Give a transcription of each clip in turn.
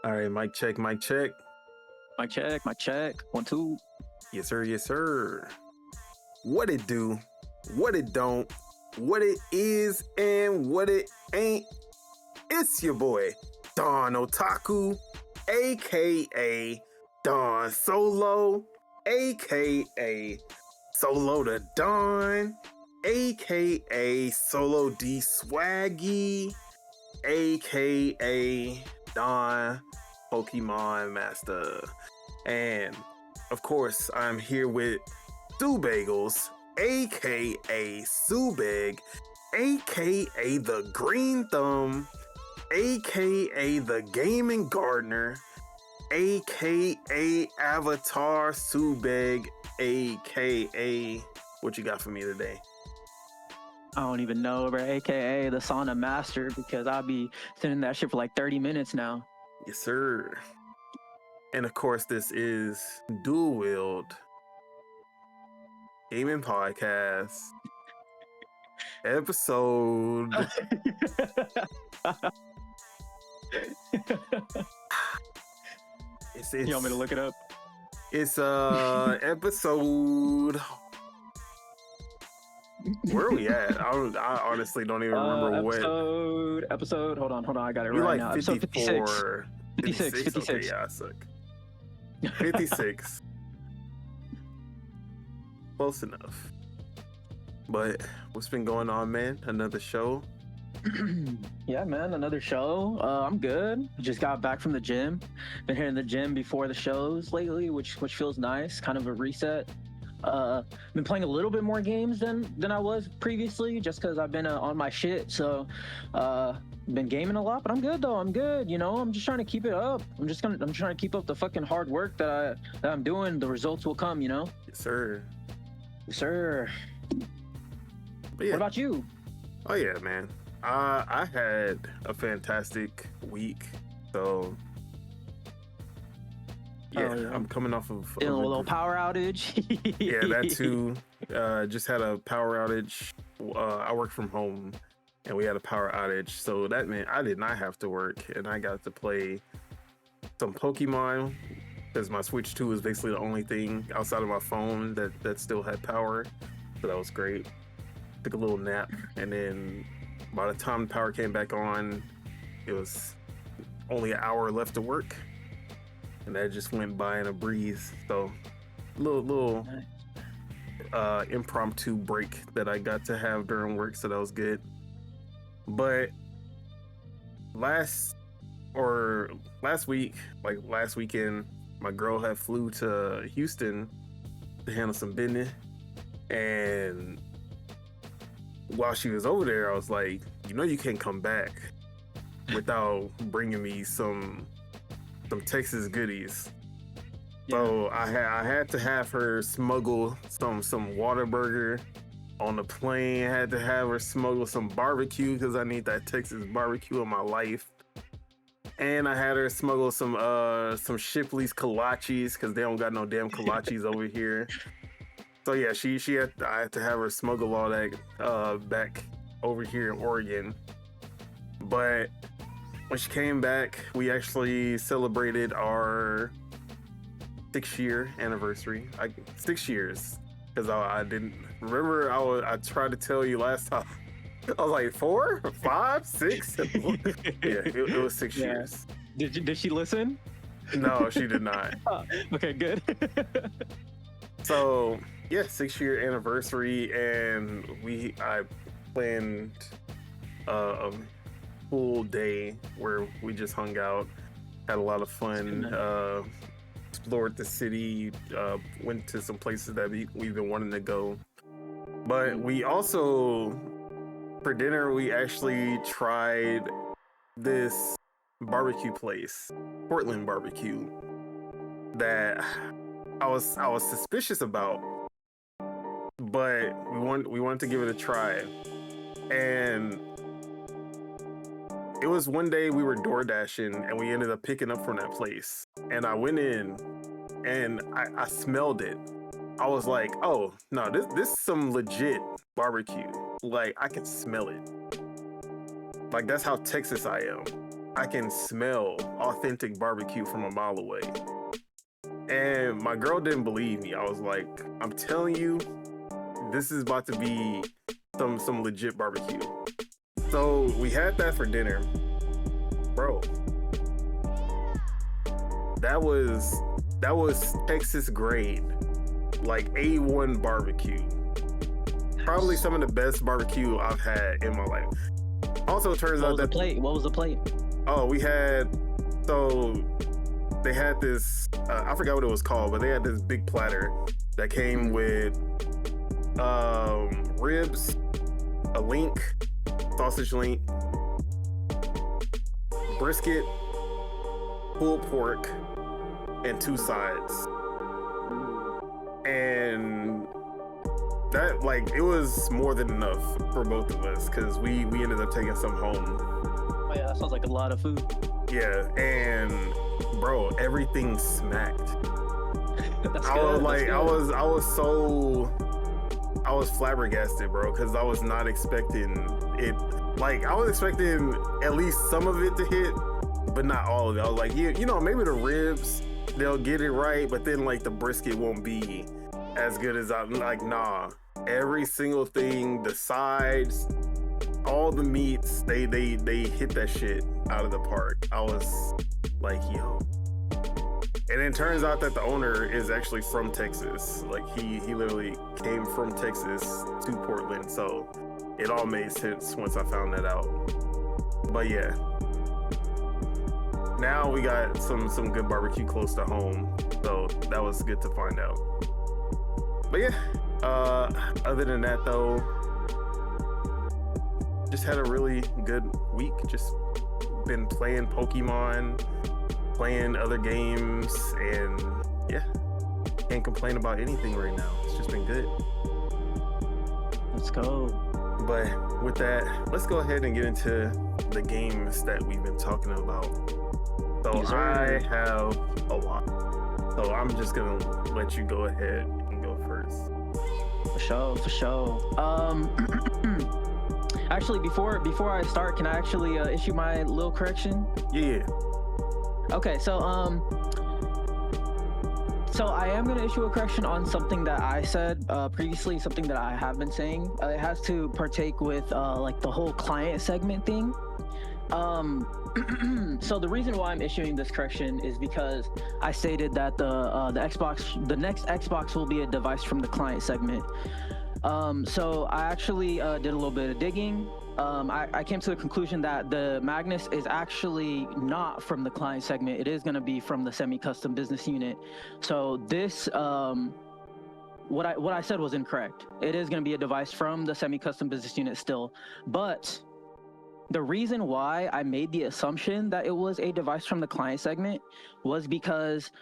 All right, mic check, mic check. Mic check, mic check. 1, 2. Yes, sir, yes, sir. What it do, what it don't, what it is, and what it ain't. It's your boy, Don Otaku, aka Don Solo, aka Solo the Don, aka Solo D Swaggy, aka Don Pokemon Master. And of course, I'm here with Subegels, aka Subeg, aka the Green Thumb, aka the Gaming Gardener, aka Avatar Subeg, aka what you got for me today? I don't even know, bro. AKA the Sauna Master, because I'll be sitting that shit for like 30 minutes now. Yes, sir. And of course, this is Dual-Wield Gaming Podcast, episode. You want me to look it up? It's episode. Where are we at? I honestly don't even remember what episode. Hold on. I got it we right like now. 54, 56. Okay, yeah, I suck. 56. Close enough. But what's been going on, man? Another show? Yeah, man, another show. I'm good. Just got back from the gym. Been hitting the gym before the shows lately, which feels nice. Kind of a reset. Been playing a little bit more games than I was previously, just because I've been on my shit. So, been gaming a lot, but I'm good though. I'm good. You know, I'm just trying to keep it up. I'm trying to keep up the fucking hard work that I'm doing. The results will come. You know. Yes, sir. Yes, sir. But yeah. What about you? Oh yeah, man. I had a fantastic week. So yeah, I'm coming off of a little power outage. Yeah, that too. Just had a power outage. I work from home, and we had a power outage, so that meant I did not have to work, and I got to play some Pokemon because my Switch 2 is basically the only thing outside of my phone that still had power. So that was great. Took a little nap, and then by the time the power came back on, it was only an hour left to work. And that just went by in a breeze. So little impromptu break that I got to have during work, so that was good. But last weekend, my girl had flew to Houston to handle some business, and while she was over there, I was like, you can't come back without bringing me some Texas goodies. Yeah. So I had to have her smuggle some Whataburger on the plane. I had to have her smuggle some barbecue because I need that Texas barbecue in my life. And I had her smuggle some Shipley's kolaches because they don't got no damn kolaches over here. So yeah, I had to have her smuggle all that back over here in Oregon. But when she came back, we actually celebrated our 6-year anniversary. 6 years, because I didn't remember. I tried to tell you last time. I was like 4, 5, 6. Yeah, it was 6 years. Did she listen? No, she did not. Okay, good. So yeah, 6-year anniversary, and I planned a full day where we just hung out, had a lot of fun, explored the city, went to some places that we've been wanting to go. But we also, for dinner, we actually tried this barbecue place, Portland barbecue, that I was suspicious about, but we wanted to give it a try. And it was one day we were door dashing, and we ended up picking up from that place. And I went in, and I smelled it. I was like, oh no, this is some legit barbecue. Like, I can smell it. Like, that's how Texas I am. I can smell authentic barbecue from a mile away. And my girl didn't believe me. I was like, I'm telling you, this is about to be some legit barbecue. So we had that for dinner. Bro, that was Texas grade, like A1 barbecue. Probably some of the best barbecue I've had in my life. Also, turns out that what was the plate? Oh, we had, so they had this, I forgot what it was called, but they had this big platter that came with ribs, a link, sausage link, brisket, pulled pork, and 2 sides. And that, like, it was more than enough for both of us, because we ended up taking some home. Oh yeah, that sounds like a lot of food. Yeah, and bro, everything smacked. That's I good. was like, I was flabbergasted, bro, because I was not expecting it. Like, I was expecting at least some of it to hit, but not all of it. I was like, yeah, you know, maybe the ribs, they'll get it right, but then like the brisket won't be as good as I'm like, nah. Every single thing, the sides, all the meats, they hit that shit out of the park. I was like, yo. And it turns out that the owner is actually from Texas. Like, he literally came from Texas to Portland, so it all made sense once I found that out. But yeah, now we got some good barbecue close to home, so that was good to find out. But yeah, other than that though, just had a really good week. Just been playing Pokemon, playing other games, and yeah, can't complain about anything right now. It's just been good. Let's go. But with that, let's go ahead and get into the games that we've been talking about. So Yes, I have a lot. So I'm just gonna let you go ahead and go first. For sure. Actually, before I start, can I actually issue my little correction? Yeah. Okay, so I am gonna issue a correction on something that I said previously, something that I have been saying. It has to partake with like the whole client segment thing. So the reason why I'm issuing this correction is because I stated that the next Xbox will be a device from the client segment. So I actually did a little bit of digging. I came to the conclusion that the Magnus is actually not from the client segment. It is going to be from the semi-custom business unit. So this, what I said was incorrect. It is going to be a device from the semi-custom business unit still, but the reason why I made the assumption that it was a device from the client segment was because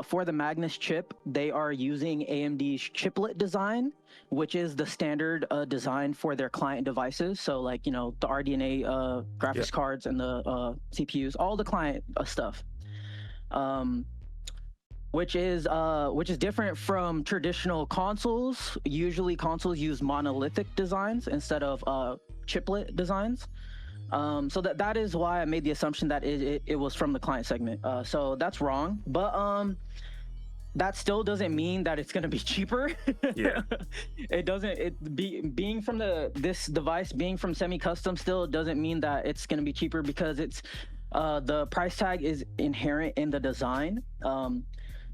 for the Magnus chip, they are using AMD's chiplet design, which is the standard design for their client devices. So like, you know, the RDNA graphics cards and the CPUs, all the client stuff. Which is different from traditional consoles. Usually consoles use monolithic designs instead of chiplet designs. So that is why I made the assumption that it was from the client segment. So that's wrong, but that still doesn't mean that it's going to be cheaper. Yeah. It doesn't. Being from this device being from semi-custom still doesn't mean that it's going to be cheaper, because it's the price tag is inherent in the design.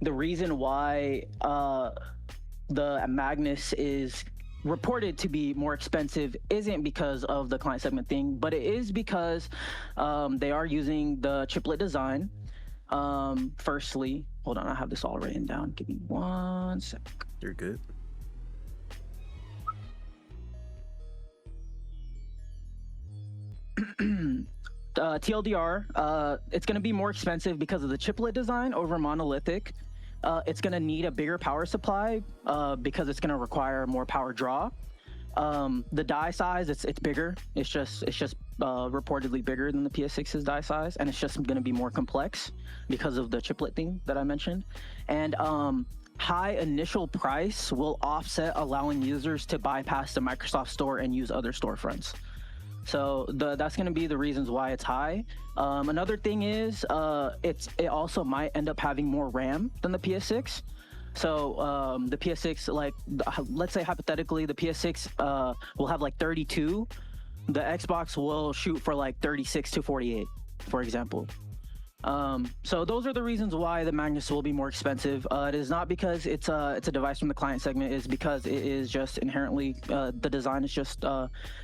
The reason why the Magnus is reported to be more expensive isn't because of the client segment thing, but it is because they are using the chiplet design. Firstly, hold on, I have this all written down. Give me 1 sec. You're good. TLDR, it's going to be more expensive because of the chiplet design over monolithic. It's going to need a bigger power supply because it's going to require more power draw. The die size, it's bigger. It's just reportedly bigger than the PS6's die size, and it's just going to be more complex because of the chiplet thing that I mentioned. And high initial price will offset allowing users to bypass the Microsoft Store and use other storefronts. So that's going to be the reasons why it's high. Another thing is it also might end up having more RAM than the PS6. So the PS6, like let's say hypothetically, the PS6 will have like 32. The Xbox will shoot for like 36 to 48, for example. So those are the reasons why the Magnus will be more expensive. It is not because it's a device from the client segment. It's because it is just inherently the design is just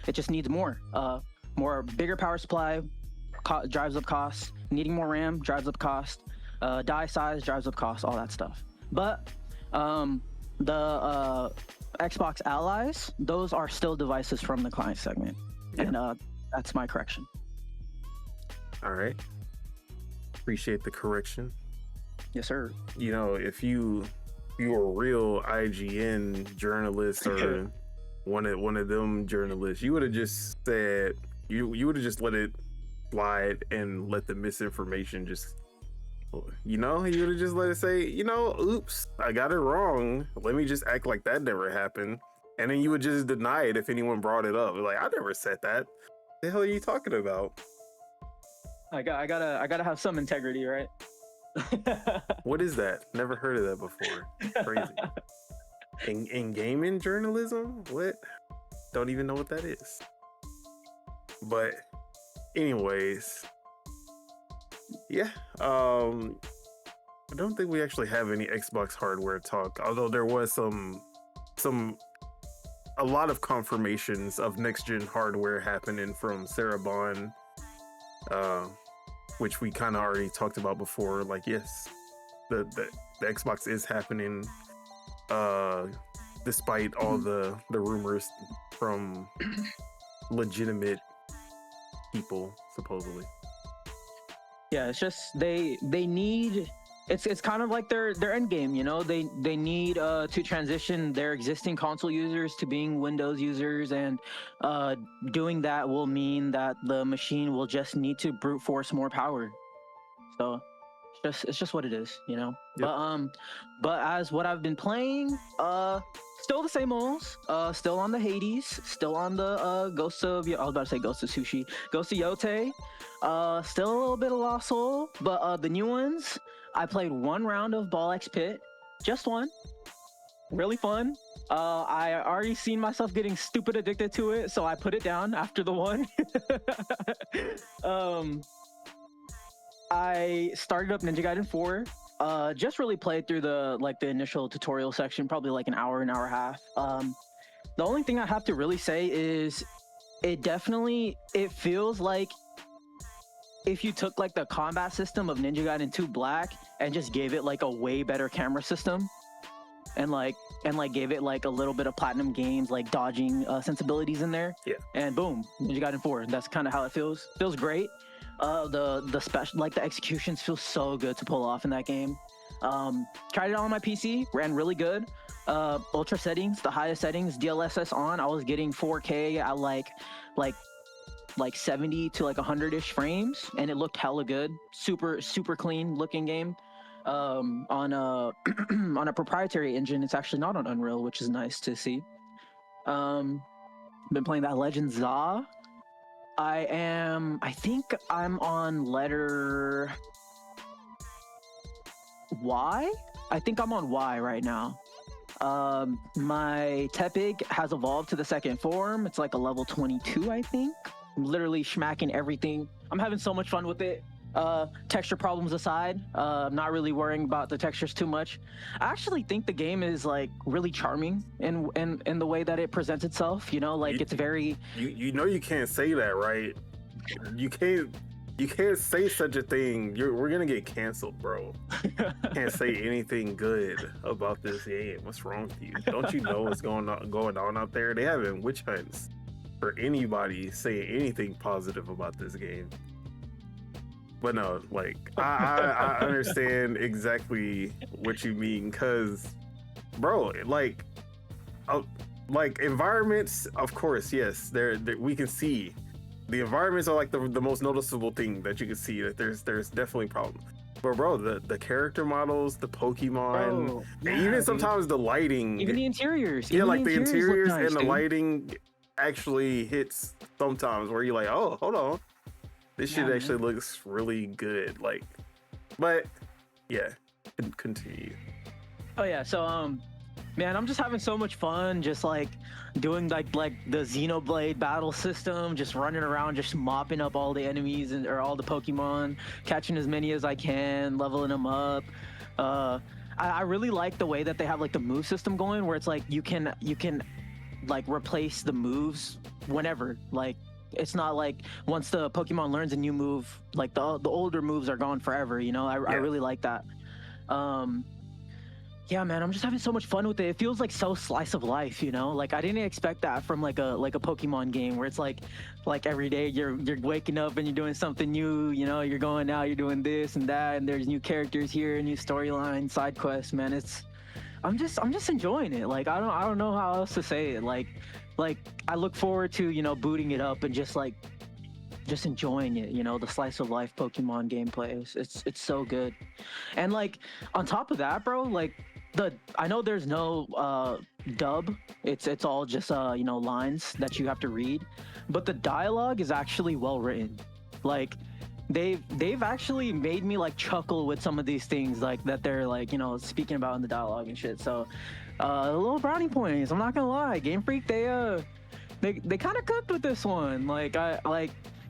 it just needs more bigger power supply, drives up costs. Needing more RAM drives up cost. Die size drives up cost. All that stuff. But the Xbox Allies, those are still devices from the client segment, and that's my correction. All right. Appreciate the correction. Yes, sir. You know, if you were a real IGN journalist or one of them journalists, you would have just said you would have just let it slide and let the misinformation just, you know, you would have just let it say, you know, oops, I got it wrong. Let me just act like that never happened, and then you would just deny it if anyone brought it up. Like, I never said that. The hell are you talking about? I gotta have some integrity, right? What is that? Never heard of that before. Crazy. In gaming journalism? What? Don't even know what that is. But anyways, yeah. I don't think we actually have any Xbox hardware talk, although there was a lot of confirmations of next gen hardware happening from Sarabon, which we kind of already talked about before. Like, yes, the Xbox is happening, despite all the rumors from legitimate people, supposedly. Yeah, it's just they need. It's kind of like their end game, you know. They need to transition their existing console users to being Windows users, and doing that will mean that the machine will just need to brute force more power. So it's just what it is, you know. Yep. But as what I've been playing, still the same olds, still on the Hades, still on the Ghost of, I was about to say Ghost of Sushi, Ghost of Yote, still a little bit of Lost Soul, but the new ones, I played one round of Ball X Pit, just one, really fun. I already seen myself getting stupid addicted to it, so I put it down after the one. I started up Ninja Gaiden 4. Just really played through the initial tutorial section, probably like an hour and a half. The only thing I have to really say is it feels like if you took like the combat system of Ninja Gaiden 2 Black and just gave it like a way better camera system, and gave it like a little bit of Platinum Games like dodging sensibilities in there. Yeah. And boom, Ninja Gaiden 4. That's kind of how it feels. Feels great. The special, like the executions feel so good to pull off in that game. Tried it on my PC, ran really good. Ultra settings, the highest settings, DLSS on. I was getting 4K at like 70 to like 100-ish frames, and it looked hella good. Super clean looking game. On a on a proprietary engine. It's actually not on Unreal, which is nice to see. Been playing that Legends Z-A. I think I'm on letter Y. I think I'm on Y right now. My Tepig has evolved to the second form. It's like a level 22, I think. I'm literally smacking everything. I'm having so much fun with it. Texture problems aside, I'm not really worrying about the textures too much. I actually think the game is like really charming in the way that it presents itself, you know, like it's very... You know you can't say that, right? You can't say such a thing. We're gonna get canceled, bro. Can't say anything good about this game. What's wrong with you? Don't you know what's going on out there? They having witch hunts for anybody saying anything positive about this game. But no, like I understand exactly what you mean, because, bro, like environments, of course, yes, they're we can see the environments are like the most noticeable thing that you can see that there's definitely problems. But bro, the character models, the Pokemon, and even sometimes the lighting, even the interiors, the interiors nice, and the lighting actually hits sometimes where you're like, oh, hold on, this shit man. actually looks really good. Like, but yeah, continue. Oh yeah, so man, I'm just having so much fun, just like doing like the Xenoblade battle system, just running around, just mopping up all the enemies or all the Pokemon, catching as many as I can, leveling them up. I really like the way that they have like the move system going, where it's like you can like replace the moves whenever. Like it's not like once the Pokemon learns a new move, like the older moves are gone forever. You know, I really like that. Yeah, man, I'm just having so much fun with it. It feels like so slice of life, you know? Like I didn't expect that from like a Pokemon game where it's like every day you're waking up and you're doing something new, you know, you're going out, you're doing this and that, and there's new characters here, new storyline, side quests, man. I'm just enjoying it. Like I don't know how else to say it. Like I look forward to, you know, booting it up and just enjoying it, you know, the slice of life Pokemon gameplay. It's so good. And like on top of that, bro, like I know there's no dub. It's all just you know, lines that you have to read, but the dialogue is actually well written. Like they've actually made me like chuckle with some of these things like that they're like, you know, speaking about in the dialogue and shit. So a little brownie points. I'm not gonna lie, Game Freak, they kind of cooked with this one. Like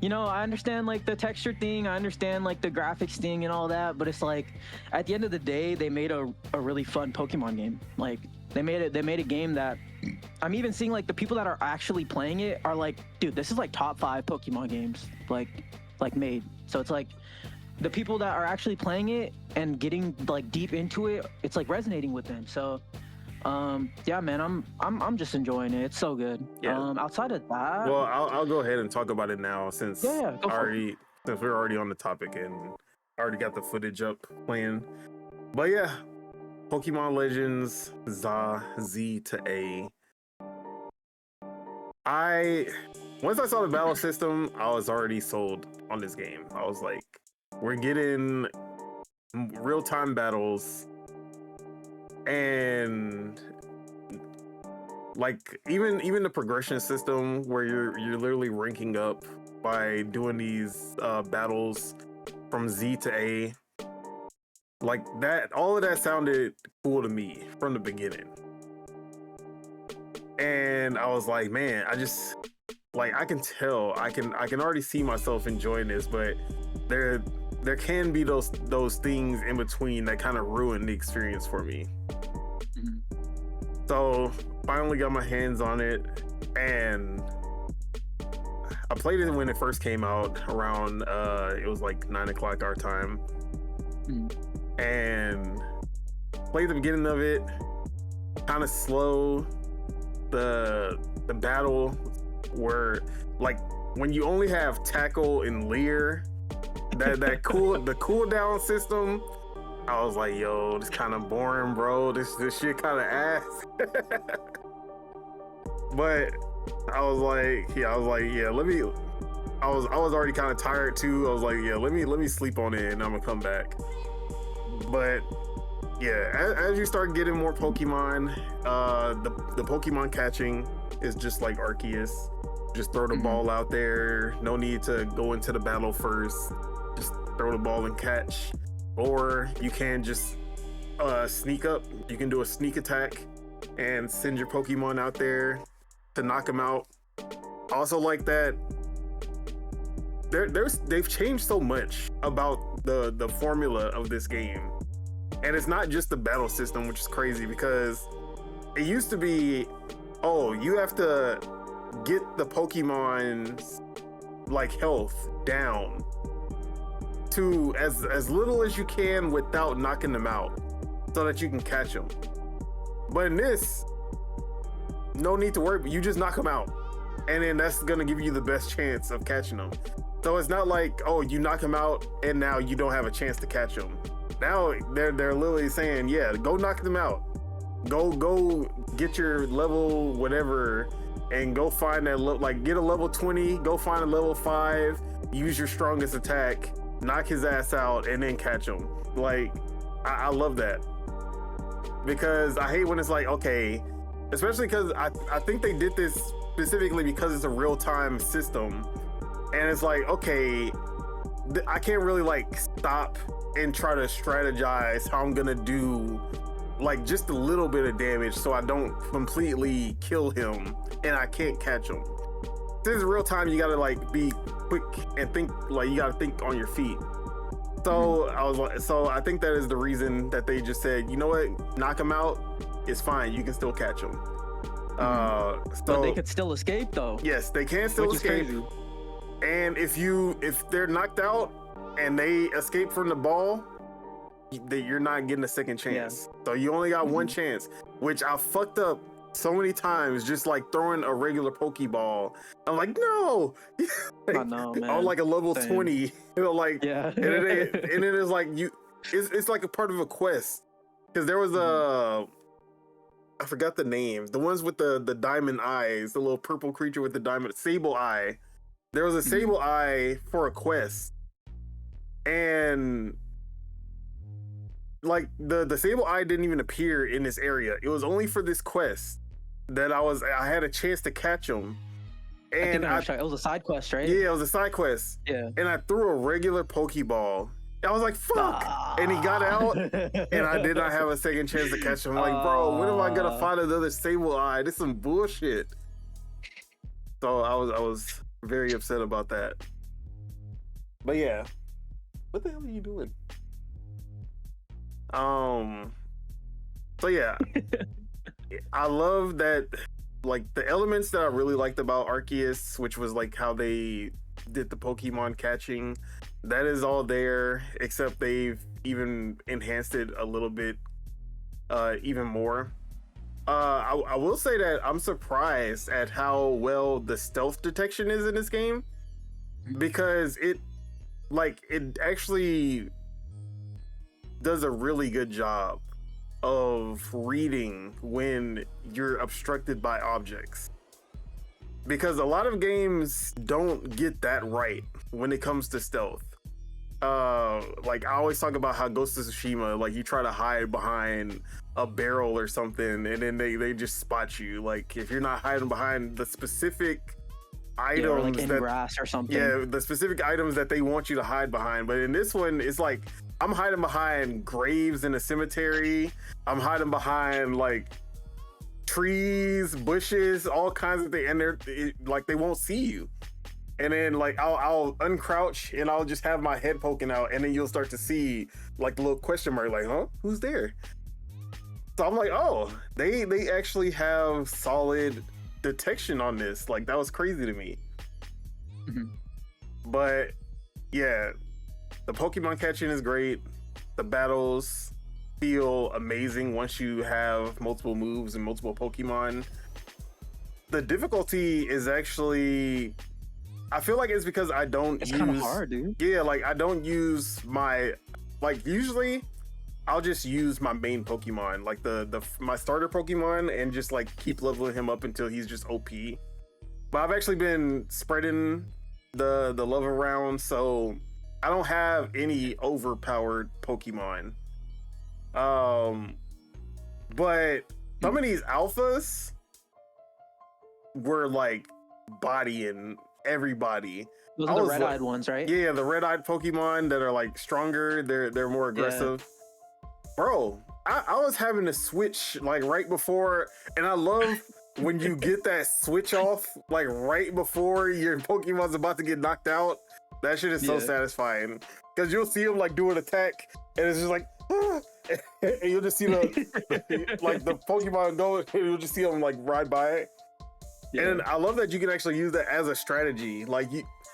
you know, I understand like the texture thing, I understand like the graphics thing and all that, but it's like at the end of the day, they made a really fun Pokemon game. Like they made a game that I'm even seeing like the people that are actually playing it are like, dude, this is like top 5 Pokemon games like made. So it's like the people that are actually playing it and getting like deep into it, it's like resonating with them. So yeah, man, I'm just enjoying it. It's so good. Yeah. Outside of that, Well, I'll go ahead and talk about it now since since we're already on the topic and I already got the footage up playing. But yeah, Pokemon Legends Z-A. Once I saw the battle system, I was already sold on this game. I was like, we're getting real-time battles. And like even the progression system where you're literally ranking up by doing these battles from Z to A, like that, all of that sounded cool to me from the beginning. And I was like, man, I just like, I can tell, I can already see myself enjoying this, but there can be those things in between that kind of ruin the experience for me. So finally got my hands on it, and I played it when it first came out around it was like 9 o'clock our time, and played the beginning of it. Kind of slow. The battle were like when you only have tackle and leer, the cooldown system, I was like, yo, this kind of boring, bro. This shit kind of ass. But I was like, yeah, let me. I was already kind of tired too. I was like, yeah, let me sleep on it, and I'm gonna come back. But yeah, as you start getting more Pokemon, the Pokemon catching is just like Arceus. Just throw the ball out there. No need to go into the battle first. Just throw the ball and catch. Or you can just sneak up. You can do a sneak attack and send your Pokemon out there to knock them out. Also like that, they've changed so much about the formula of this game. And it's not just the battle system, which is crazy because it used to be, oh, you have to get the Pokemon's like health down to as little as you can without knocking them out so that you can catch them. But in this, no need to worry, you just knock them out, and then that's gonna give you the best chance of catching them. So it's not like, oh, you knock them out and now you don't have a chance to catch them. Now they're literally saying, yeah, go knock them out, go get your level whatever and go find that like get a level 20, go find a level 5, use your strongest attack, knock his ass out, and then catch him. Like, I love that, because I hate when it's like, okay, especially because I think they did this specifically because it's a real-time system, and it's like, okay, I can't really like stop and try to strategize how I'm gonna do like just a little bit of damage so I don't completely kill him and I can't catch him. Since it's real time, you gotta like be quick and think, like you gotta think on your feet. So I was like, so I think that is the reason that they just said, you know what, knock him out, it's fine, you can still catch him. So but they could still escape though. Yes, they can still escape. And if they're knocked out and they escape from the ball, you're not getting a second chance. Yeah. So you only got one chance, which I fucked up so many times, just like throwing a regular Pokeball. I'm like, no, I know, man. on like a level 20, you know, like, yeah. and it is like it's like a part of a quest, because there was I forgot the name, the ones with the diamond eyes, the little purple creature with the diamond sable eye. There was a sable eye for a quest, and like the sable eye didn't even appear in this area. It was only for this quest that I had a chance to catch him. And it was a side quest, right? Yeah, it was a side quest. Yeah. And I threw a regular Pokeball. I was like, fuck. And he got out, and I did not have a second chance to catch him. I'm like, bro, when am I gonna find another sable eye? This is some bullshit. So I was very upset about that. But yeah. What the hell are you doing? So yeah. I love that, like, the elements that I really liked about Arceus, which was like how they did the Pokemon catching, that is all there, except they've even enhanced it a little bit even more. I will say that I'm surprised at how well the stealth detection is in this game, because it actually does a really good job of reading when you're obstructed by objects, because a lot of games don't get that right when it comes to stealth. Like I always talk about how Ghost of Tsushima, like you try to hide behind a barrel or something and then they just spot you. Like if you're not hiding behind the specific items, or like in grass or something. Yeah, the specific items that they want you to hide behind. But in this one, it's like I'm hiding behind graves in a cemetery. I'm hiding behind like trees, bushes, all kinds of things, and like they won't see you. And then like I'll uncrouch and I'll just have my head poking out, and then you'll start to see like the little question mark, like, huh, who's there? So I'm like, oh, they actually have solid detection on this. Like that was crazy to me. But yeah, the Pokemon catching is great. The battles feel amazing once you have multiple moves and multiple Pokemon. The difficulty is actually, I feel like it's because I don't use... It's kind of hard, dude. Yeah, like I don't use my... Like usually I'll just use my main Pokemon, like my starter Pokemon, and just like keep leveling him up until he's just OP. But I've actually been spreading the love around, so I don't have any overpowered Pokemon. But some of these alphas were like bodying everybody. Those are the red-eyed ones, right? Yeah, the red-eyed Pokemon that are like stronger. They're more aggressive. Yeah. Bro, I was having to switch like right before, and I love when you get that switch off like right before your Pokemon's about to get knocked out. That shit is so satisfying, because you'll see him like do an attack, and it's just like, and you'll just see like the Pokemon go, and you'll just see them like ride by it. Yeah. And I love that you can actually use that as a strategy, like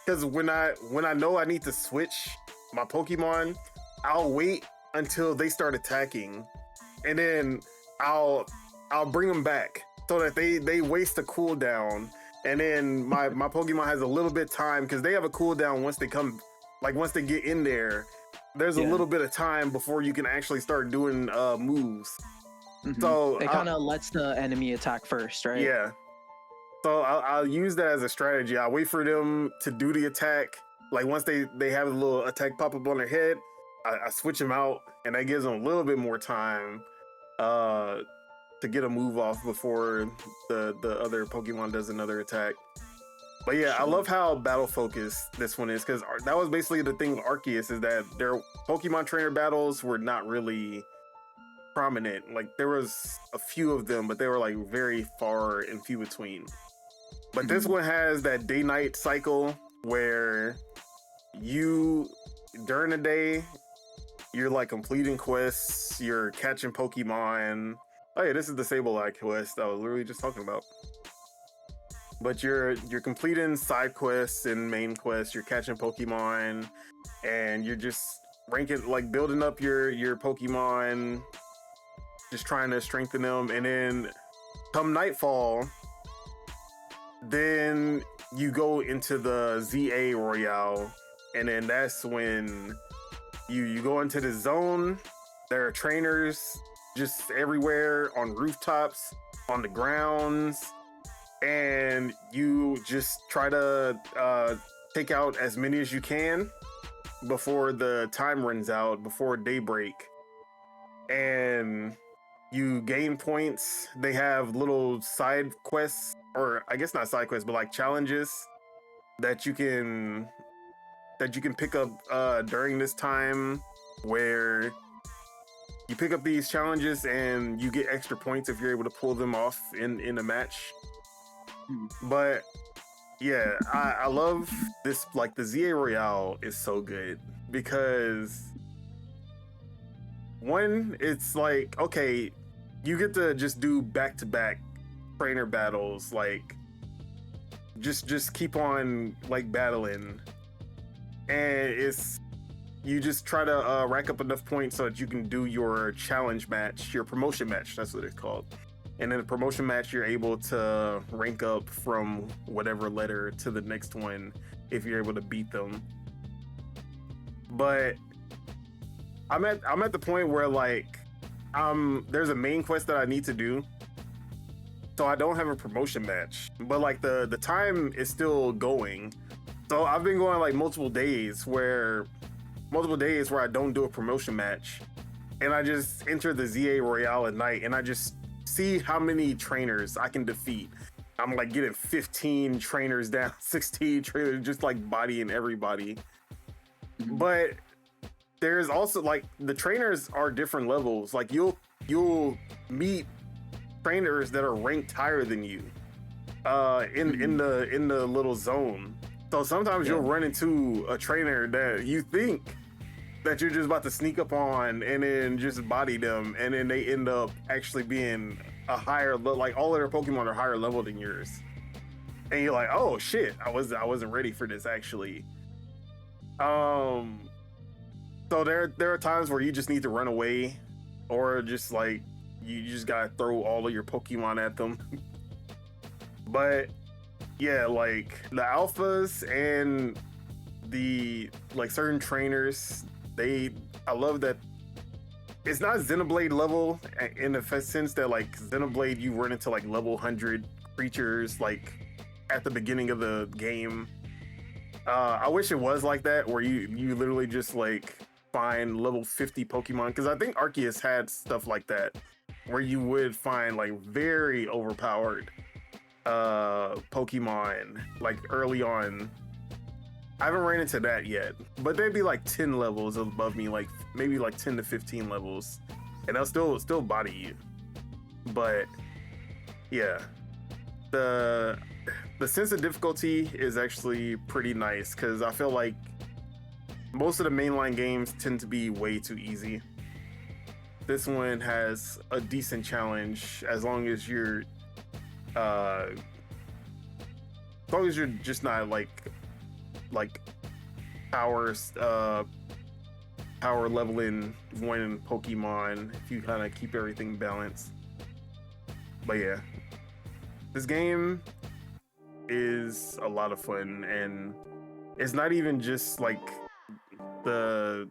because when I know I need to switch my Pokemon, I'll wait until they start attacking, and then I'll bring them back so that they waste a cooldown, and then my Pokemon has a little bit time, because they have a cooldown once they come, like once they get in there, there's a little bit of time before you can actually start doing moves. So it kind of lets the enemy attack first, right? Yeah. So I'll use that as a strategy. I'll wait for them to do the attack. Like once they have a little attack pop up on their head, I switch them out, and that gives them a little bit more time to get a move off before the other Pokemon does another attack. But yeah, I love how battle focused this one is, because that was basically the thing with Arceus, is that their Pokemon trainer battles were not really prominent. Like there was a few of them, but they were like very far and few between. But this one has that day-night cycle where you, during the day, you're like completing quests, you're catching Pokemon. Oh yeah, this is the Sableye quest I was literally just talking about. But you're completing side quests and main quests, you're catching Pokemon, and you're just ranking, like building up your Pokemon, just trying to strengthen them. And then come nightfall, then you go into the Z-A Royale, and then that's when you go into the zone. There are trainers just everywhere, on rooftops, on the grounds, and you just try to take out as many as you can before the time runs out, before daybreak. And you gain points. They have little side quests, or I guess not side quests, but like challenges that you can pick up during this time, where you pick up these challenges and you get extra points if you're able to pull them off in a match. But yeah, I love this. Like the ZA Royale is so good because one, it's like, okay, you get to just do back-to-back trainer battles, like just keep on like battling, and it's, you just try to rack up enough points so that you can do your challenge match, your promotion match, that's what it's called. And in the promotion match, you're able to rank up from whatever letter to the next one if you're able to beat them. But I'm at the point where like there's a main quest that I need to do, so I don't have a promotion match. But like the time is still going, so I've been going like multiple days where I don't do a promotion match, and I just enter the ZA Royale at night, and I just see how many trainers I can defeat. I'm like getting 15 trainers down, 16 trainers, just like bodying everybody. But there's also like, the trainers are different levels. Like you'll meet trainers that are ranked higher than you in the little zone. So sometimes you'll run into a trainer that you think that you're just about to sneak up on and then just body them, and then they end up actually being a higher like all of their Pokemon are higher level than yours, and you're like, oh shit, I wasn't ready for this actually. So there are times where you just need to run away, or just like you just gotta throw all of your Pokemon at them. But yeah, like the alphas and the like certain trainers, I love that it's not Xenoblade level in the sense that like Xenoblade, you run into like level 100 creatures like at the beginning of the game. I wish it was like that, where you literally just like find level 50 Pokemon, because I think Arceus had stuff like that, where you would find like very overpowered Pokemon like early on. I haven't ran into that yet, but they'd be like 10 levels above me, like maybe like 10 to 15 levels, and they'll still body you. But yeah, the sense of difficulty is actually pretty nice, because I feel like most of the mainline games tend to be way too easy. This one has a decent challenge as long as you're just not like power leveling one Pokemon, if you kind of keep everything balanced. But yeah, this game is a lot of fun, and it's not even just like the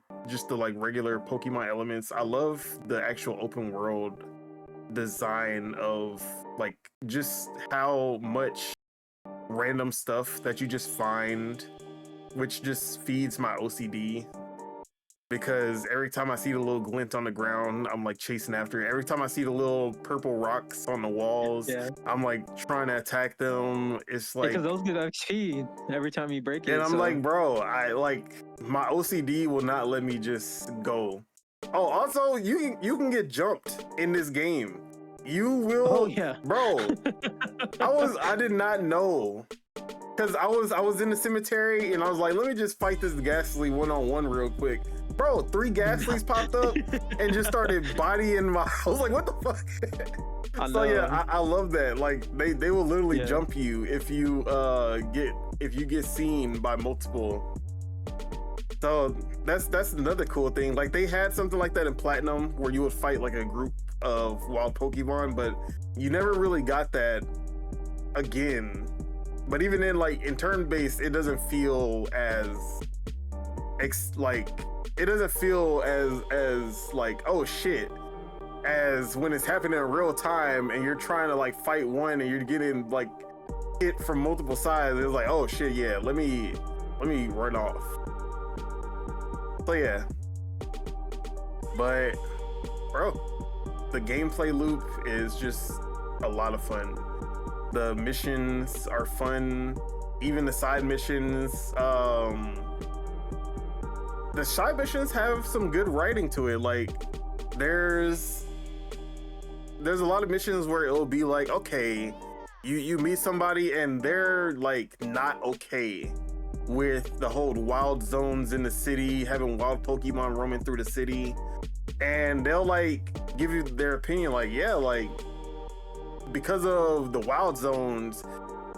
like regular Pokemon elements. I love the actual open world design of like just how much random stuff that you just find, which just feeds my OCD. because every time I see the little glint on the ground, I'm like chasing after it. Every time I see the little purple rocks on the walls, Yeah. I'm like trying to attack them. It's like, Because those get XP every time you break it. and I'm so. like, bro, I like my OCD will not let me just go. Oh, also you can get jumped in this game. You will, Oh yeah, bro. I did not know. Cause I was in the cemetery and I was like, let me just fight this Ghastly one-on-one real quick. Bro, 3 Ghastlies popped up and just started bodying my. I was like, what the fuck? So yeah, I love that. Like they will literally jump you if you get seen by multiple. So that's another cool thing. Like they had something like that in Platinum where you would fight like a group of wild Pokemon, but you never really got that again. But even in turn-based, it doesn't feel as it doesn't feel as like, oh shit, as when it's happening in real time and you're trying to like fight one and you're getting like hit from multiple sides. It's like, oh shit, yeah, let me run off. So yeah, but bro, the gameplay loop is just a lot of fun. The missions are fun, even the side missions. The side missions have some good writing to it. Like there's a lot of missions where it'll be like, okay, you meet somebody and they're like not okay with the whole wild zones in the city, having wild Pokemon roaming through the city, and they'll like give you their opinion, like, yeah, like because of the wild zones,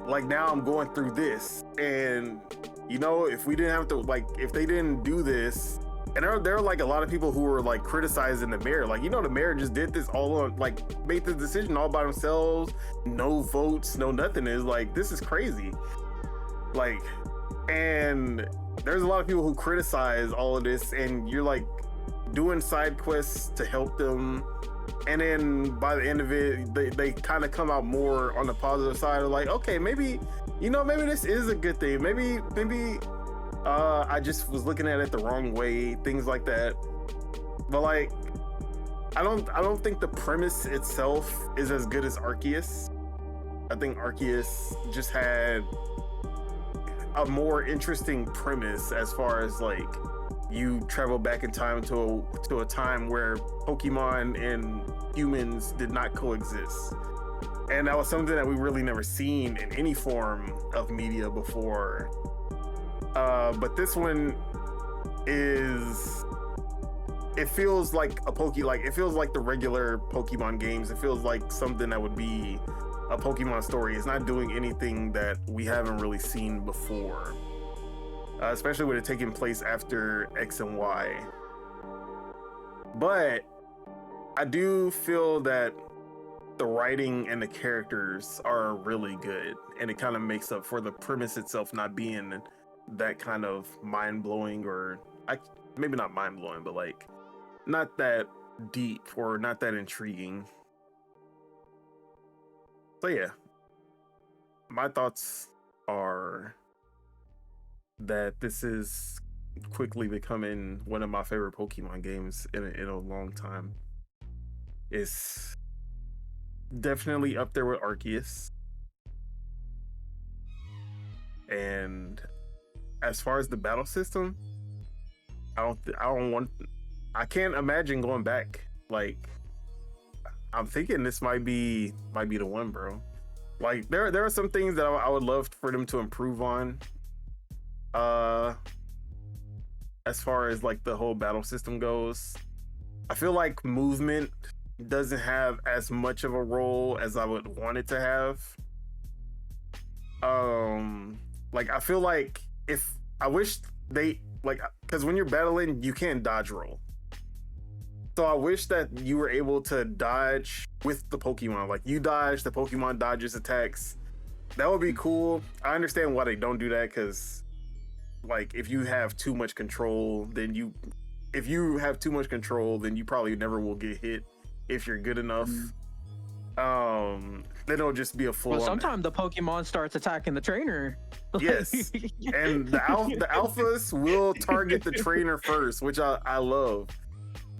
like now I'm going through this, and you know, if we didn't have to, like, if they didn't do this, and there are like a lot of people who were like criticizing the mayor, like, you know, the mayor just did this all on, like, made this decision all by themselves, no votes, no nothing. Is like, this is crazy. Like, and there's a lot of people who criticize all of this, and you're like doing side quests to help them, and then by the end of it, they kind of come out more on the positive side of like, okay, maybe, you know, maybe this is a good thing. Maybe I just was looking at it the wrong way, things like that. But like, I don't think the premise itself is as good as Arceus. I think Arceus just had a more interesting premise as far as like you travel back in time to a time where Pokemon and humans did not coexist. And that was something that we really never seen in any form of media before. But this one it feels like it feels like the regular Pokemon games. It feels like something that would be a Pokemon story. It's not doing anything that we haven't really seen before. Especially with it taking place after X and Y. But I do feel that the writing and the characters are really good, and it kind of makes up for the premise itself not being that kind of mind-blowing, or maybe not mind-blowing, but like not that deep or not that intriguing. So yeah, my thoughts are that this is quickly becoming one of my favorite Pokemon games in a long time. It's definitely up there with Arceus. And as far as the battle system, I can't imagine going back. Like, I'm thinking this might be the one, bro. Like there are some things that I would love for them to improve on. As far as like the whole battle system goes, I feel like movement doesn't have as much of a role as I would want it to have. Like I feel like I wish they, like, because when you're battling, you can't dodge roll. So I wish that you were able to dodge with the Pokemon. Like you dodge, the Pokemon dodges attacks. That would be cool. I understand why they don't do that, because like if you have too much control, then you probably never will get hit if you're good enough. Then it'll just be a full. Well, sometimes the Pokemon starts attacking the trainer. Yes, and the alphas will target the trainer first, which I love.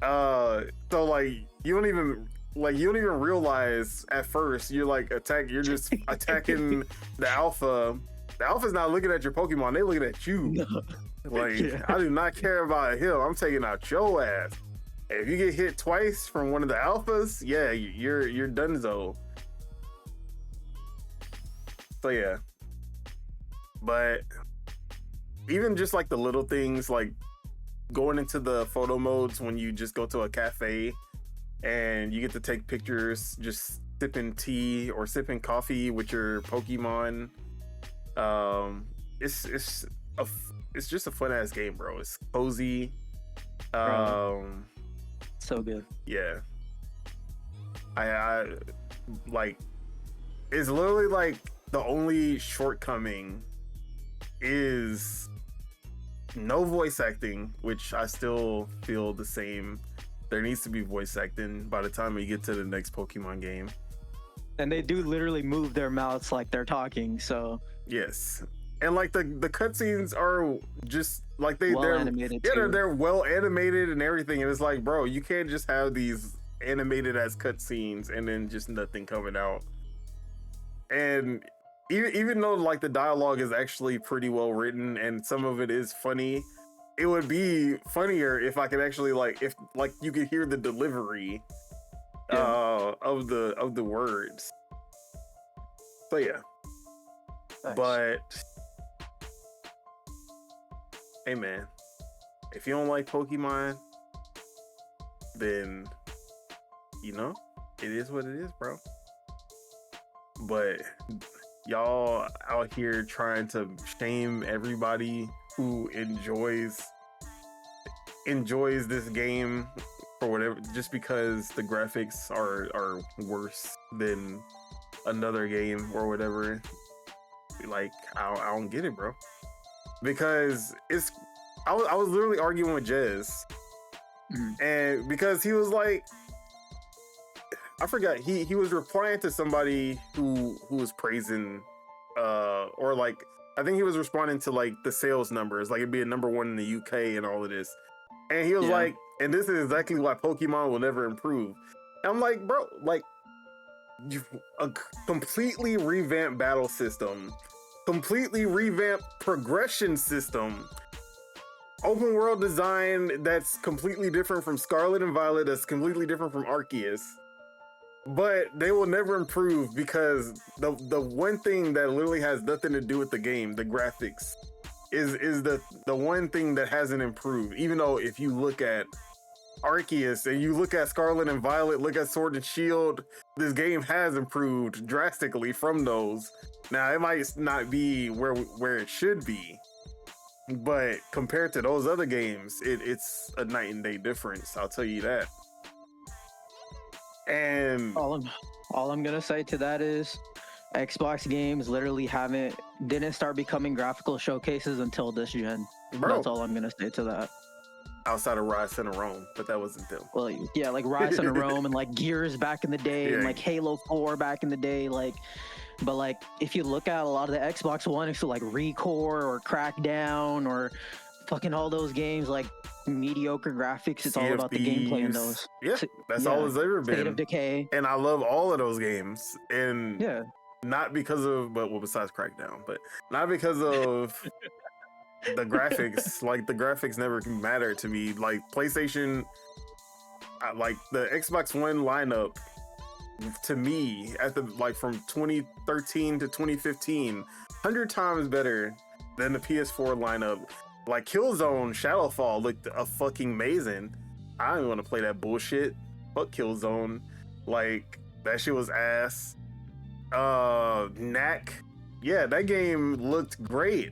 So like you don't even realize at first you're just attacking the alpha. The alpha's not looking at your Pokemon; they looking at you. No. Like, Yeah. I do not care about him. I'm taking out your ass. If you get hit twice from one of the alphas, yeah, you're donezo. So yeah. But even just like the little things, like going into the photo modes when you just go to a cafe and you get to take pictures just sipping tea or sipping coffee with your Pokemon. It's just a fun ass game, bro. It's cozy. So good. Yeah. I like, it's literally like the only shortcoming is no voice acting, which I still feel the same. There needs to be voice acting by the time we get to the next Pokemon game. And they do literally move their mouths like they're talking, so Yes. And like the cutscenes are just like they're animated. Yeah, too. they're well animated and everything. And it's like, bro, you can't just have these animated as cutscenes and then just nothing coming out. And even though like the dialogue is actually pretty well written and some of it is funny, it would be funnier if I could actually if you could hear the delivery of the words. So yeah. Nice. But hey man, if you don't like Pokemon, then it is what it is, bro. But y'all out here trying to shame everybody who enjoys this game for whatever, just because the graphics are worse than another game or whatever. Like, I don't get it, bro. Because I was literally arguing with Jez, and because he was like, I forgot, he was replying to somebody who was praising, or like, I think he was responding to like the sales numbers, like it'd be a number one in the UK and all of this, and he was like, and this is exactly why Pokemon will never improve. And I'm like, bro, like, a completely revamped battle system, completely revamped progression system, open world design that's completely different from Scarlet and Violet, that's completely different from Arceus, but they will never improve because the one thing that literally has nothing to do with the game, the graphics, is the one thing that hasn't improved. Even though if you look at Arceus and you look at Scarlet and Violet, look at Sword and Shield, this game has improved drastically from those. Now it might not be where it should be, but compared to those other games, it's a night and day difference. I'll tell you that. And all I'm gonna say to that is Xbox games literally didn't start becoming graphical showcases until this gen. bro, That's all I'm gonna say to that. outside of Rise Center Rome, but that wasn't them. Well, yeah, like Rise of Rome and like Gears back in the day, and Yeah. like Halo 4 back in the day, like. But like, if you look at a lot of the Xbox One, it's like Recore or Crackdown or fucking all those games, like mediocre graphics. It's all about the gameplay in those. Yeah, that's all it's ever State been. of Decay. And I love all of those games, and Yeah. not because of, besides Crackdown, but not because of the graphics. Like, the graphics never matter to me. Like, PlayStation, like the Xbox One lineup, to me, from 2013 to 2015, 100 times better than the PS4 lineup. Like, Killzone Shadowfall looked fucking amazing. I don't even want to play that bullshit. Fuck Killzone. Like, that shit was ass. Knack, yeah, that game looked great.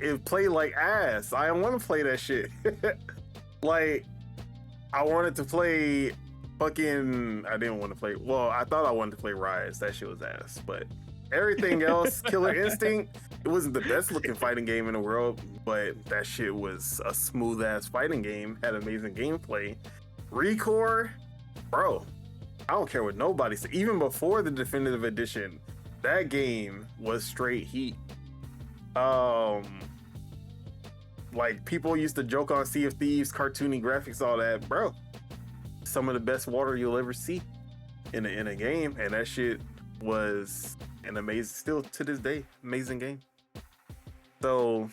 It played like ass. I don't want to play that shit. Like, I wanted to play fucking, I didn't want to play, well, I thought I wanted to play Rise. That shit was ass. But everything else, Killer Instinct, it wasn't the best looking fighting game in the world, but that shit was a smooth ass fighting game, had amazing gameplay. Recore, bro, I don't care what nobody said. Even before the definitive edition, that game was straight heat. Like people used to joke on Sea of Thieves, cartoony graphics, all that, bro. Some of the best water you'll ever see in a game, and that shit was an amazing, still to this day, amazing game. So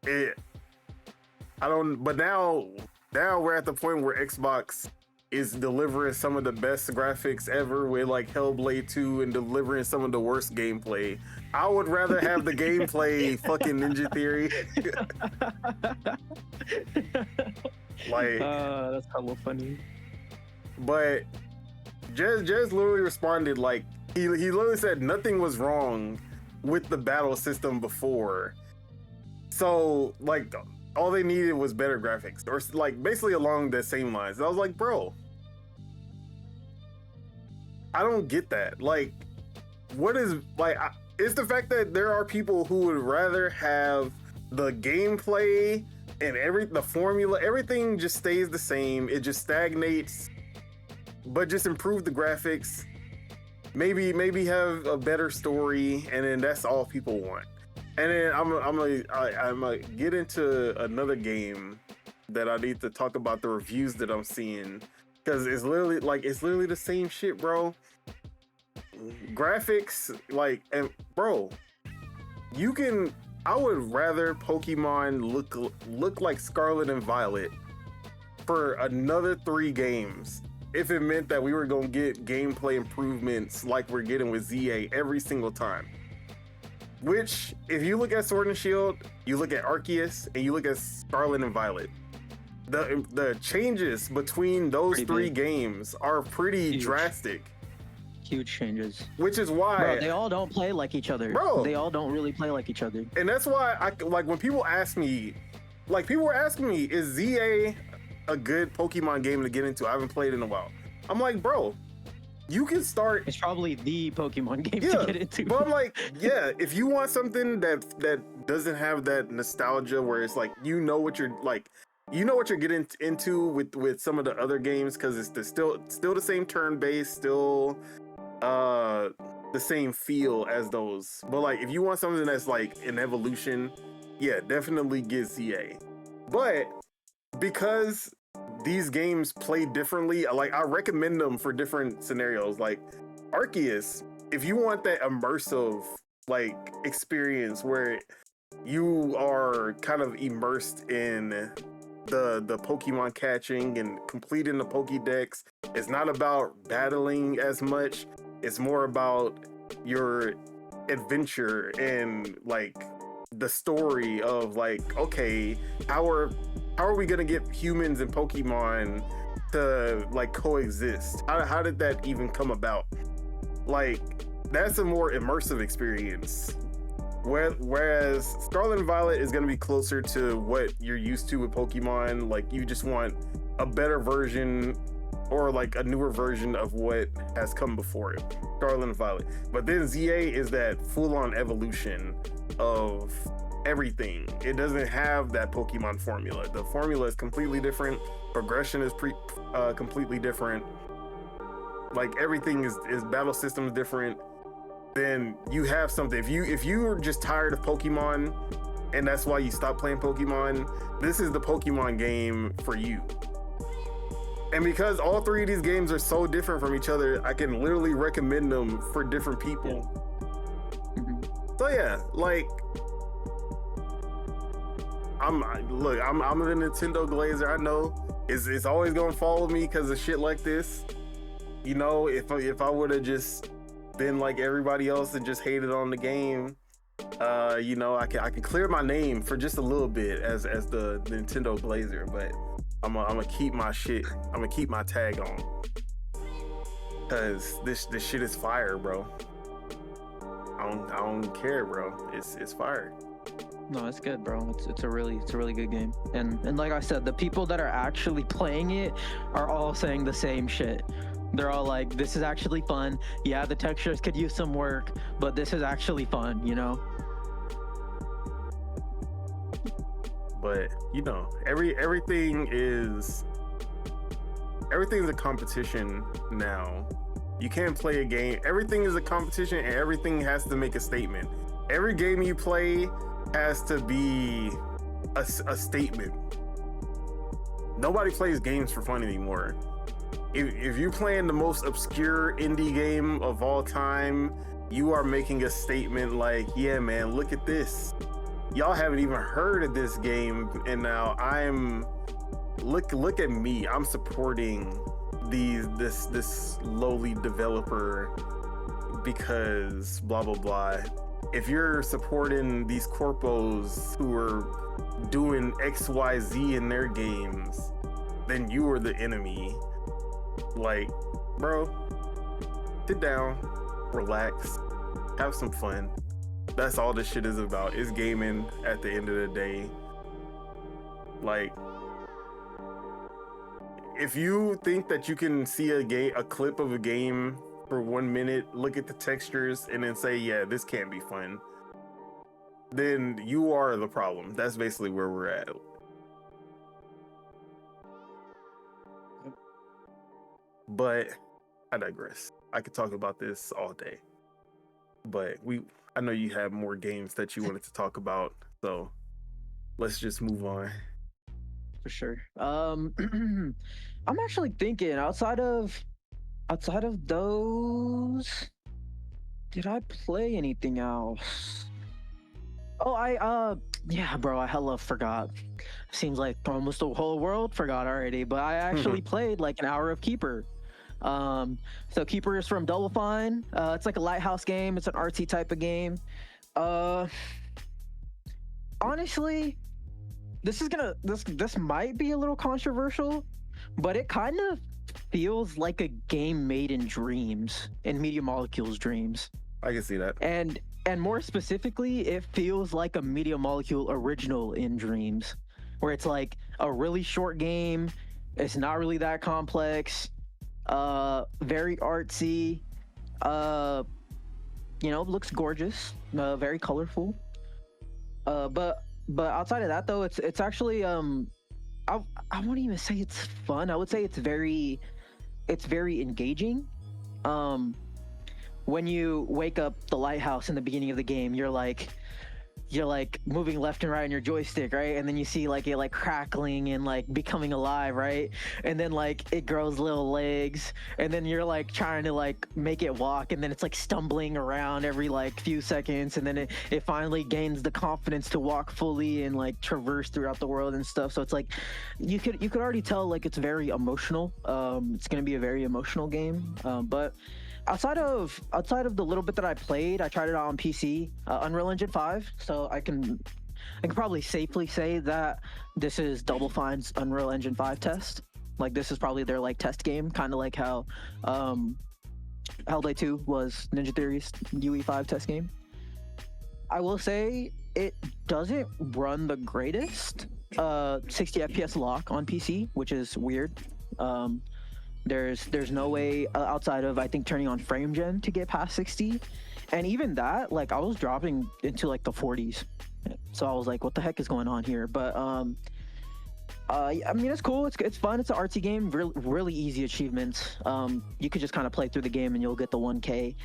but now we're at the point where Xbox is delivering some of the best graphics ever with like Hellblade 2 and delivering some of the worst gameplay. I would rather have the gameplay fucking Ninja Theory. Like that's hella funny. But Jez literally responded like he literally said nothing was wrong with the battle system before. So like all they needed was better graphics, or like basically along the same lines. I was like, bro, I don't get that. Like, what is like? It's the fact that there are people who would rather have the gameplay and the formula, everything just stays the same. It just stagnates, but just improve the graphics. Maybe have a better story, and then that's all people want. And then I'm gonna get into another game that I need to talk about the reviews that I'm seeing, because it's literally the same shit, bro. Graphics, like, and bro, I would rather Pokemon look like Scarlet and Violet for another 3 games if it meant that we were gonna get gameplay improvements like we're getting with Z-A every single time. Which, if you look at Sword and Shield, you look at Arceus, and you look at Scarlet and Violet, the changes between those 3 games are pretty drastic. Huge changes. Which is why, bro, they all don't play like each other. Bro, they all don't really play like each other. And that's why I like when people ask me, like people were asking me, is Z-A a good Pokemon game to get into? I haven't played in a while. I'm like, bro, you can start. It's probably the Pokemon game to get into. But I'm like, yeah, if you want something that doesn't have that nostalgia where it's like you know what you're getting into with some of the other games, because it's still the same turn based, still the same feel as those. But like if you want something that's like an evolution, yeah, definitely get Z-A. But because these games play differently, like I recommend them for different scenarios. Like Arceus, if you want that immersive like experience where you are kind of immersed in the Pokemon catching and completing the Pokédex, it's not about battling as much. It's more about your adventure and like the story of like, okay, how are we gonna get humans and Pokemon to like coexist? How did that even come about? Like, that's a more immersive experience. Whereas Scarlet and Violet is gonna be closer to what you're used to with Pokemon. Like, you just want a better version or like a newer version of what has come before it, Scarlet and Violet. But then Z-A is that full-on evolution of everything. It doesn't have that Pokemon formula. The formula is completely different. Progression is completely different. Like everything is battle system is different. Then you have something. If you're just tired of Pokemon and that's why you stopped playing Pokemon, this is the Pokemon game for you. And because all 3 of these games are so different from each other, I can literally recommend them for different people. Yeah. Mm-hmm. So yeah, like I'm the Nintendo glazer. I know it's always gonna follow me because of shit like this. You know, if I would have just been like everybody else and just hated on the game, you know, I can clear my name for just a little bit as the Nintendo glazer, but I'm gonna keep my shit. I'm gonna keep my tag on, cause this shit is fire, bro. I don't care, bro. It's fire. No, it's good, bro. It's a really good game. And like I said, the people that are actually playing it are all saying the same shit. They're all like, this is actually fun. Yeah, the textures could use some work, but this is actually fun, you know? But, you know, everything is everything's a competition now. You can't play a game. Everything is a competition, and everything has to make a statement. Every game you play has to be a statement. Nobody plays games for fun anymore. If you're playing the most obscure indie game of all time, you are making a statement like, yeah, man, look at this. Y'all haven't even heard of this game, and now look at me. I'm supporting this lowly developer because blah blah blah. If you're supporting these corpos who are doing XYZ in their games, then you are the enemy. Like, bro, sit down, relax, have some fun. That's all this shit is about. It's gaming at the end of the day. Like, if you think that you can see a clip of a game for 1 minute, look at the textures, and then say, yeah, this can't be fun, then you are the problem. That's basically where we're at. But I digress. I could talk about this all day. But I know you have more games that you wanted to talk about, so let's just move on. For sure. I'm actually thinking outside of those, did I play anything else? Oh, yeah, bro, I hella forgot. Seems like almost the whole world forgot already, but I actually played like an hour of Keeper. So Keeper is from Double Fine. It's like a lighthouse game. It's an artsy type of game. Honestly, this might be a little controversial, but it kind of feels like a game made in dreams, in Media Molecule's dreams. I can see that. And more specifically, it feels like a Media Molecule original in dreams, where it's like a really short game. It's not really that complex. Very artsy. Looks gorgeous. Very colorful. But outside of that, though, it's actually I won't even say it's fun. I would say it's very engaging. When you wake up the lighthouse in the beginning of the game, you're like moving left and right on your joystick, right? And then you see like it like crackling and like becoming alive, right? And then like it grows little legs, and then you're like trying to like make it walk, and then it's like stumbling around every like few seconds, and then it finally gains the confidence to walk fully and like traverse throughout the world and stuff. So it's like you could already tell like it's very emotional. It's gonna be a very emotional game. But outside of the little bit that I played, I tried it out on PC, Unreal Engine 5. So I can probably safely say that this is Double Fine's Unreal Engine 5 test. Like this is probably their like test game, kind of like how Hellblade 2 was Ninja Theory's UE5 test game. I will say it doesn't run the greatest 60 FPS lock on PC, which is weird. There's no way outside of I think turning on frame gen to get past 60, and even that, like I was dropping into like the 40s, so I was like, what the heck is going on here? But I mean, it's cool, it's fun, it's an artsy game, really easy achievements. You could just kind of play through the game and you'll get the 1K.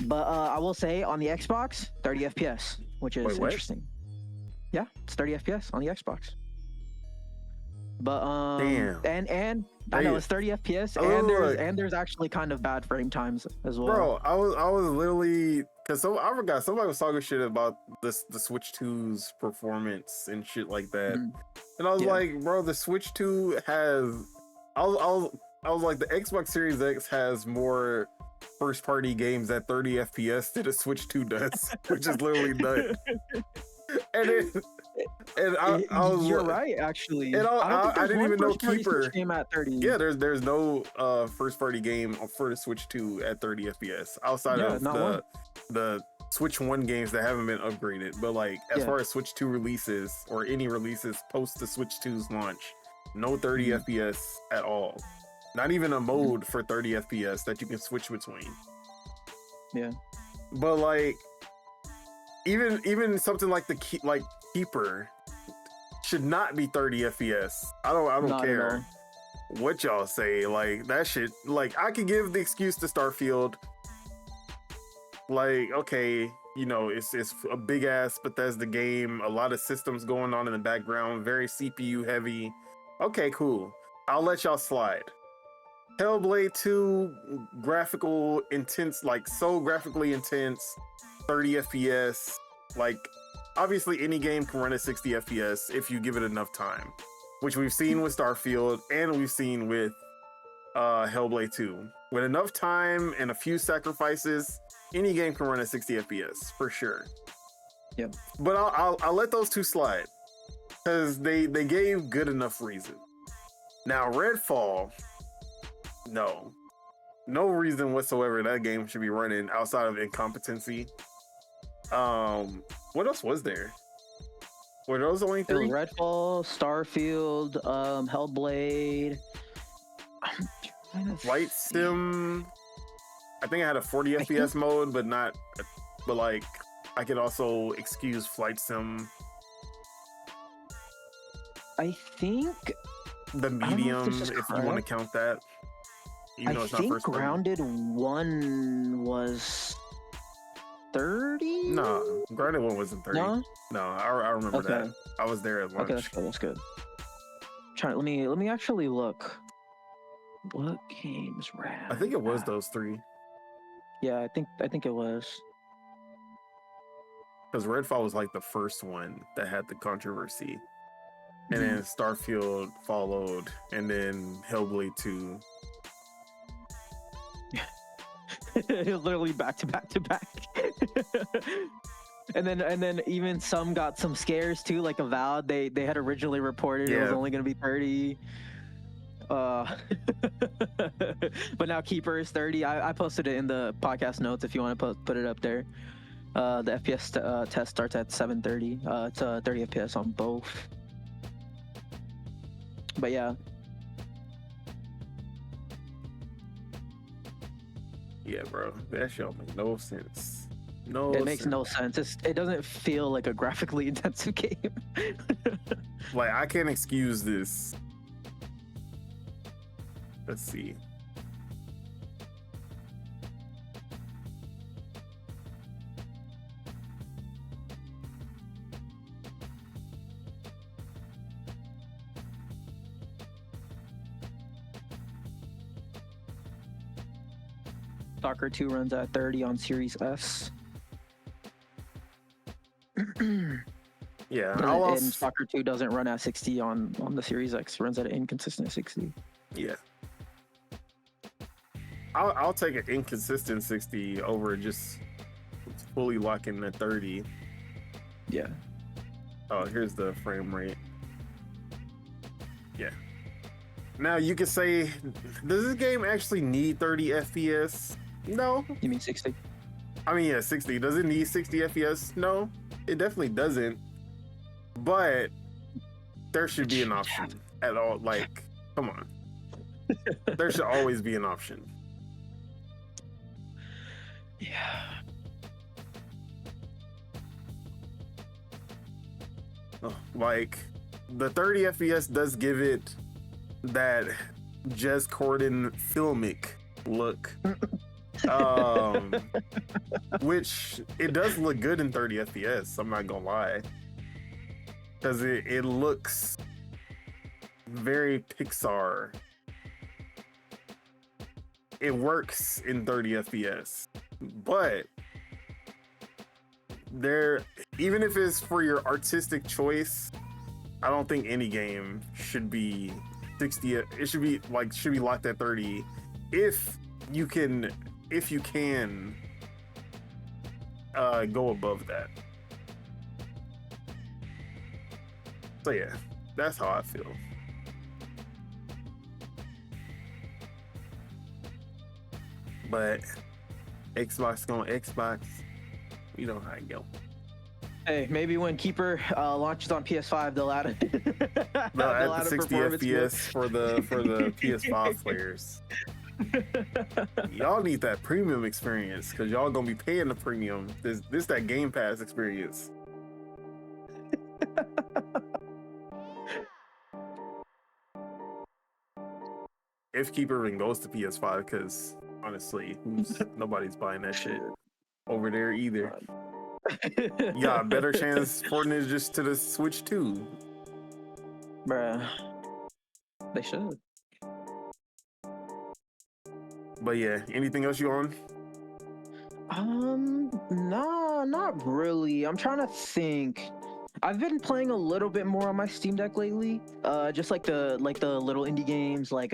But I will say on the Xbox, 30 FPS, which is interesting. Yeah, it's 30 FPS on the Xbox. But damn. and I know it's 30 FPS, and there's actually kind of bad frame times as well. Bro, I was literally, because I forgot somebody was talking shit about the Switch 2's performance and shit like that, and I was like, bro, the Switch 2 has, I was like, the Xbox Series X has more first party games at 30 FPS than the Switch 2 does, which is literally nuts. And I was, you're right, actually. And I didn't even know Keeper game at 30. Yeah, there's no first party game for the Switch 2 at 30 FPS outside of the Switch 1 games that haven't been upgraded. But like as far as Switch 2 releases or any releases post the Switch 2's launch, no 30 FPS at all. Not even a mode for 30 FPS that you can switch between. Yeah. But like even something like Keeper should not be 30 FPS. I don't care. what y'all say. Like that shit. Like I could give the excuse to Starfield. Like okay, you know it's a big ass Bethesda game. A lot of systems going on in the background. Very CPU heavy. Okay, cool. I'll let y'all slide. Hellblade 2 graphical intense, like so graphically intense, 30 FPS. Like obviously any game can run at 60 FPS if you give it enough time, which we've seen with Starfield and we've seen with Hellblade 2. With enough time and a few sacrifices, any game can run at 60 FPS for sure. Yep. But I'll let those two slide because they gave good enough reason. Now Redfall, no reason whatsoever that game should be running outside of incompetency. What else was there? Were those only three? Redfall, Starfield, Hellblade. Flight Sim. I think I had a 40 FPS mode, but like I could also excuse Flight Sim. I think the medium, if you want to count that. Even though it's not first person. Grounded 1 was 30? No, Grounded 1 wasn't 30. No, I remember Okay. that. I was there at lunch. Okay, that's good. Let me actually look. What games ran? I think it was those three. Yeah, I think it was. Because Redfall was like the first one that had the controversy. And then Starfield followed, and then Hellblade 2. It was literally back to back to back. and then even some got some scares too, like Avowed. They had originally reported it was only gonna be 30. But now Keeper is 30. I posted it in the podcast notes if you want to put it up there. The FPS test starts at 730. It's 30 FPS on both. But yeah. Yeah, bro. That shit don't make no sense. It makes no sense. It doesn't feel like a graphically intensive game. Like, I can't excuse this. Let's see. Stalker 2 runs at 30 on Series S. Yeah, and Stalker 2 doesn't run at 60 on the Series X. It runs at an inconsistent 60. Yeah. I'll take an inconsistent 60 over just fully locking at 30. Yeah. Oh, here's the frame rate. Yeah. Now you could say, does this game actually need 30 FPS? No. You mean 60? I mean, yeah, 60. Does it need 60 FPS? No, it definitely doesn't. But there should be an option at all. Like, come on. There should always be an option. Yeah. Like, the 30 FPS does give it that Jez Corden filmic look. Which it does look good in 30 FPS, I'm not gonna lie. Because it looks very Pixar. It works in 30 FPS. But even if it's for your artistic choice, I don't think any game should be 60. It should be locked at 30 if you can go above that. So yeah, that's how I feel. But Xbox on Xbox, you know how it go. Hey, maybe when Keeper launches on PS5, they'll add it. They'll add the 60 FPS for the PS5 players. Y'all need that premium experience because y'all gonna be paying the premium. This that Game Pass experience. if Keeper even goes to PS5, because honestly, nobody's buying that shit over there either. You got a better chance porting it just to the Switch too. Bruh. They should. But yeah, anything else you on? No, not really. I'm trying to think. I've been playing a little bit more on my Steam Deck lately. Just like the little indie games, like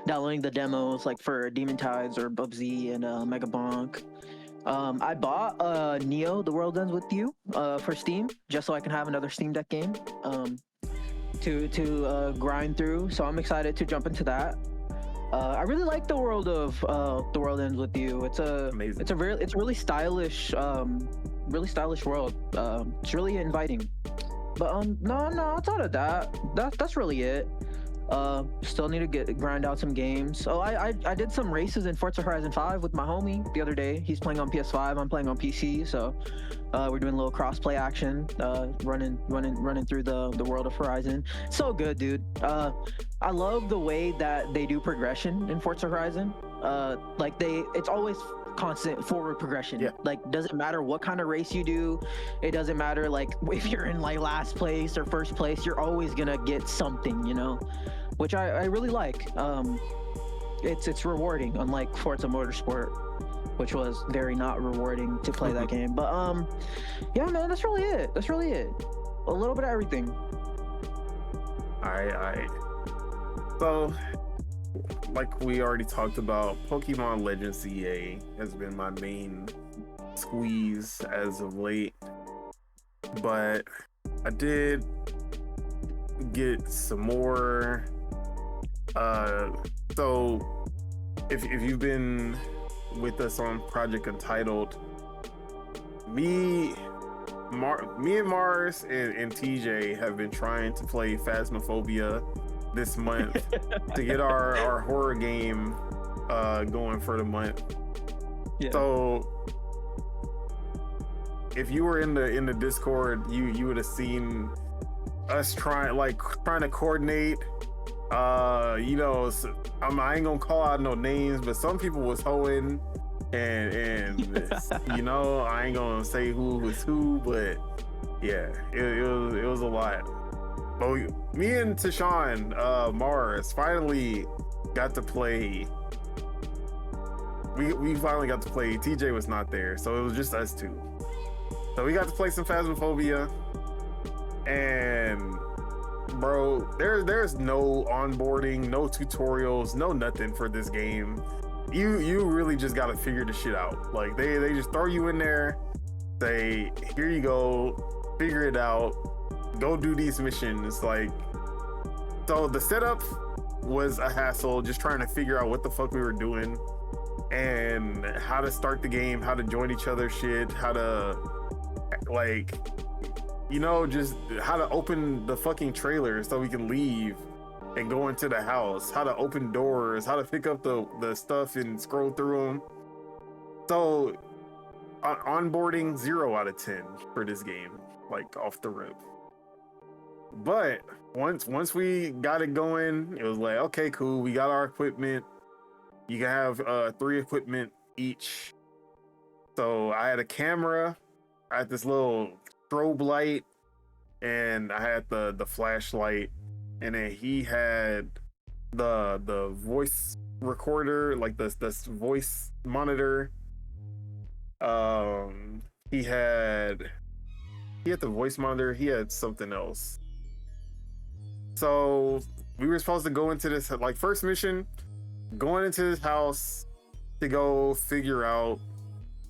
downloading the demos, like for Demon Tides or Bubsy and Mega Bonk. I bought Neo: The World Ends With You for Steam, just so I can have another Steam Deck game to grind through. So I'm excited to jump into that. I really like the world of The World Ends With You. Amazing. It's a really stylish world. It's really inviting. But no, outside of that's really it. Still need to grind out some games. Oh, I did some races in Forza Horizon 5 with my homie the other day. He's playing on PS5, I'm playing on PC, so we're doing a little cross-play action, running through the world of Horizon. So good, dude. I love the way that they do progression in Forza Horizon. It's always constant forward progression. Yeah. Like, doesn't matter what kind of race you do, it doesn't matter like if you're in like last place or first place, you're always gonna get something, you know, which I really like. It's rewarding, unlike Forza Motorsport, which was very not rewarding to play that game. But yeah, man, that's really it. A little bit of everything. All right. So, like we already talked about, Pokemon Legends Z-A has been my main squeeze as of late. But I did get some more. So if you've been with us on Project Untitled, me and Mars and TJ have been trying to play Phasmophobia this month to get our horror game going for the month. Yeah. So if you were in the Discord, you would have seen us trying to coordinate. You know, I ain't gonna call out no names, but some people was hoeing, and you know, I ain't gonna say who was who, but yeah, it was a lot. But me and Tashawn, Mars, finally got to play. We finally got to play. TJ was not there, so it was just us two. So we got to play some Phasmophobia, and bro, there's no onboarding, no tutorials, no nothing for this game. You really just gotta figure the shit out. Like they just throw you in there, say, here you go, figure it out, go do these missions. Like, so the setup was a hassle, just trying to figure out what the fuck we were doing and how to start the game, how to join each other's shit, how to, like, you know, just how to open the fucking trailer so we can leave and go into the house, how to open doors, how to pick up the stuff and scroll through them. So onboarding 0 out of 10 for this game, like off the rip. But once we got it going, it was like, okay, cool, we got our equipment. You can have 3 equipment each. So I had a camera, I had this little strobe light, and I had the flashlight, and then he had the voice recorder, like the voice monitor. He had the voice monitor, he had something else. So we were supposed to go into this, like, first mission, going into this house to go figure out,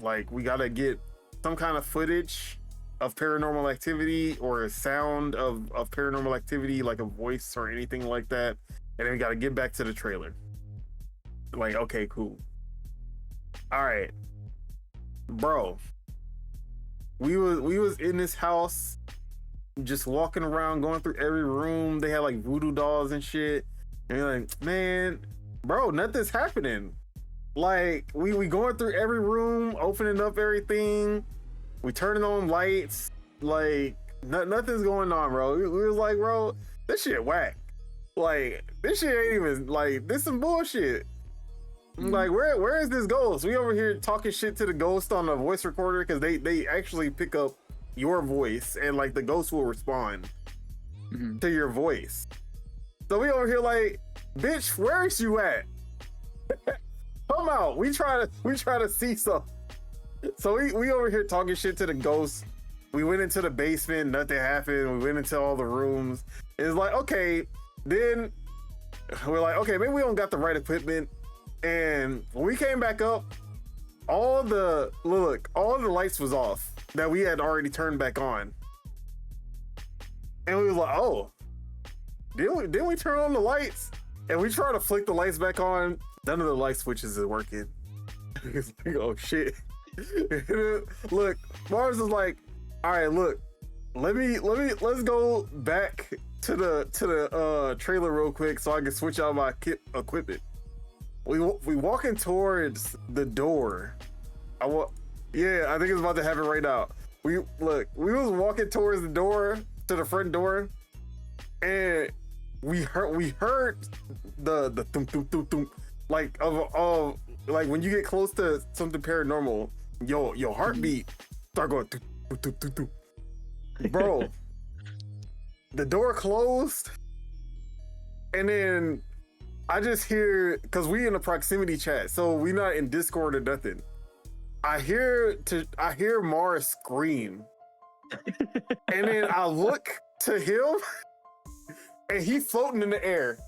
like, we gotta get some kind of footage of paranormal activity or a sound of paranormal activity, like a voice or anything like that, and then we gotta get back to the trailer. Like, okay, cool. All right, bro, we was in this house just walking around, going through every room. They had like voodoo dolls and shit, and you're like, man, bro, nothing's happening. Like, we going through every room, opening up everything, we turning on lights, like nothing's going on, bro. We was like, bro, this shit whack. Like, this shit ain't even, like, this some bullshit. Like, where is this ghost? We over here talking shit to the ghost on the voice recorder because they actually pick up your voice and, like, the ghost will respond to your voice. So we over here like, bitch, where is you at? Come out. We try to see something. So we over here talking shit to the ghost. We went into the basement, nothing happened. We went into all the rooms. It's like, okay, then we're like, okay, maybe we don't got the right equipment. And when we came back up, all the lights was off that we had already turned back on. And we was like, oh, didn't we turn on the lights? And we try to flick the lights back on. None of the light switches is working. It's like, oh shit. Look, Mars is like, all right, look, let's go back to the trailer real quick so I can switch out my equipment. We walking towards the door. I think it's about to happen right now. We was walking towards the door, to the front door, and we heard the thump thump thump thump, like of like when you get close to something paranormal, your heartbeat start going thump, thump, thump, thump. Bro. The door closed, and then I just hear, because we in a proximity chat, so we not in Discord or nothing. I hear Mars scream, and then I look to him, and he's floating in the air,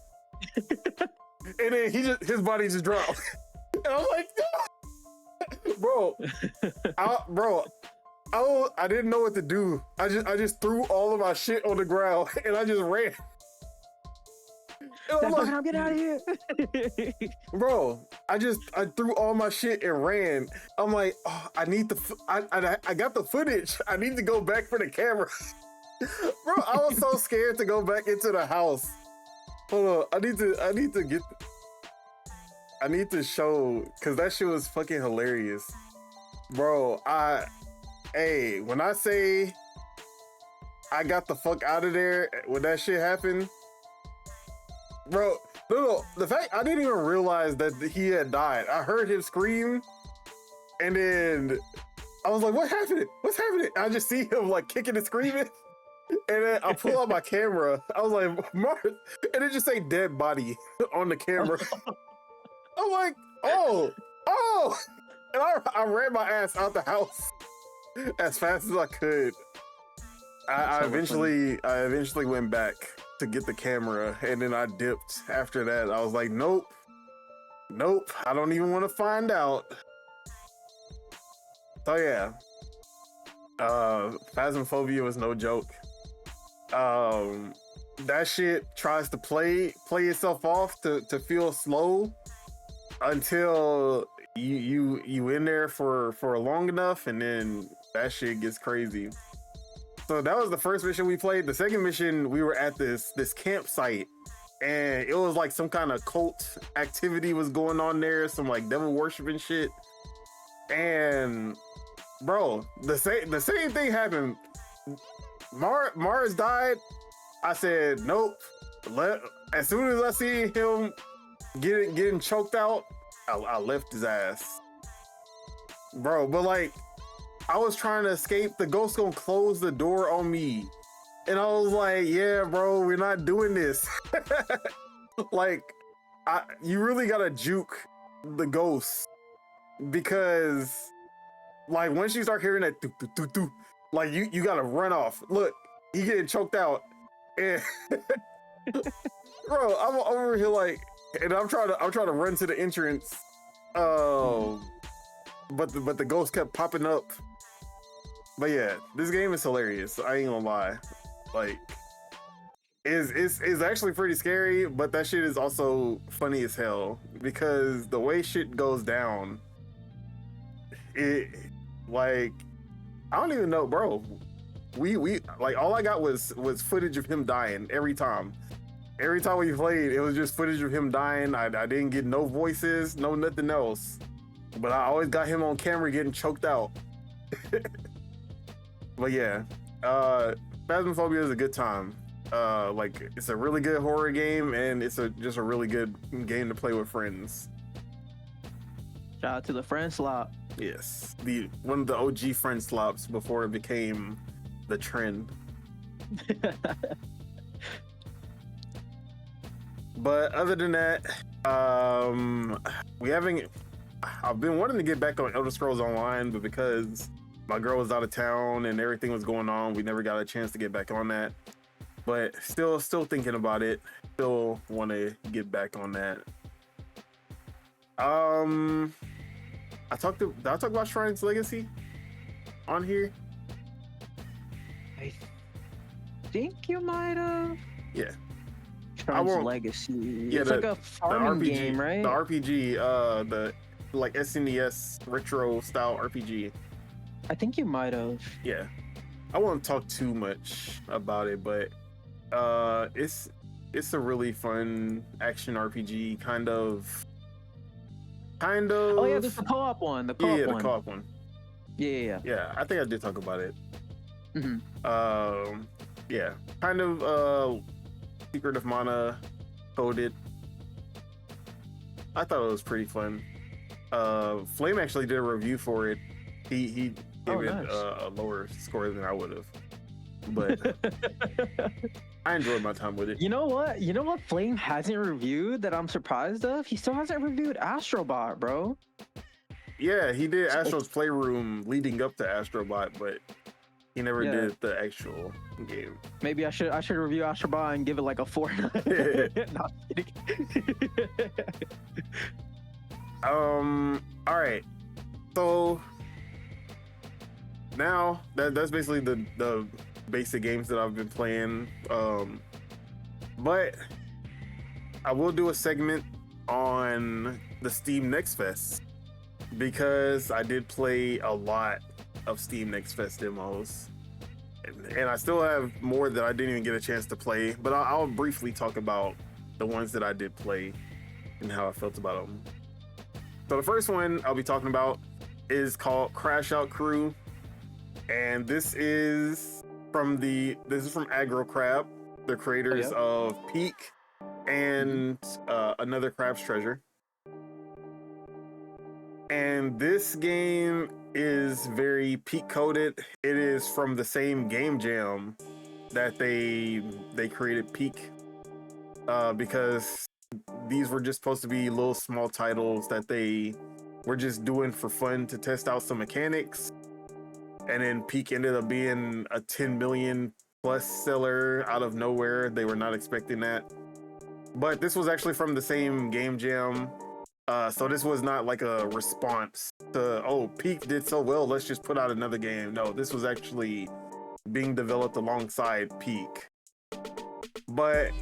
and then his body just dropped, and I'm like, no! I didn't know what to do. I just threw all of my shit on the ground, and I just ran. And I'm like, get out of here. bro, I threw all my shit and ran. I'm like, oh, I got the footage. I need to go back for the camera. Bro, I was so scared to go back into the house. Hold on, I need to show, because that shit was fucking hilarious. Bro, when I say I got the fuck out of there when that shit happened, bro, no, the fact I didn't even realize that he had died. I heard him scream, and then I was like, what happened? What's happening? I just see him like kicking and screaming, and then I pull out my camera. I was like, Mark, and it just say dead body on the camera. I'm like, oh, and I ran my ass out the house as fast as I could. I eventually went back to get the camera, and then I dipped after that. I was like, nope, I don't even want to find out. So yeah, Phasmophobia was no joke. That shit tries to play itself off to feel slow until you in there for long enough, and then that shit gets crazy. So that was the first mission we played. The second mission, we were at this campsite, and it was like some kind of cult activity was going on there, some like devil worshiping shit. And bro, the same thing happened. Mars died. I said nope. As soon as I see him getting choked out, I left his ass, bro. But like, I was trying to escape. The ghost gonna close the door on me, and I was like, yeah, bro, we're not doing this. Like, you really gotta juke the ghost, because like once you start hearing that doo, doo, doo, doo, like you gotta run off. Look, he getting choked out, and bro, I'm over here like, and I'm trying to run to the entrance, but the ghost kept popping up. But yeah, this game is hilarious. I ain't gonna lie, like, it's actually pretty scary, but that shit is also funny as hell, because the way shit goes down, it, like, I don't even know, bro. We like, all I got was footage of him dying every time. Every time we played, it was just footage of him dying. I didn't get no voices, no nothing else. But I always got him on camera getting choked out. But yeah, Phasmophobia is a good time. Like it's a really good horror game, and it's just a really good game to play with friends. Shout out to the friend slot. Yes, one of the OG friend slops before it became the trend. But other than that, I've been wanting to get back on Elder Scrolls Online, but because my girl was out of town and everything was going on, we never got a chance to get back on that. But still thinking about it. Still want to get back on that. Did I talk about Shrine's Legacy on here? I think you might have. Yeah. Shrine's Legacy. Yeah, it's like a farming game, right? The RPG, the like SNES retro style RPG. I think you might have. Yeah. I won't talk too much about it, but it's a really fun action RPG kind of. Oh yeah, there's the co-op one. The co-op one. Yeah. Yeah, I think I did talk about it. Mm-hmm. Yeah, kind of Secret of Mana coded. I thought it was pretty fun. Flame actually did a review for it. He gave it a lower score than I would have, but I enjoyed my time with it. You know what Flame hasn't reviewed that I'm surprised of? He still hasn't reviewed Astrobot, bro. Yeah, he did Astro's Playroom leading up to Astrobot, but he never did the actual game. Maybe I should review Astrobot and give it like a 4. Not kidding. All right. So now that's basically the basic games that I've been playing. But I will do a segment on the Steam Next Fest because I did play a lot of Steam Next Fest demos, and I still have more that I didn't even get a chance to play, but I'll briefly talk about the ones that I did play and how I felt about them. So the first one I'll be talking about is called Crash Out Crew, and this is from Aggro Crab, the creators of Peak and Another Crab's Treasure. And this game is very Peak coded. It is from the same game jam that they created Peak, because these were just supposed to be little small titles that they were just doing for fun to test out some mechanics. And then Peak ended up being a 10 million plus seller out of nowhere. They were not expecting that. But this was actually from the same game jam. So this was not like a response to, oh, Peak did so well, let's just put out another game. No, this was actually being developed alongside Peak. But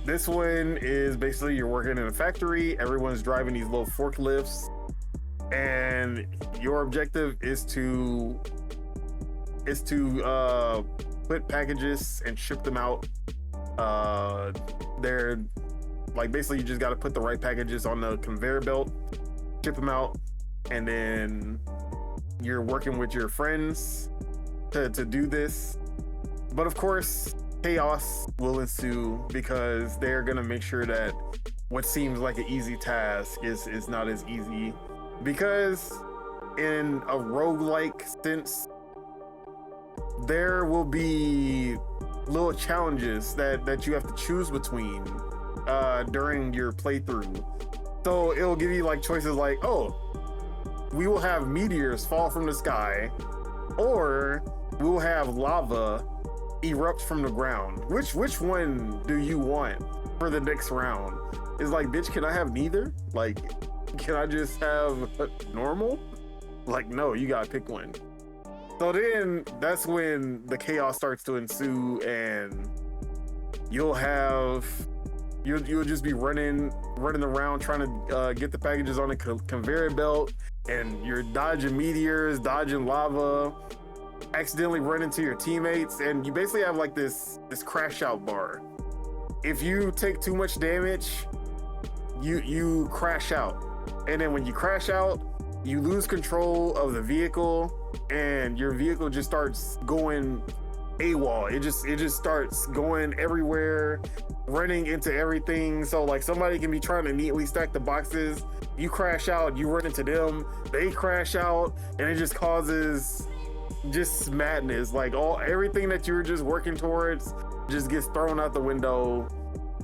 this one is basically you're working in a factory, everyone's driving these little forklifts, and your objective is to put packages and ship them out. They're like, basically you just got to put the right packages on the conveyor belt, ship them out, and then you're working with your friends to do this. But of course, chaos will ensue because they're gonna make sure that what seems like an easy task is not as easy, because in a roguelike sense, there will be little challenges that you have to choose between during your playthrough. So it'll give you like choices like, oh, we will have meteors fall from the sky, or we'll have lava erupt from the ground. Which one do you want for the next round? It's like, bitch, can I have neither? Like, can I just have normal? Like, no, you gotta pick one. So then that's when the chaos starts to ensue, and you'll just be running around trying to get the packages on the conveyor belt, and you're dodging meteors, dodging lava, accidentally run into your teammates, and you basically have like this crash out bar. If you take too much damage, you crash out, and then when you crash out, you lose control of the vehicle, and your vehicle just starts going AWOL. It just starts going everywhere, running into everything. So like somebody can be trying to neatly stack the boxes, you crash out, you run into them, they crash out, and it just causes just madness. Like everything that you were just working towards just gets thrown out the window,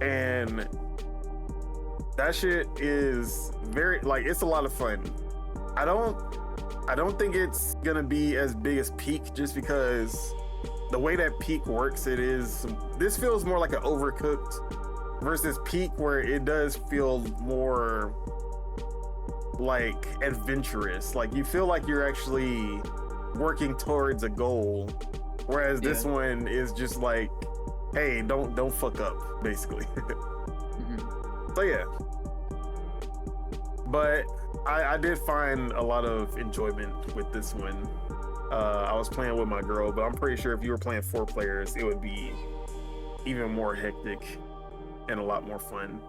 and that shit is very, like, it's a lot of fun. I don't think it's gonna be as big as Peak, just because the way that Peak works, this feels more like an Overcooked versus Peak, where it does feel more like adventurous. Like you feel like you're actually working towards a goal, whereas this one is just like, hey, don't fuck up, basically. So yeah, but I did find a lot of enjoyment with this one. I was playing with my girl, but I'm pretty sure if you were playing 4 players, it would be even more hectic and a lot more fun.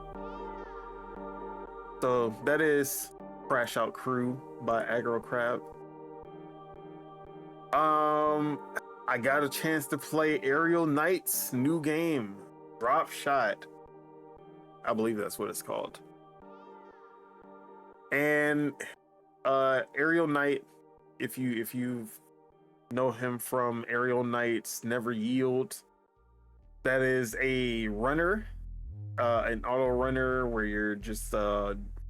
So that is Crash Out Crew by Aggro Crab. I got a chance to play Aerial Knight's new game, Drop Shot. I believe that's what it's called. And Aerial Knight, if you know him from Aerial Knight's Never Yield, that is a runner, an auto runner where you're just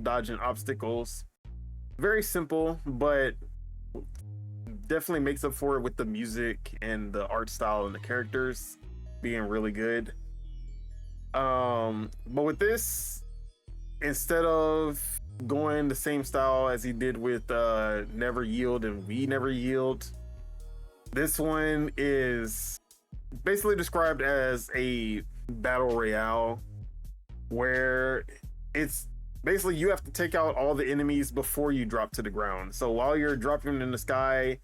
dodging obstacles. Very simple, but definitely makes up for it with the music and the art style and the characters being really good. But with this, instead of going the same style as he did with Never Yield and We Never Yield, this one is basically described as a battle royale, where it's basically you have to take out all the enemies before you drop to the ground. So while you're dropping in the sky,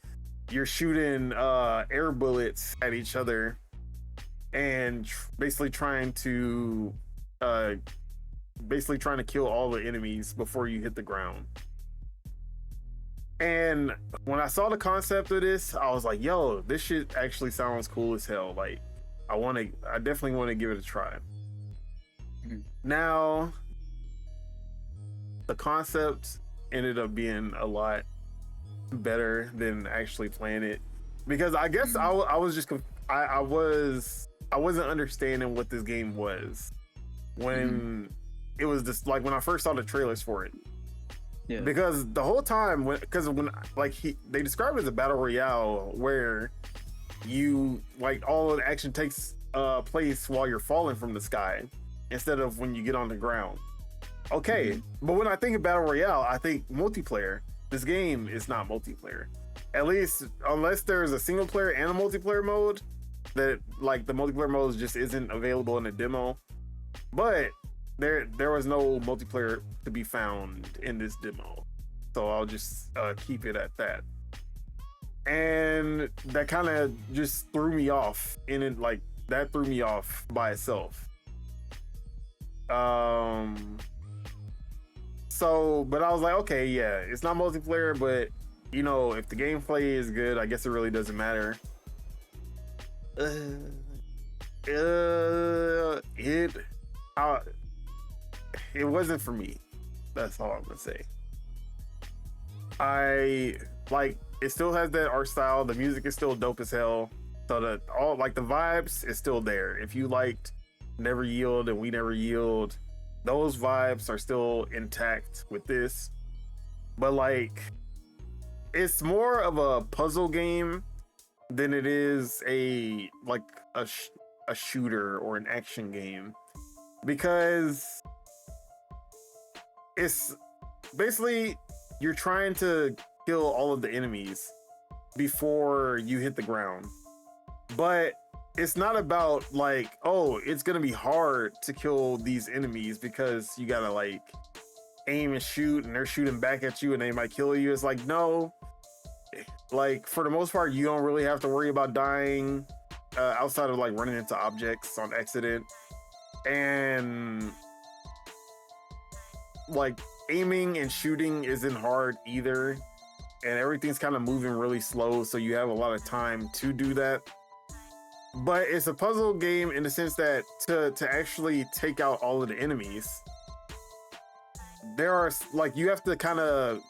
you're shooting air bullets at each other and basically trying to kill all the enemies before you hit the ground. And when I saw the concept of this, I was like, yo, this shit actually sounds cool as hell. Like, I definitely want to give it a try. Mm-hmm. Now, the concept ended up being a lot better than actually playing it, because I guess I wasn't understanding what this game was when it was just like when I first saw the trailers for it. Yeah. Because the whole time, they described it as a battle royale where you all of the action takes place while you're falling from the sky instead of when you get on the ground. Okay, but when I think of battle royale, I think multiplayer. This game is not multiplayer, at least unless there's a single player and a multiplayer mode. That the multiplayer mode just isn't available in the demo. But there was no multiplayer to be found in this demo, so I'll just keep it at that. And that kind of just threw me off, that threw me off by itself. So, but I was like, okay, yeah, it's not multiplayer, but if the gameplay is good, I guess it really doesn't matter. It wasn't for me. That's all I'm gonna say. It still has that art style. The music is still dope as hell. So the vibes is still there. If you liked Never Yield and We Never Yield, those vibes are still intact with this. But it's more of a puzzle game than it is a shooter or an action game, because it's basically you're trying to kill all of the enemies before you hit the ground. But it's not about it's gonna be hard to kill these enemies because you gotta aim and shoot and they're shooting back at you and they might kill you. It's no, for the most part, you don't really have to worry about dying outside of running into objects on accident. And aiming and shooting isn't hard either, and everything's kind of moving really slow, so you have a lot of time to do that. but it's a puzzle game in the sense that to actually take out all of the enemies, there are like you have to kind of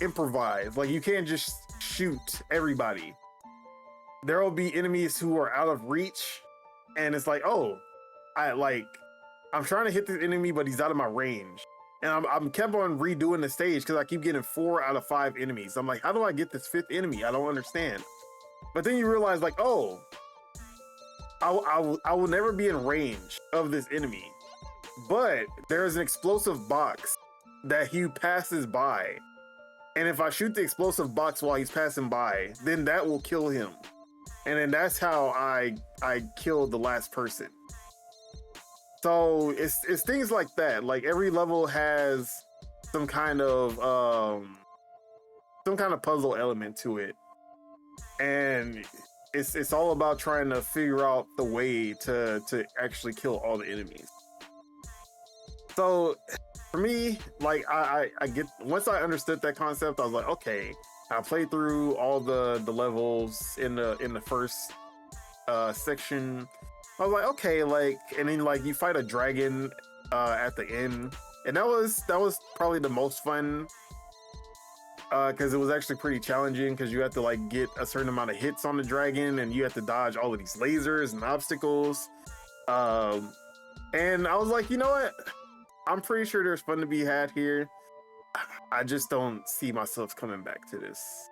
improvise. Like you can't just shoot everybody. There will be enemies who are out of reach, and it's like, oh, I'm trying to hit this enemy, but he's out of my range. And I'm kept on redoing the stage because I keep getting 4 out of 5 enemies. I'm like, how do I get this 5th enemy? I don't understand. But then you realize, like, oh, I will never be in range of this enemy. But there's an explosive box that he passes by. And if I shoot the explosive box while he's passing by, then that will kill him. And then that's how I killed the last person. So it's things like that. Like every level has some kind of puzzle element to it, and it's all about trying to figure out the way to actually kill all the enemies. So for me, like I get, once I understood that concept, I was like, okay. I played through all the levels in the first section. I was like, okay, like, and then like you fight a dragon at the end, and that was probably the most fun because it was actually pretty challenging because you have to like get a certain amount of hits on the dragon, and you have to dodge all of these lasers and obstacles. And I was like, you know what? I'm pretty sure there's fun to be had here. I just don't see myself coming back to this.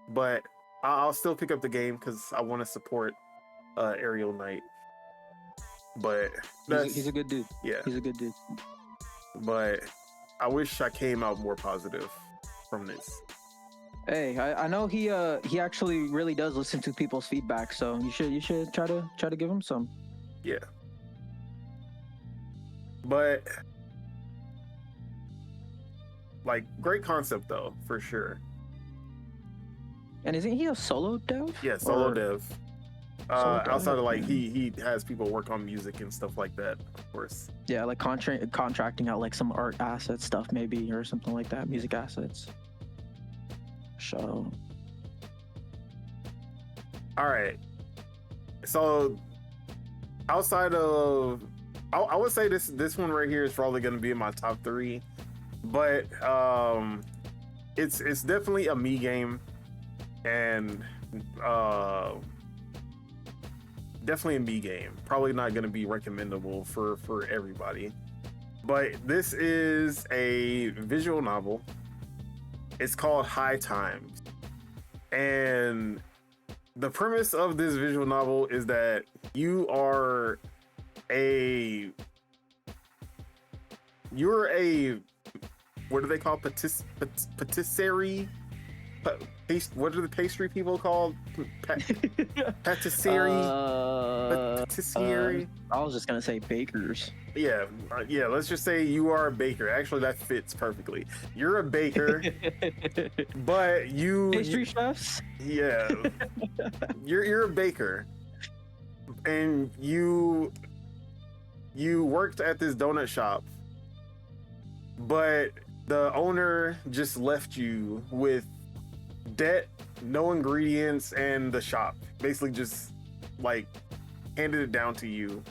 But I'll still pick up the game because I want to support Aerial Knight. But he's a good dude. Yeah, he's a good dude. But I wish I came out more positive from this. Hey, I know he actually really does listen to people's feedback, so you should try to give him some. Yeah. But like, great concept though, for sure. And isn't he a solo dev? Yeah, solo dev. Outside of like he has people work on music and stuff like that, of course. Yeah, like contracting out like some art asset stuff maybe or something like that, music assets. So. All right. So outside of, I would say this one right here is probably going to be in my top 3, but it's definitely a me game, and definitely a me game. Probably not going to be recommendable for everybody, but this is a visual novel. It's called High Times, and the premise of this visual novel is that you're a what do they call patisserie? What are the pastry people called? Patisserie. Patisserie. I was just gonna say bakers. Yeah. Let's just say you are a baker. Actually, that fits perfectly. You're a baker, but pastry chefs. Yeah. You're a baker, and you worked at this donut shop, but the owner just left you with debt, no ingredients, and the shop basically just like handed it down to you,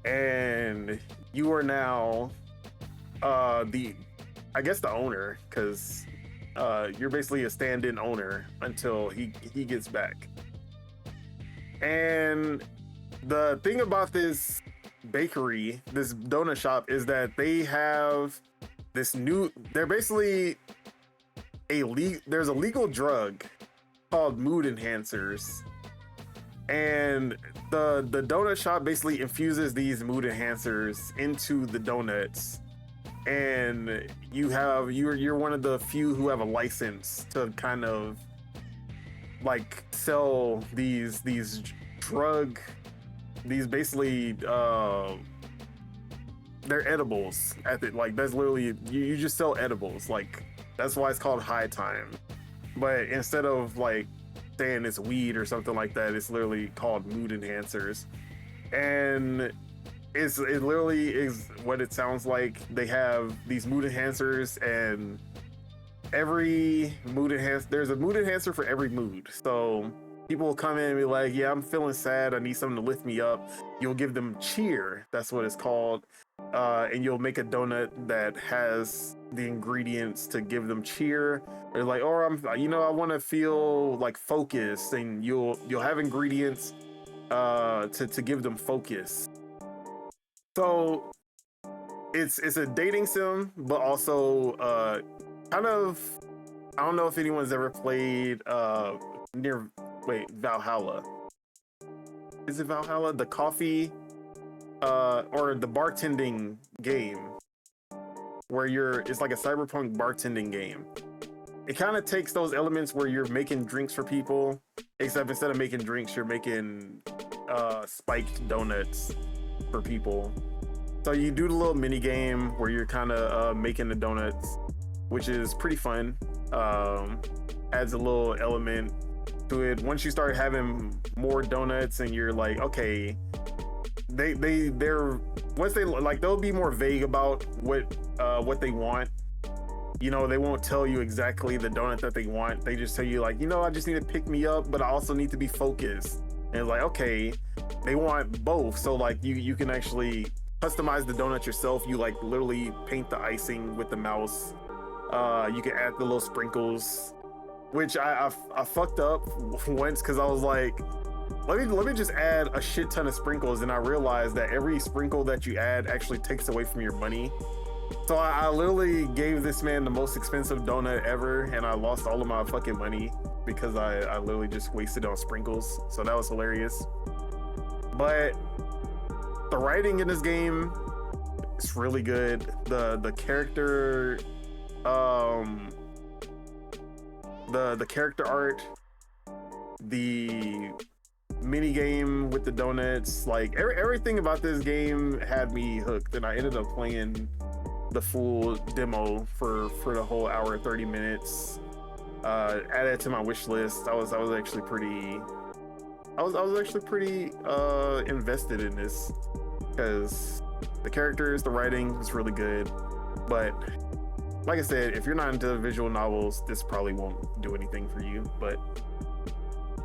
and you are now the owner, because you're basically a stand-in owner until he gets back. And the thing about this bakery, this donut shop, is that they have they're basically there's a legal drug called mood enhancers, and the donut shop basically infuses these mood enhancers into the donuts, and you're one of the few who have a license to kind of like sell these basically they're edibles like that's literally you just sell edibles, like that's why it's called High Time. But instead of like saying it's weed or something like that, it's literally called mood enhancers, and it literally is what it sounds like. They have these mood enhancers, and every mood enhancer. There's a mood enhancer for every mood. So people will come in and be like, "Yeah, I'm feeling sad. I need something to lift me up." You'll give them cheer. That's what it's called. And you'll make a donut that has the ingredients to give them cheer. Or like, or I want to feel like focused, and you'll have ingredients to give them focus. So it's a dating sim, but also kind of, I don't know if anyone's ever played Valhalla. Is it Valhalla? The coffee or the bartending game where it's like a cyberpunk bartending game. It kind of takes those elements where you're making drinks for people, except instead of making drinks, you're making spiked donuts for people. So you do the little mini game where you're kind of making the donuts, which is pretty fun. Adds a little element to it. Once you start having more donuts and you're like, okay, they'll be more vague about what they want. You know, they won't tell you exactly the donut that they want. They just tell you like, I just need to pick me up, but I also need to be focused. And it's like, okay, they want both. So like you can actually customize the donut yourself. You like literally paint the icing with the mouse. You can add the little sprinkles, which I fucked up once because I was like, let me just add a shit ton of sprinkles, and I realized that every sprinkle that you add actually takes away from your money. So I literally gave this man the most expensive donut ever, and I lost all of my fucking money because I literally just wasted on sprinkles. So that was hilarious. But the writing in this game is really good. The character, the character art, the mini game with the donuts, like everything about this game had me hooked, and I ended up playing the full demo for the whole hour 30 minutes. Added it to my wish list. I was actually pretty invested in this because the characters, the writing was really good. But like I said, if you're not into visual novels, this probably won't do anything for you. But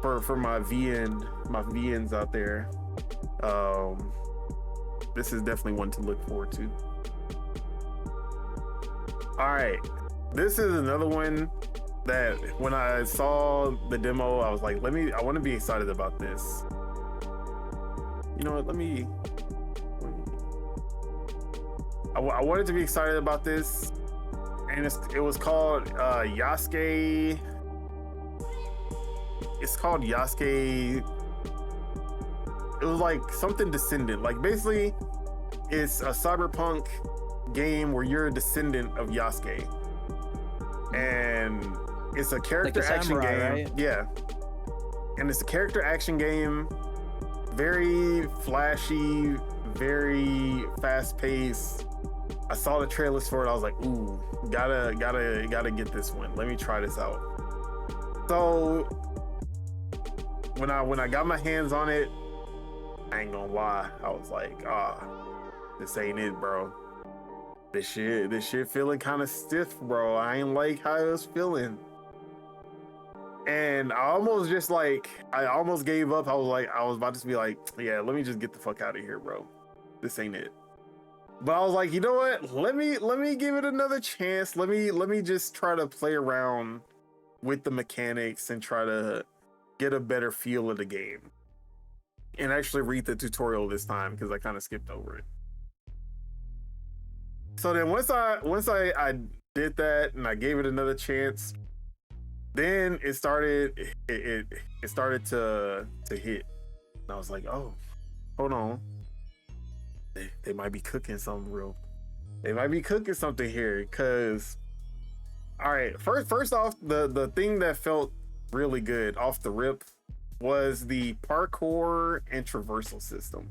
for my VNs out there, this is definitely one to look forward to. All right, this is another one that when I saw the demo, I was like, I want to be excited about this. You know what? I wanted to be excited about this, and it was called Yasuke. It's called Yasuke. It was like something descendant. Like basically, it's a cyberpunk game where you're a descendant of Yasuke, and it's a character like action samurai, game. right? Yeah, and it's a character action game. Very flashy, very fast paced. I saw the trailers for it. I was like, ooh, gotta get this one. Let me try this out. So when I got my hands on it, I ain't gonna lie, I was like, this ain't it, bro. This shit feeling kind of stiff, bro. I ain't like how it was feeling. And I almost gave up. I was about to be like, yeah, let me just get the fuck out of here, bro. This ain't it. But I was like, you know what? Let me give it another chance. Let me just try to play around with the mechanics and try to get a better feel of the game. And actually read the tutorial this time because I kind of skipped over it. So then once I did that and I gave it another chance, then it started to hit. And I was like, oh, hold on. They might be cooking something real. They might be cooking something here. Cause all right, first off, the thing that felt really good off the rip was the parkour and traversal system.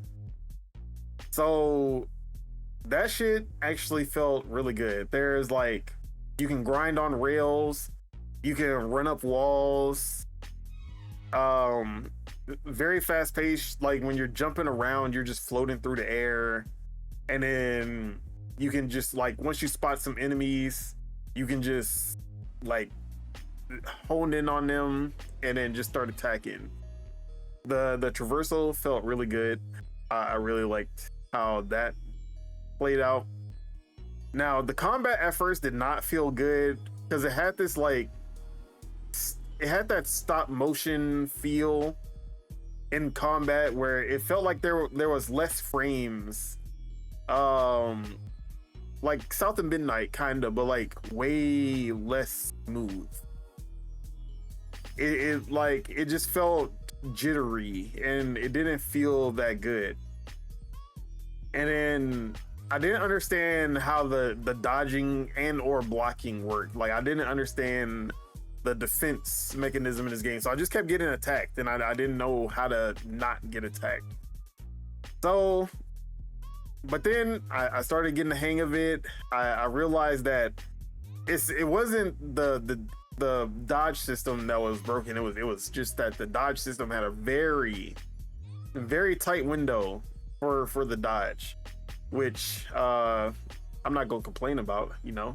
So that shit actually felt really good. There's like, you can grind on rails, you can run up walls, very fast paced. Like when you're jumping around, you're just floating through the air, and then you can just like, once you spot some enemies, you can just like honed in on them and then just start attacking. The traversal felt really good. I really liked how that played out. Now the combat at first did not feel good because it had this like it had that stop motion feel in combat where it felt like there was less frames, like South of Midnight kind of, but like way less smooth. It just felt jittery and it didn't feel that good. And then I didn't understand how the dodging and or blocking worked. Like I didn't understand the defense mechanism in this game, so I just kept getting attacked and I didn't know how to not get attacked. So but then I started getting the hang of it. I realized that it wasn't the dodge system that was broken. It was just that the dodge system had a very tight window for the dodge, which I'm not gonna complain about. You know,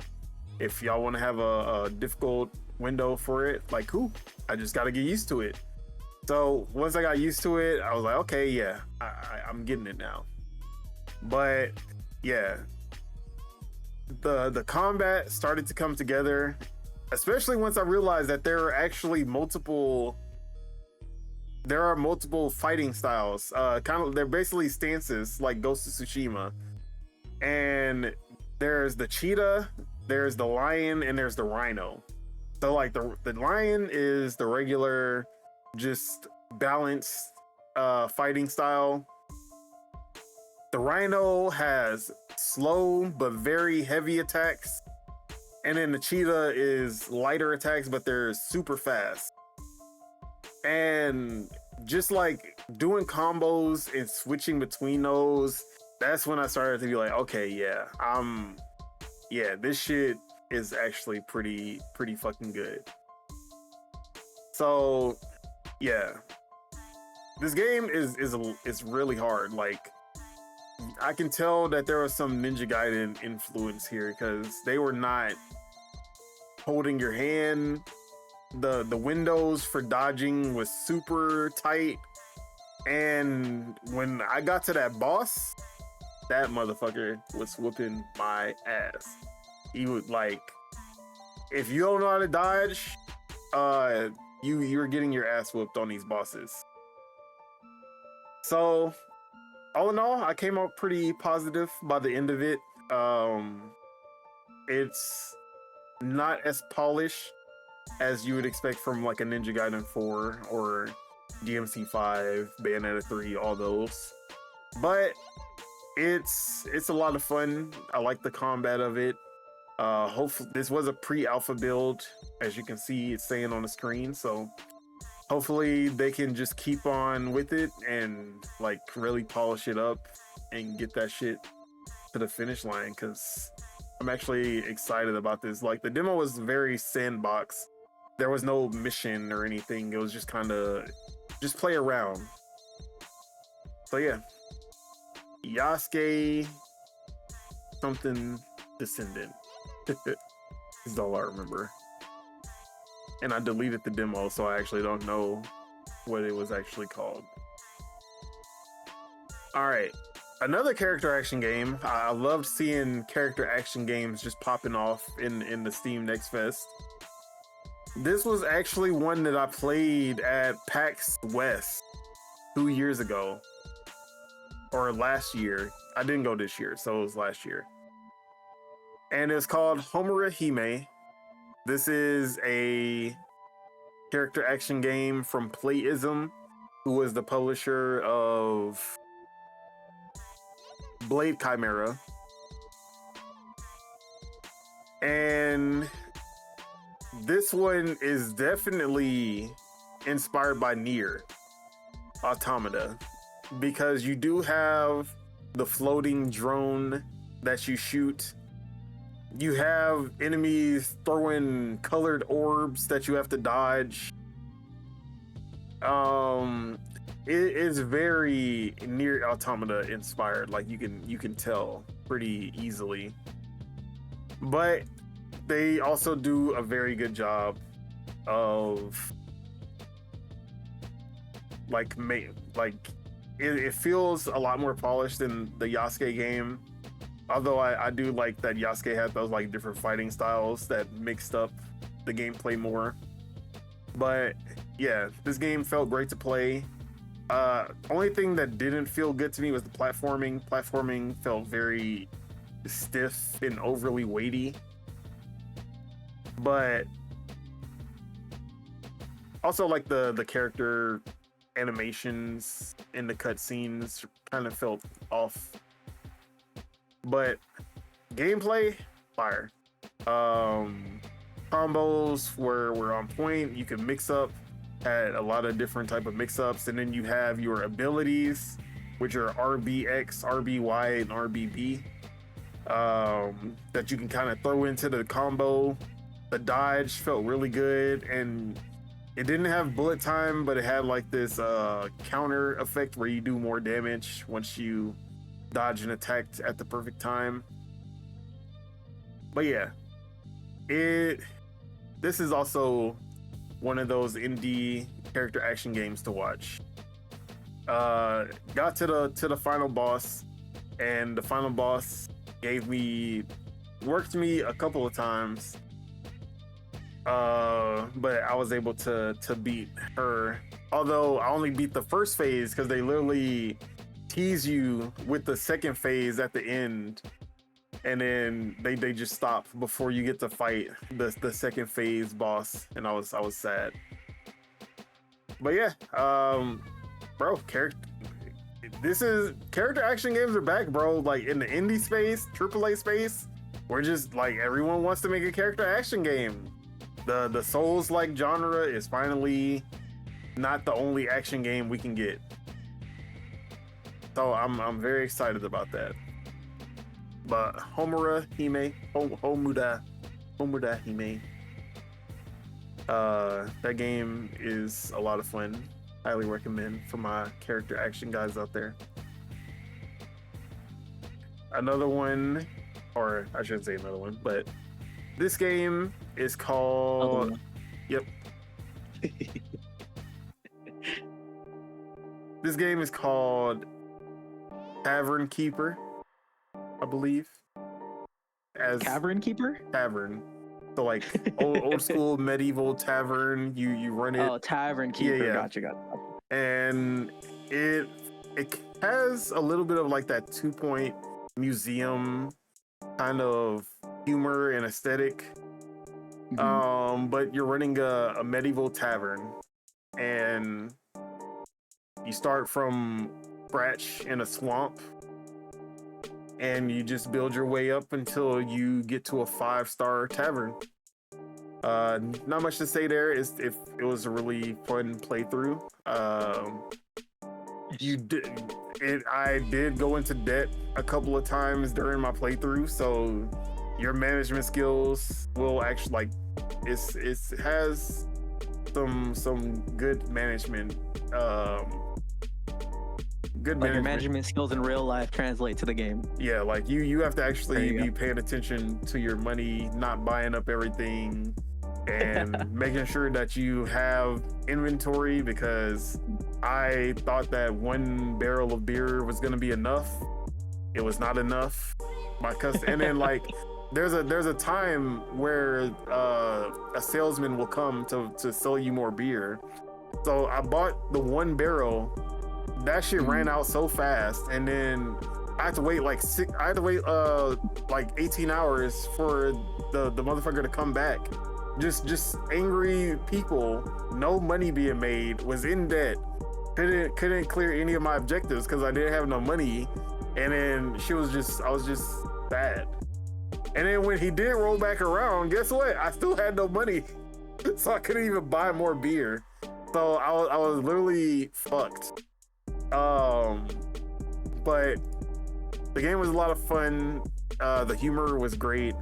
if y'all want to have a difficult window for it, like cool, I just got to get used to it. So once I got used to it, I was like, okay, yeah, I'm getting it now. But yeah, the combat started to come together, especially once I realized that there are multiple fighting styles. They're basically stances like Ghost of Tsushima. And there's the cheetah, there's the lion, and there's the rhino. So like the lion is the regular, just balanced fighting style. The rhino has slow but very heavy attacks. And then the cheetah is lighter attacks, but they're super fast. And just like doing combos and switching between those, that's when I started to be like, okay, yeah, this shit is actually pretty fucking good. So yeah, this game is really hard. Like I can tell that there was some Ninja Gaiden influence here because they were not holding your hand. The windows for dodging was super tight, and when I got to that boss, that motherfucker was whooping my ass. He would like, if you don't know how to dodge, you're getting your ass whooped on these bosses. So all in all, I came out pretty positive by the end of it. It's not as polished as you would expect from like a Ninja Gaiden 4 or DMC 5, Bayonetta 3, all those. But it's a lot of fun. I like the combat of it. Hopefully this was a pre-alpha build, as you can see it's saying on the screen, so hopefully they can just keep on with it and like really polish it up and get that shit to the finish line, because I'm actually excited about this. Like the demo was very sandbox. There was no mission or anything. It was just kind of just play around. So yeah, Yasuke something Descendant. Is all I remember. And I deleted the demo, so I actually don't know what it was actually called. All right, another character action game. I loved seeing character action games just popping off in the Steam Next Fest. This was actually one that I played at PAX West 2 years ago, or last year. I didn't go this year, so it was last year. And it's called Homura Hime. This is a character action game from Playism, who was the publisher of Blade Chimera. And this one is definitely inspired by Nier Automata, because you do have the floating drone that you shoot. You have enemies throwing colored orbs that you have to dodge. It is very Nier Automata inspired. Like you can tell pretty easily. But they also do a very good job of it feels a lot more polished than the Yasuke game. Although I do like that Yasuke had those like different fighting styles that mixed up the gameplay more. But yeah, this game felt great to play. Only thing that didn't feel good to me was the platforming. Platforming felt very stiff and overly weighty. But also like the character animations in the cutscenes kind of felt off. But gameplay, fire. Combos were on point. You could mix up, had a lot of different type of mix-ups, and then you have your abilities, which are RBX, RBY, and RBB, that you can kind of throw into the combo. The dodge felt really good, and it didn't have bullet time, but it had like this counter effect where you do more damage once you dodge an attack at the perfect time. But yeah, this is also one of those indie character action games to watch. Got to the final boss, and the final boss worked me a couple of times. But I was able to beat her. Although I only beat the first phase because they literally tease you with the second phase at the end, and then they just stop before you get to fight the second phase boss, and I was sad. But yeah, bro, character action games are back, bro. Like in the indie space, AAA space, we're just like everyone wants to make a character action game. The Souls-like genre is finally not the only action game we can get. So I'm very excited about that. But Homuda Hime, that game is a lot of fun. Highly recommend for my character action guys out there. Another one, or I shouldn't say another one, but this game is called... Yep. This game is called Tavern Keeper, I believe. As Cavern Keeper? Tavern. So like old school medieval tavern. You run it. Oh, Tavern Keeper. Yeah. Gotcha. And it has a little bit of like that 2-point museum kind of humor and aesthetic. Mm-hmm. But you're running a medieval tavern, and you start from scratch in a swamp, and you just build your way up until you get to a 5-star tavern. Not much to say there. It was a really fun playthrough. I did go into debt a couple of times during my playthrough, so your management skills will actually it has some good management. Your management skills in real life translate to the game. Yeah, like you have to actually be paying attention to your money, not buying up everything, and making sure that you have inventory, because I thought that 1 barrel of beer was gonna be enough. It was not enough. And then like there's a time where a salesman will come to sell you more beer. So I bought the 1 barrel. That shit ran out so fast, and then I had to wait like 18 hours for the motherfucker to come back. Just angry people, no money being made, was in debt, couldn't clear any of my objectives because I didn't have no money. And then I was just sad. And then when he did roll back around, guess what? I still had no money, so I couldn't even buy more beer. So I was literally fucked. But the game was a lot of fun. The humor was great.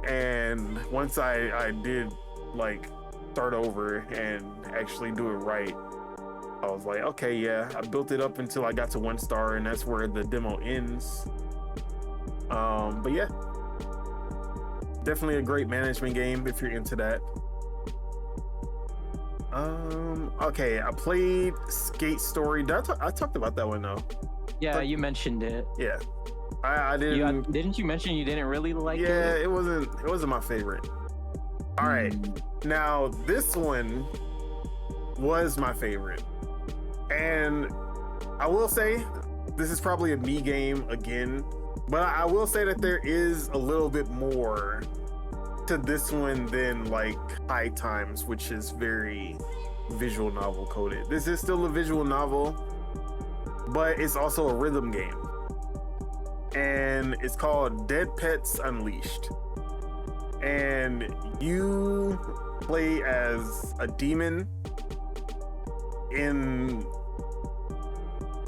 And once I did like start over and actually do it right, I was like, okay, yeah, I built it up until I got to 1 star, and that's where the demo ends. But yeah, definitely a great management game if you're into that. Okay, I played Skate Story. I talked about that one though. Yeah, you mentioned it. Yeah, I didn't. Didn't you mention you didn't really like it? Yeah, it wasn't my favorite. All right, now this one was my favorite, and I will say this is probably a me game again, but I will say that there is a little bit more to this one than like High Times, which is very visual novel coded. This is still a visual novel, but it's also a rhythm game, and it's called Dead Pets Unleashed. And you play as a demon in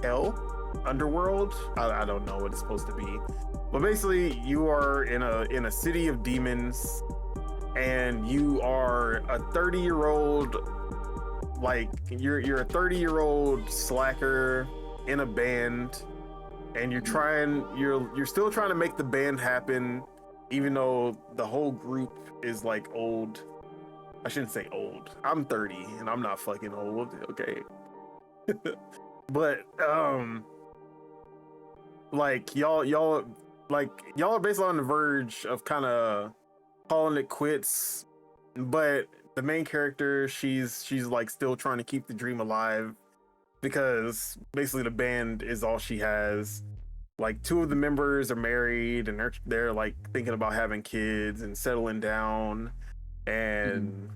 hell, underworld. I don't know what it's supposed to be, but basically you are in a city of demons, and you are a 30-year-old, like you're a 30-year-old slacker in a band, and you're still trying to make the band happen, even though the whole group is like old. I shouldn't say old. I'm 30 and I'm not fucking old, okay? But like y'all are basically on the verge of kind of calling it quits, but the main character, she's like still trying to keep the dream alive, because basically the band is all she has. Like, two of the members are married, and they're like thinking about having kids and settling down, and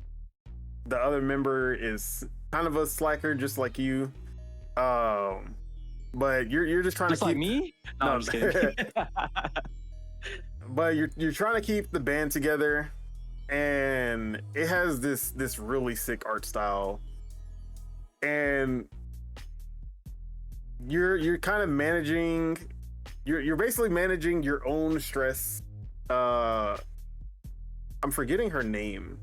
the other member is kind of a slacker, just like you. But you're just trying just to keep like me. No, I'm just kidding. But you're trying to keep the band together, and it has this really sick art style, and you're kind of managing. You're basically managing your own stress. I'm forgetting her name,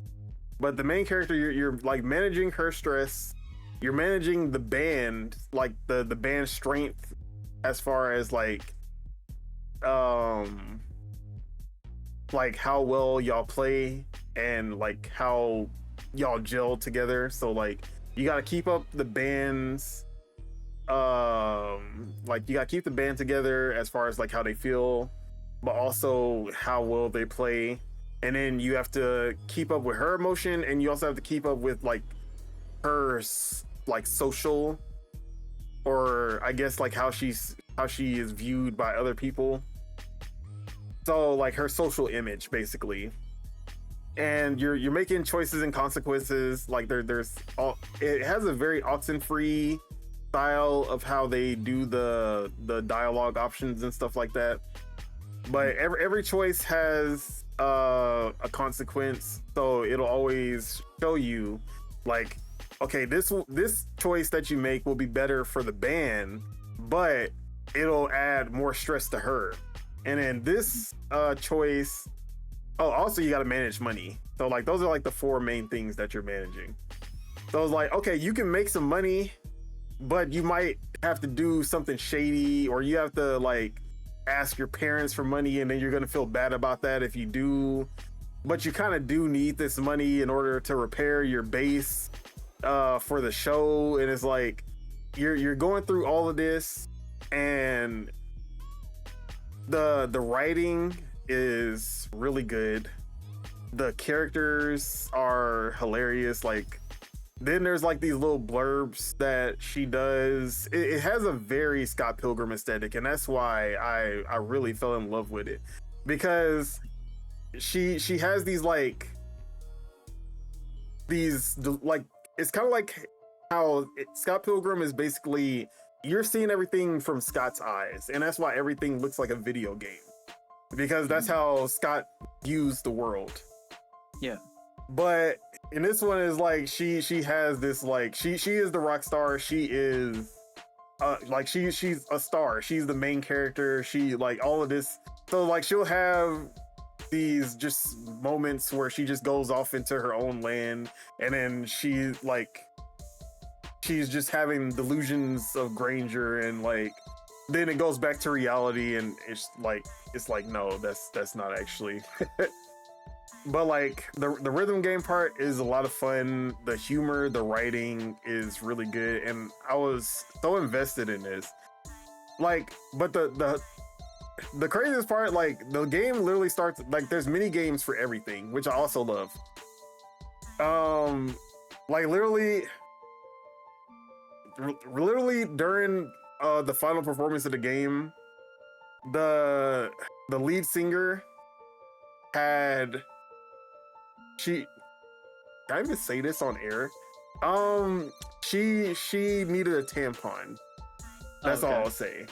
but the main character, you're like managing her stress. You're managing the band, like the band's strength, as far as like how well y'all play and like how y'all gel together. So like you gotta keep up the band's like you gotta keep the band together as far as like how they feel, but also how well they play. And then you have to keep up with her emotion, and you also have to keep up with like her like social, or I guess like how she is viewed by other people. So like her social image basically. And you're making choices and consequences. Like there's all, it has a very Oxenfree style of how they do the dialogue options and stuff like that, but every choice has a consequence, so it'll always show you like, okay, this choice that you make will be better for the band, but it'll add more stress to her. And then this choice, also you got to manage money. So like those are like the four main things that you're managing. So it's like, okay, you can make some money, but you might have to do something shady, or you have to like ask your parents for money, and then you're gonna feel bad about that if you do. But you kind of do need this money in order to repair your base for the show. And it's like you're going through all of this, and the writing is really good. The characters are hilarious. Like, then there's like these little blurbs that she does. It has a very Scott Pilgrim aesthetic, and that's why I really fell in love with it, because she has these like it's kind of like how Scott Pilgrim is basically, you're seeing everything from Scott's eyes, and that's why everything looks like a video game, because that's how Scott views the world. Yeah. But in this one is like she has this like she is the rock star. She is like she's a star. She's the main character. She like all of this. So like she'll have these just moments where she just goes off into her own land, and then she's just having delusions of grandeur, and like then it goes back to reality, and it's like no, that's not actually but like the rhythm game part is a lot of fun. The humor, the writing is really good, and I was so invested in this. Like, but the craziest part, like the game literally starts like there's mini games for everything, which I also love. Like literally during the final performance of the game, the lead singer had she can I even say this on air? She needed a tampon. That's all I'll say.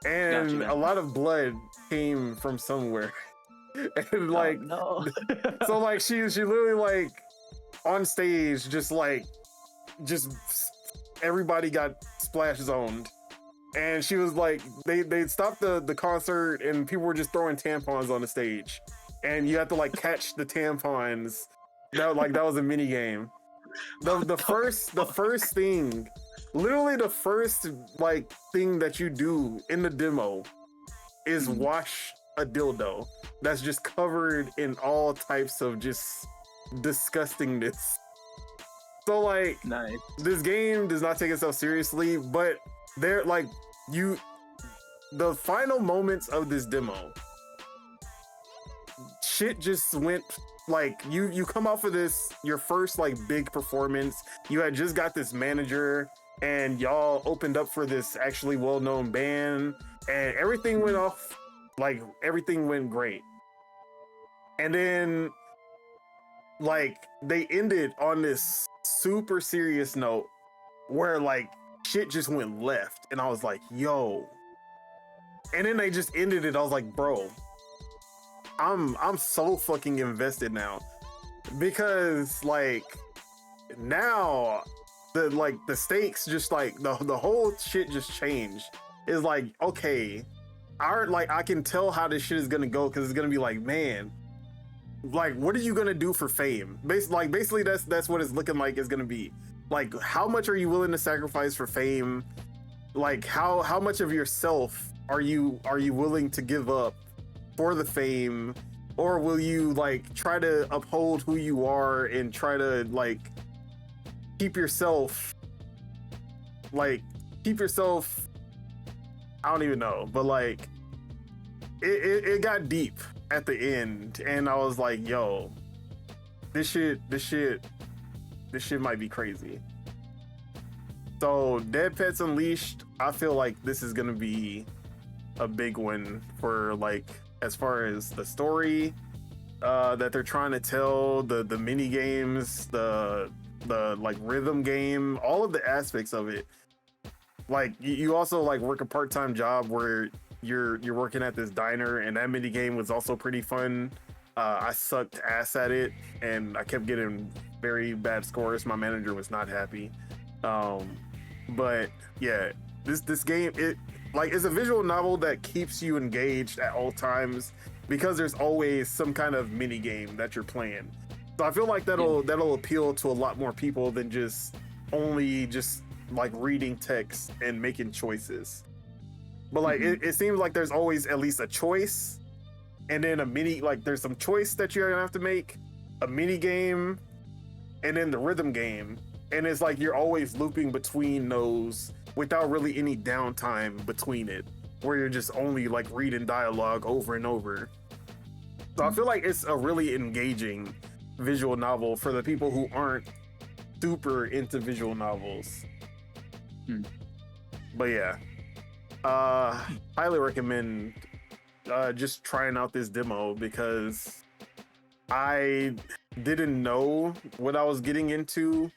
And a lot of blood came from somewhere. And like no. so like she literally like on stage just everybody got splash zoned. And she was like they stopped the concert and people were just throwing tampons on the stage. And you have to like catch the tampons. That was a mini game. The first thing, literally the first like thing that you do in the demo is wash a dildo that's just covered in all types of just disgustingness. So like nice. This game does not take itself seriously, but they're like the final moments of this demo, shit just went like you come off of this your first like big performance. You had just got this manager and y'all opened up for this actually well-known band and everything went off, like everything went great. And then like they ended on this super serious note where like shit just went left and I was like, yo. And then they just ended it. I was like, bro, I'm so fucking invested now because like now the stakes just like the whole shit just changed. It's like, okay, I can tell how this shit is gonna go because it's gonna be like, man, like what are you gonna do for fame? Basically that's what it's looking like it's gonna be. Like how much are you willing to sacrifice for fame? Like how much of yourself are you willing to give up for the fame, or will you like try to uphold who you are and try to like keep yourself I don't even know, but like it got deep at the end and I was like, yo, this shit might be crazy. So Dead Pets Unleashed, I feel like this is gonna be a big one for like as far as the story that they're trying to tell, the mini games, the like rhythm game, all of the aspects of it. Like you also like work a part-time job where you're working at this diner, and that mini game was also pretty fun. I sucked ass at it and I kept getting very bad scores. My manager was not happy. But yeah, this game, it's a visual novel that keeps you engaged at all times because there's always some kind of mini game that you're playing. So I feel like that'll appeal to a lot more people than just like reading text and making choices. But like it seems like there's always at least a choice, and then there's some choice that you're gonna have to make, a mini game, and then the rhythm game. And it's like you're always looping between those without really any downtime between it, where you're just only like reading dialogue over and over. So I feel like it's a really engaging visual novel for the people who aren't super into visual novels. But yeah, highly recommend just trying out this demo because I didn't know what I was getting into.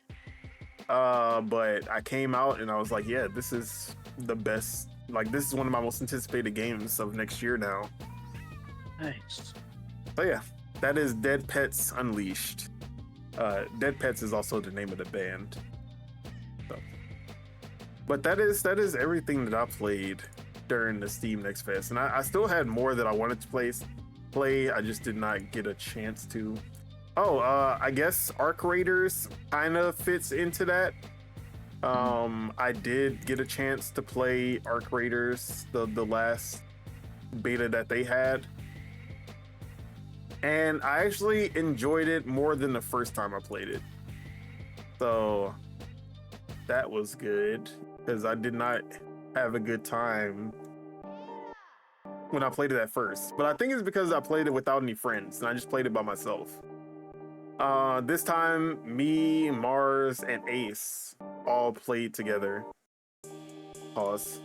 But I came out and I was like, yeah, this is the best. Like, this is one of my most anticipated games of next year now. Nice. So yeah, that is Dead Pets Unleashed. Dead Pets is also the name of the band. So. But that is everything that I played during the Steam Next Fest. And I still had more that I wanted to play. I just did not get a chance to. Oh, I guess Arc Raiders kind of fits into that. I did get a chance to play Arc Raiders, the last beta that they had. And I actually enjoyed it more than the first time I played it. So that was good because I did not have a good time when I played it at first. But I think it's because I played it without any friends and I just played it by myself. This time, me, Mars, and Ace all played together. Pause.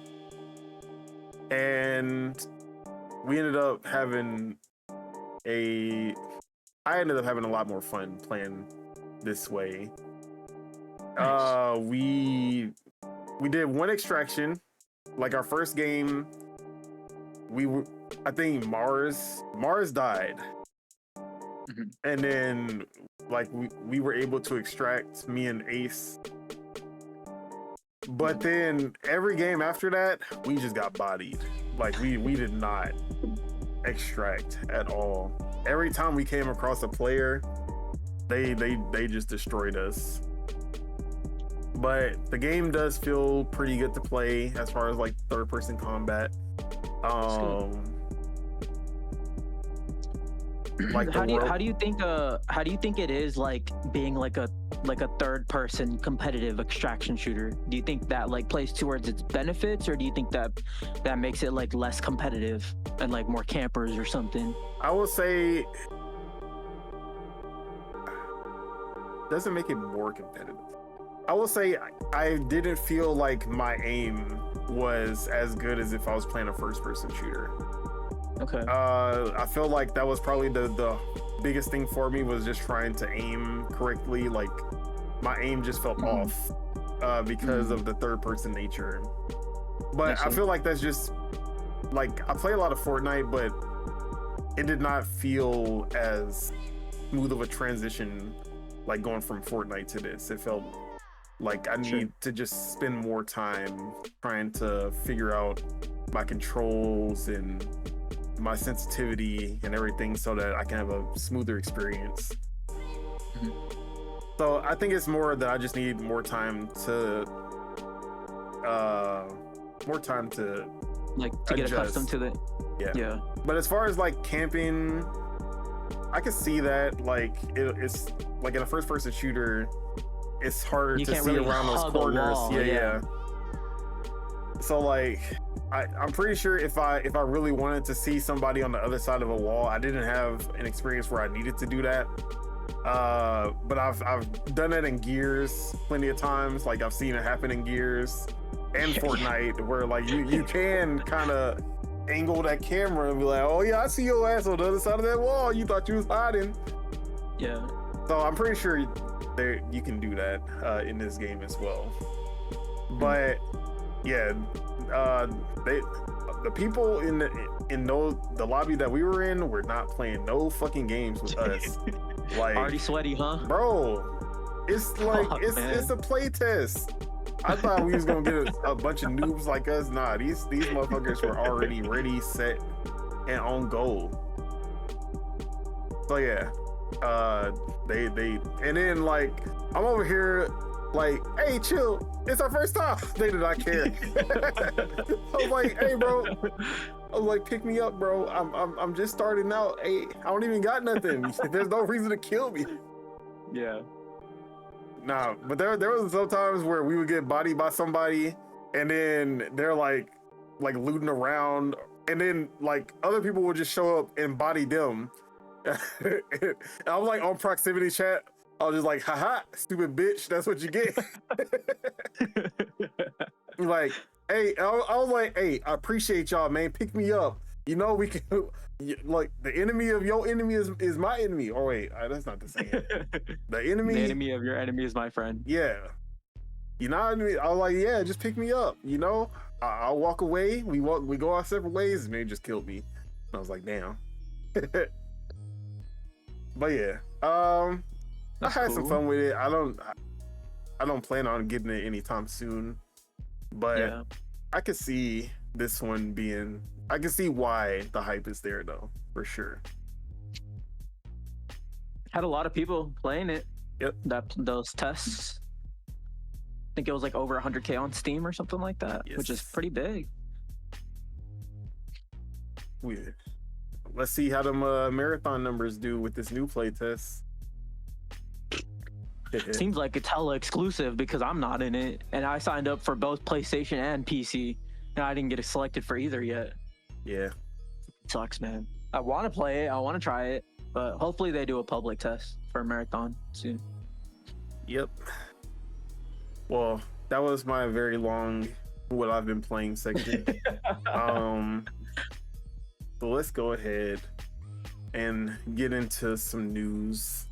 And we ended up having I ended up having a lot more fun playing this way. Nice. We did one extraction. Like our first game, I think Mars died. Mm-hmm. And then like we were able to extract, me and Ace. But then every game after that, we just got bodied. Like we did not extract at all. Every time we came across a player, they just destroyed us. But the game does feel pretty good to play as far as like third person combat. Like how do you think it is like being like a third person competitive extraction shooter? Do you think that like plays towards its benefits, or do you think that makes it like less competitive and like more campers or something? I would say doesn't make it more competitive. I will say I didn't feel like my aim was as good as if I was playing a first person shooter. Okay. I feel like that was probably the biggest thing for me, was just trying to aim correctly. Like my aim just felt off because of the third person nature. But I feel like that's just like, I play a lot of Fortnite, but it did not feel as smooth of a transition like going from Fortnite to this. It felt like I need to just spend more time trying to figure out my controls and my sensitivity and everything so that I can have a smoother experience. So I think it's more that I just need more time to like to get adjust. accustomed to it. Yeah. But as far as like camping, I can see that like it's like in a first person shooter, it's harder to see really around those corners. Yeah. So like I'm pretty sure if I really wanted to see somebody on the other side of a wall, I didn't have an experience where I needed to do that. But I've done it in Gears plenty of times. Like I've seen it happen in Gears and Fortnite, where like you can kind of angle that camera and be like, oh yeah, I see your ass on the other side of that wall. You thought you was hiding. Yeah. So I'm pretty sure you can do that in this game as well. But yeah, the people in the lobby that we were in were not playing no fucking games with us. Like already sweaty, huh? Bro, it's like it's a play test. I thought we was gonna get a bunch of noobs like us. Nah, these motherfuckers were already ready, set, and on goal. So yeah, they and then like I'm over here like, hey, chill. It's our first time. They did not care. I was like, hey, bro. I was like, pick me up, bro. I'm just starting out. Hey, I don't even got nothing. There's no reason to kill me. Yeah. Nah, but there was some times where we would get bodied by somebody, and then they're like looting around, and then like other people would just show up and body them. And I was like on proximity chat. I was just like, haha, stupid bitch, that's what you get. Like, hey, I was like, hey, I appreciate y'all, man. Pick me up. You know, we can, like, the enemy of your enemy is my enemy. Oh, wait, that's not the same. The enemy of your enemy is my friend. Yeah. You know what I mean? I was like, yeah, just pick me up. You know, I'll walk away. We go our separate ways, and they just killed me. I was like, damn. But yeah, I had some fun with it. I don't plan on getting it anytime soon, but yeah. I could see this one being. I can see why the hype is there, though, for sure. Had a lot of people playing it. Yep. Those tests. I think it was like over 100K on Steam or something like that, yes. Which is pretty big. Weird. let's see how them marathon numbers do with this new playtest. Seems like it's hella exclusive because I'm not in it, and I signed up for both PlayStation and PC, and I didn't get selected for either yet. Yeah. Sucks, man. I want to play it. I want to try it, but hopefully they do a public test for a marathon soon. Yep. Well, that was my very long what I've been playing section. So let's go ahead and get into some news.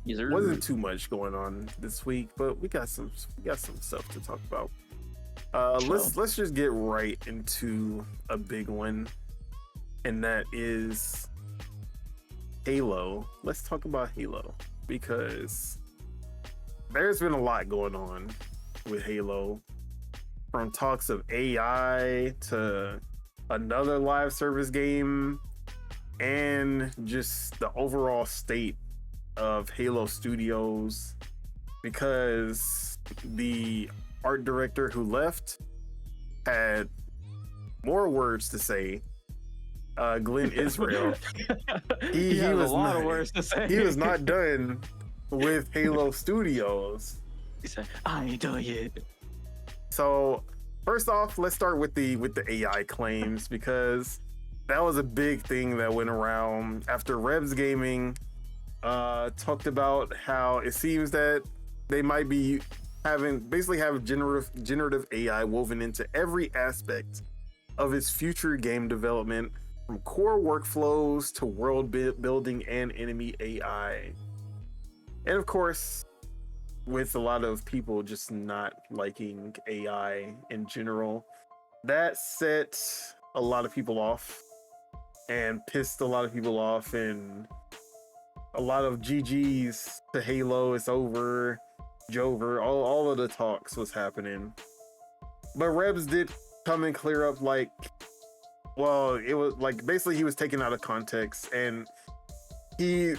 Yes, sir. Wasn't too much going on this week, but we got some stuff to talk about. Let's just get right into a big one, and that is Halo. Let's talk about Halo because there's been a lot going on with Halo, from talks of AI to another live service game, and just the overall state of Halo Studios, because the art director who left had more words to say. Glenn Israel, he was a lot not, of words to say. he was not done with Halo Studios. He said, "I ain't done yet." So first off, let's start with the AI claims, because that was a big thing that went around after Rebs Gaming talked about how it seems that they might be have generative AI woven into every aspect of its future game development, from core workflows to world building and enemy AI. And of course, with a lot of people just not liking AI in general, that set a lot of people off and pissed a lot of people off, and a lot of GGs to Halo, it's over, Jover, all of the talks was happening. But Rebs did come and clear up, like, well, it was like basically he was taken out of context, and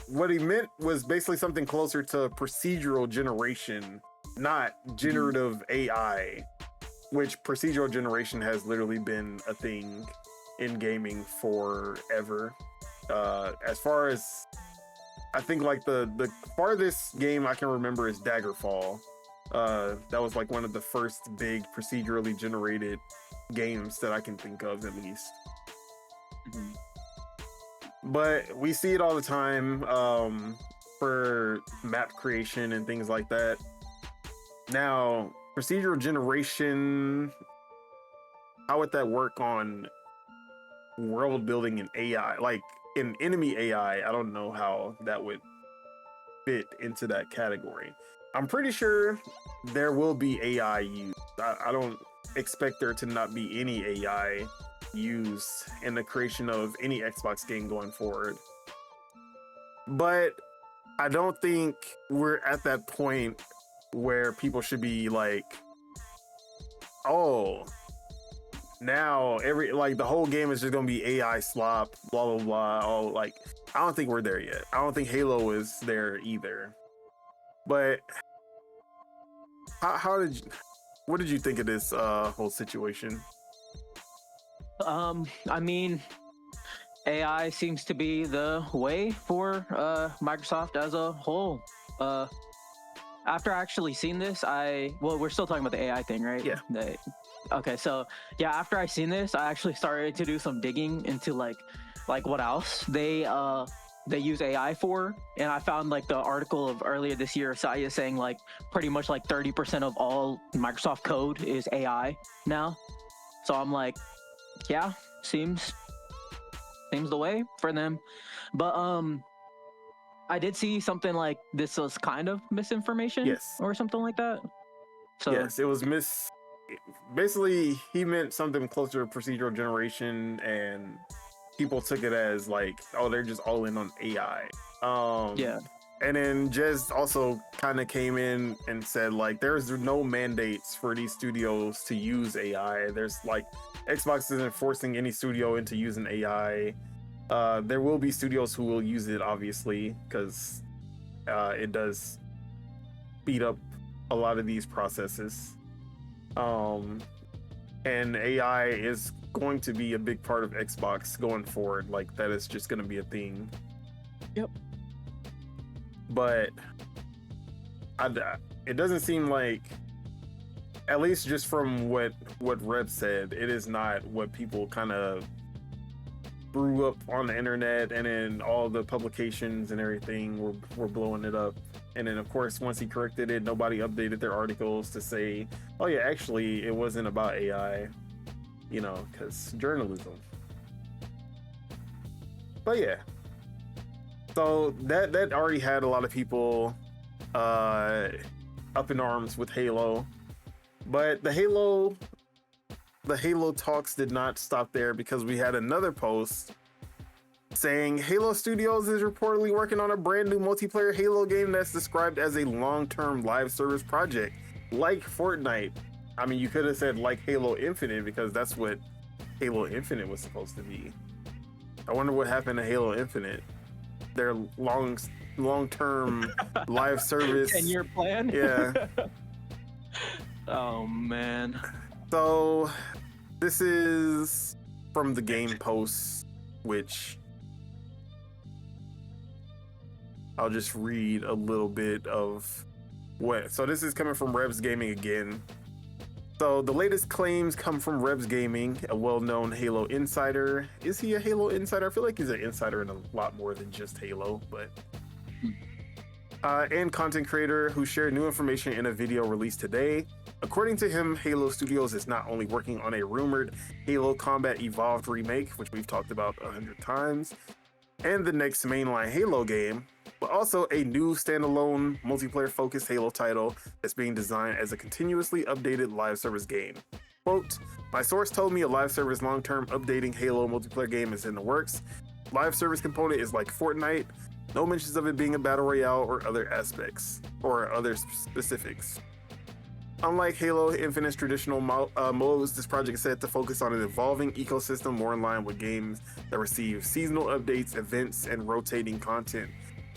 what he meant was basically something closer to procedural generation, not generative AI, which procedural generation has literally been a thing in gaming forever. As far as, I think, like the farthest game I can remember is Daggerfall. That was like one of the first big procedurally generated games that I can think of, at least. But we see it all the time for map creation and things like that. Now, procedural generation, how would that work on world building and AI? Like in enemy AI, I don't know how that would fit into that category. I'm pretty sure there will be AI used. I don't expect there to not be any AI used in the creation of any Xbox game going forward. But I don't think we're at that point where people should be like, oh, now the whole game is just gonna be AI slop, blah blah blah. Oh, like, I don't think we're there yet. I don't think Halo is there either. But what did you think of this whole situation? I mean, AI seems to be the way for Microsoft as a whole. After actually seeing this, we're still talking about the AI thing, right? Yeah. Okay, so yeah, after I seen this, I actually started to do some digging into like what else they use AI for, and I found like the article of earlier this year, Saya, saying like pretty much like 30% of all Microsoft code is AI now. So I'm like, yeah, seems the way for them. But I did see something like this was kind of misinformation, yes, or something like that. So yes, it was basically he meant something closer to procedural generation, and people took it as like, oh, they're just all in on AI. Yeah. And then Jez also kind of came in and said, like, there's no mandates for these studios to use AI. There's like, Xbox isn't forcing any studio into using AI. There will be studios who will use it, obviously, because it does speed up a lot of these processes. And and AI is going to be a big part of Xbox going forward. Like, that is just going to be a thing. Yep. But it doesn't seem like, at least just from what Reb said, it is not what people kind of brew up on the internet, and then all the publications and everything were blowing it up. And then, of course, once he corrected it, nobody updated their articles to say, oh yeah, actually it wasn't about AI, you know, because journalism. But yeah, so that already had a lot of people up in arms with Halo. But the Halo talks did not stop there, because we had another post saying Halo Studios is reportedly working on a brand new multiplayer Halo game that's described as a long-term live service project, like Fortnite. I mean, you could have said like Halo Infinite, because that's what Halo Infinite was supposed to be. I wonder what happened to Halo Infinite. Their long-term live service 10-year plan. Yeah. Oh man. So this is from the game posts, which I'll just read a little bit of what. So this is coming from Rebs Gaming again. So the latest claims come from Rebs Gaming, a well-known Halo insider. Is he a Halo insider? I feel like he's an insider in a lot more than just Halo, but and content creator who shared new information in a video released today. According to him, Halo Studios is not only working on a rumored Halo Combat Evolved remake, which we've talked about 100 times, and the next mainline Halo game, but also a new standalone multiplayer-focused Halo title that's being designed as a continuously updated live service game. Quote, my source told me a live service long-term updating Halo multiplayer game is in the works. Live service component is like Fortnite, no mentions of it being a battle royale or other aspects, or other specifics. Unlike Halo Infinite's traditional modes, this project is set to focus on an evolving ecosystem more in line with games that receive seasonal updates, events, and rotating content.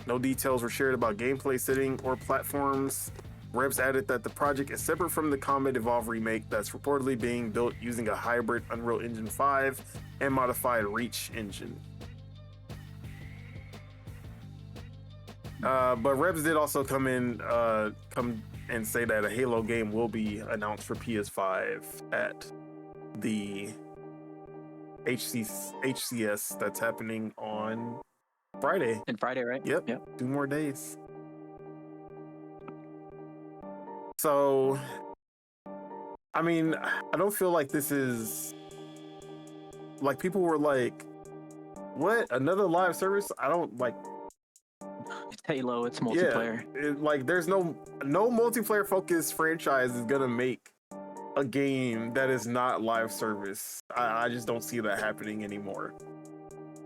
No details were shared about gameplay setting or platforms. Rebs added that the project is separate from the Combat Evolved remake that's reportedly being built using a hybrid Unreal Engine 5 and modified Reach engine. But Rebs did also come and say that a Halo game will be announced for PS5 at the HCS that's happening on Friday. And Friday, right? Yep. 2 more days. So, I mean, I don't feel like this is like, people were like, what? Another live service? I don't like. It's Halo, it's multiplayer. Yeah, like, there's no multiplayer focused franchise is gonna make a game that is not live service. I just don't see that happening anymore.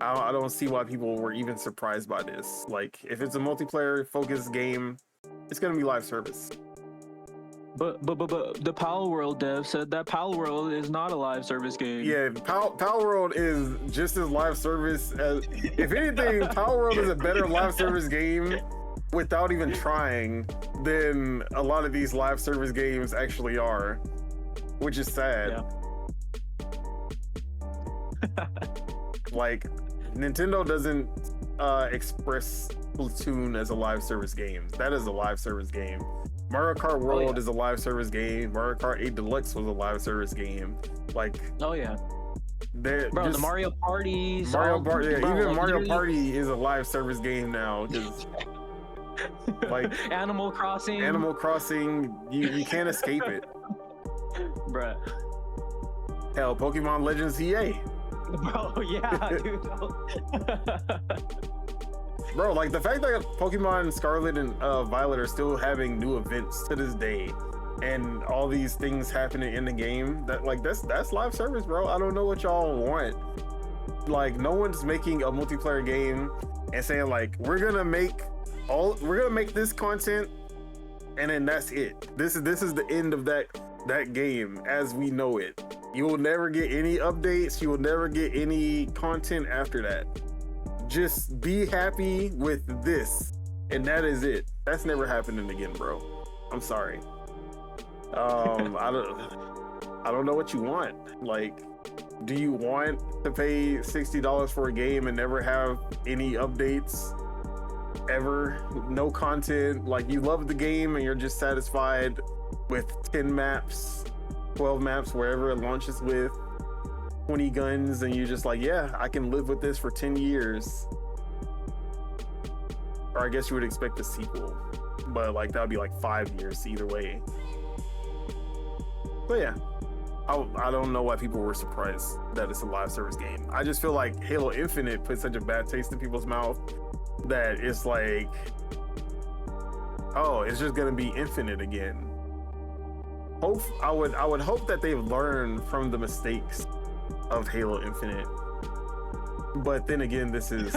I don't see why people were even surprised by this. Like, if it's a multiplayer focused game, it's gonna be live service. But the Pal World dev said that Pal World is not a live service game. Yeah, Pal World is just as live service as, if anything, Pal World is a better live service game without even trying than a lot of these live service games actually are, which is sad. Yeah. Like, Nintendo doesn't express Splatoon as a live service game. That is a live service game. Mario Kart World is a live service game. Mario Kart 8 Deluxe was a live service game. Like, bro, just, the Mario Parties. Even Mario Party is a live service game now. Like, Animal Crossing, you can't escape it. Bruh. Hell, Pokemon Legends Z-A. Bro, yeah, dude. Bro, like, the fact that Pokemon Scarlet and Violet are still having new events to this day, and all these things happening in the game, that's live service, bro. I don't know what y'all want. Like, no one's making a multiplayer game and saying, like, we're gonna make this content, and then that's it. This is the end of that game as we know it. You will never get any updates. You will never get any content after that. Just be happy with this, and that is it. That's never happening again, bro. I'm sorry. I don't. I don't know what you want. Like, do you want to pay $60 for a game and never have any updates ever? No content? Like, you love the game and you're just satisfied with 10 maps, 12 maps, wherever it launches with 20 guns, and you're just like, yeah, I can live with this for 10 years. Or I guess you would expect a sequel, but like that would be like 5 years either way. But yeah, I don't know why people were surprised that it's a live service game. I just feel like Halo Infinite put such a bad taste in people's mouth that it's like, oh, it's just gonna be Infinite again. I would hope that they've learned from the mistakes of Halo Infinite. But then again, this is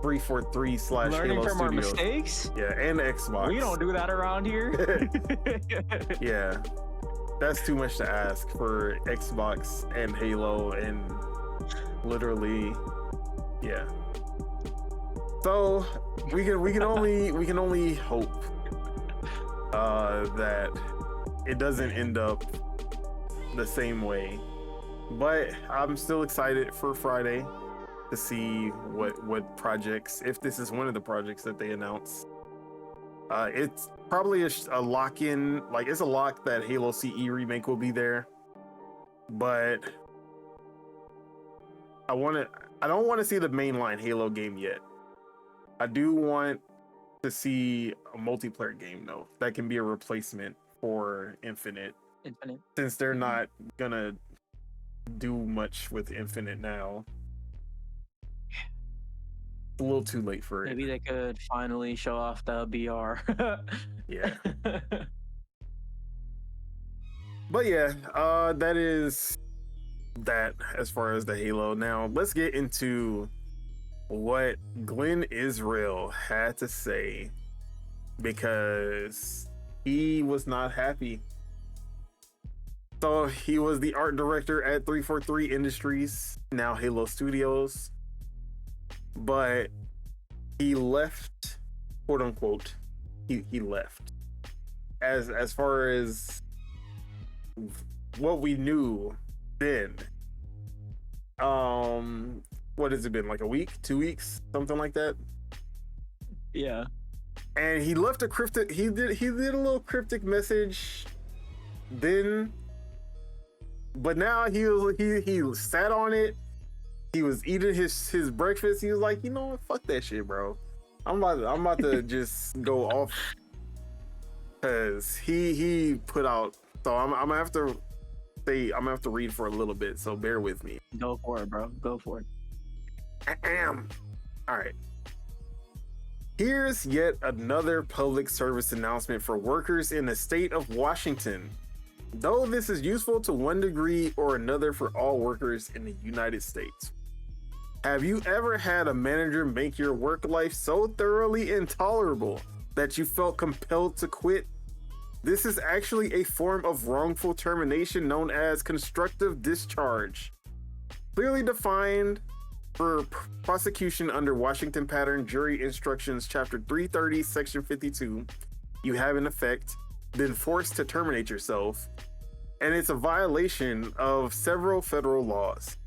343 / Learning Halo from our Studios. mistakes. Yeah, and Xbox. We don't do that around here. Yeah, that's too much to ask for Xbox and Halo, and literally, yeah. So we can only hope that it doesn't end up the same way. But I'm still excited for Friday to see what projects, if this is one of the projects that they announce. It's probably a lock-in, like it's a lock that Halo CE remake will be there. But I don't want to see the mainline Halo game yet. I do want to see a multiplayer game though that can be a replacement for Infinite. Since they're not gonna do much with Infinite now. A little too late for it. Maybe they could finally show off the BR. Yeah. But yeah, that is that as far as the Halo. Now let's get into what Glenn Israel had to say, because he was not happy. So he was the art director at 343 Industries, now Halo Studios, but he left, quote unquote. He left. As far as what we knew then, what has it been, like a week, 2 weeks, something like that? Yeah. And he left a cryptic. He did a little cryptic message then. But now he sat on it. He was eating his breakfast. He was like, you know what? Fuck that shit, bro. I'm about to just go off, because he put out. So I'm gonna have to say, I'm gonna have to read for a little bit. So bear with me. Go for it, bro. Go for it. All right. Here's yet another public service announcement for workers in the state of Washington. Though this is useful to one degree or another for all workers in the United States. Have you ever had a manager make your work life so thoroughly intolerable that you felt compelled to quit? This is actually a form of wrongful termination known as constructive discharge. Clearly defined for prosecution under Washington Pattern Jury Instructions, Chapter 330, Section 52, you have in effect been forced to terminate yourself, and it's a violation of several federal laws.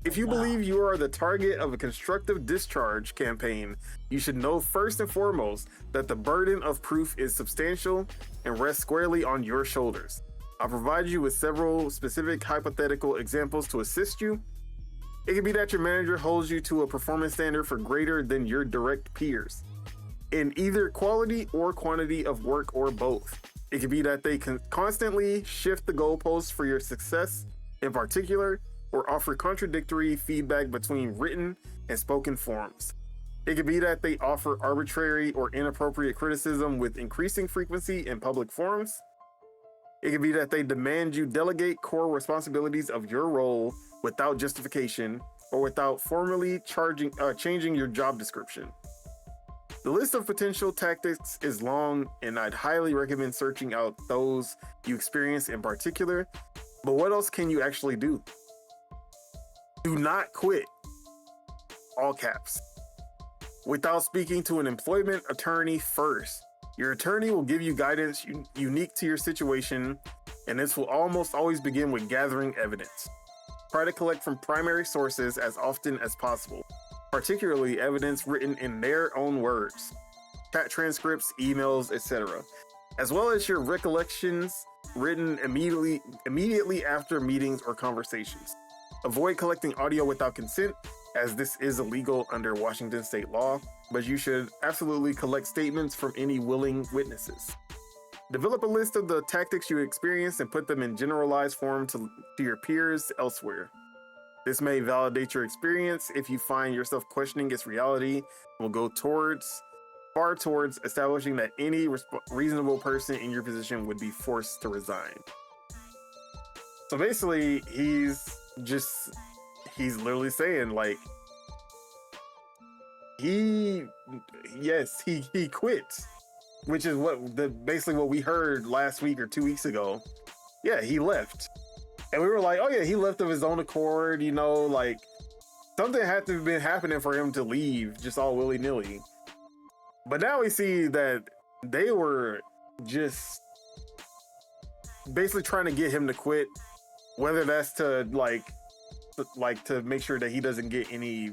If you believe you are the target of a constructive discharge campaign, you should know first and foremost that the burden of proof is substantial and rests squarely on your shoulders. I'll provide you with several specific hypothetical examples to assist you. It can be that your manager holds you to a performance standard for greater than your direct peers in either quality or quantity of work, or both. It can be that they can constantly shift the goalposts for your success in particular, or offer contradictory feedback between written and spoken forms. It could be that they offer arbitrary or inappropriate criticism with increasing frequency in public forums. It could be that they demand you delegate core responsibilities of your role without justification, or without formally changing your job description. The list of potential tactics is long, and I'd highly recommend searching out those you experience in particular. But what else can you actually do? Do not quit, all caps, without speaking to an employment attorney first. Your attorney will give you guidance unique to your situation and this will almost always begin with gathering evidence. Try to collect from primary sources as often as possible, particularly evidence written in their own words, chat transcripts, emails, etc., as well as your recollections written immediately after meetings or conversations. Avoid collecting audio without consent, as this is illegal under Washington state law, but you should absolutely collect statements from any willing witnesses. Develop a list of the tactics you experienced and put them in generalized form to your peers elsewhere. This may validate your experience if you find yourself questioning its reality, and will go far towards establishing that any reasonable person in your position would be forced to resign. So basically, he's literally saying, like, he quit, which is basically what we heard last week or 2 weeks ago. Yeah, he left. And we were like, oh yeah, he left of his own accord, you know, like something had to have been happening for him to leave just all willy-nilly. But now we see that they were just basically trying to get him to quit, whether that's to to make sure that he doesn't get any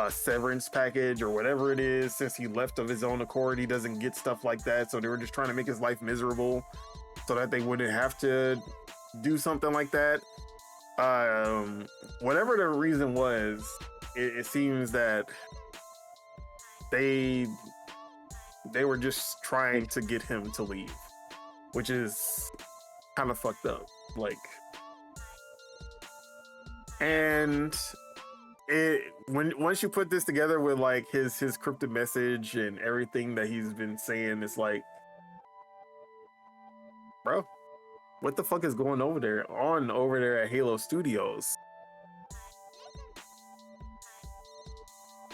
severance package or whatever it is. Since he left of his own accord, he doesn't get stuff like that. So they were just trying to make his life miserable so that they wouldn't have to do something like that. Whatever the reason was, it seems that they were just trying to get him to leave, which is kind of fucked up. Like, and once you put this together with like his cryptic message and everything that he's been saying, it's like, bro, what the fuck is going over there at Halo Studios?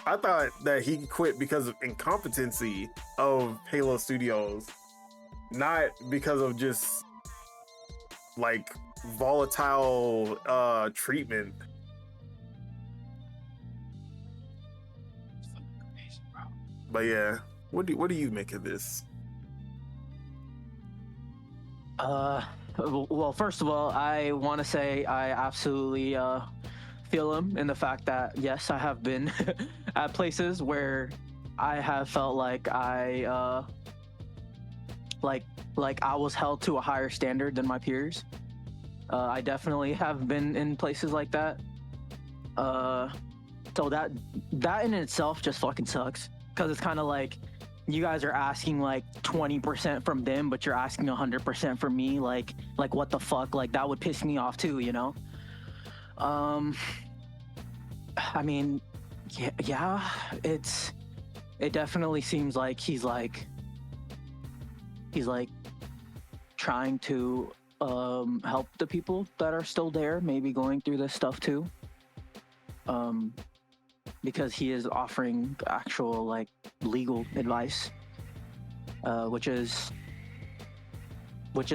I thought that he quit because of incompetency of Halo Studios, not because of just like volatile treatment. But yeah, what do you make of this? Well, first of all, I want to say I absolutely feel him in the fact that yes, I have been at places where I have felt like I I was held to a higher standard than my peers. I definitely have been in places like that. So that in itself just fucking sucks, because it's kind of like you guys are asking like 20% from them, but you're asking 100% from me. Like what the fuck? Like that would piss me off too, you know? I mean, yeah, it definitely seems like he's trying to help the people that are still there, maybe going through this stuff too. Because he is offering actual like legal advice, which is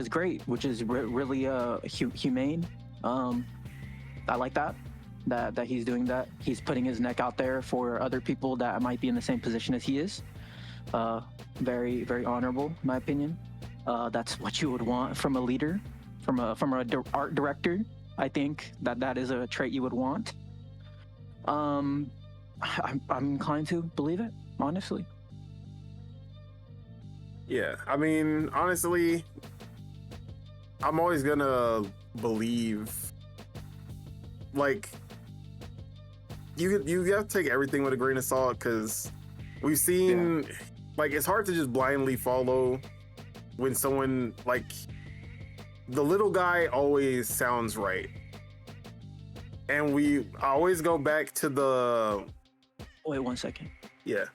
great, which is really humane. I like that he's doing that. He's putting his neck out there for other people that might be in the same position as he is. Very, very honorable, in my opinion. That's what you would want from a leader, from a art director. I think that is a trait you would want. I'm inclined to believe it, honestly. Yeah, I mean, honestly, I'm always gonna believe, like, you have to take everything with a grain of salt, because we've seen, like, it's hard to just blindly follow when someone, like, the little guy always sounds right. And I always go back to the... Wait 1 second. Yeah.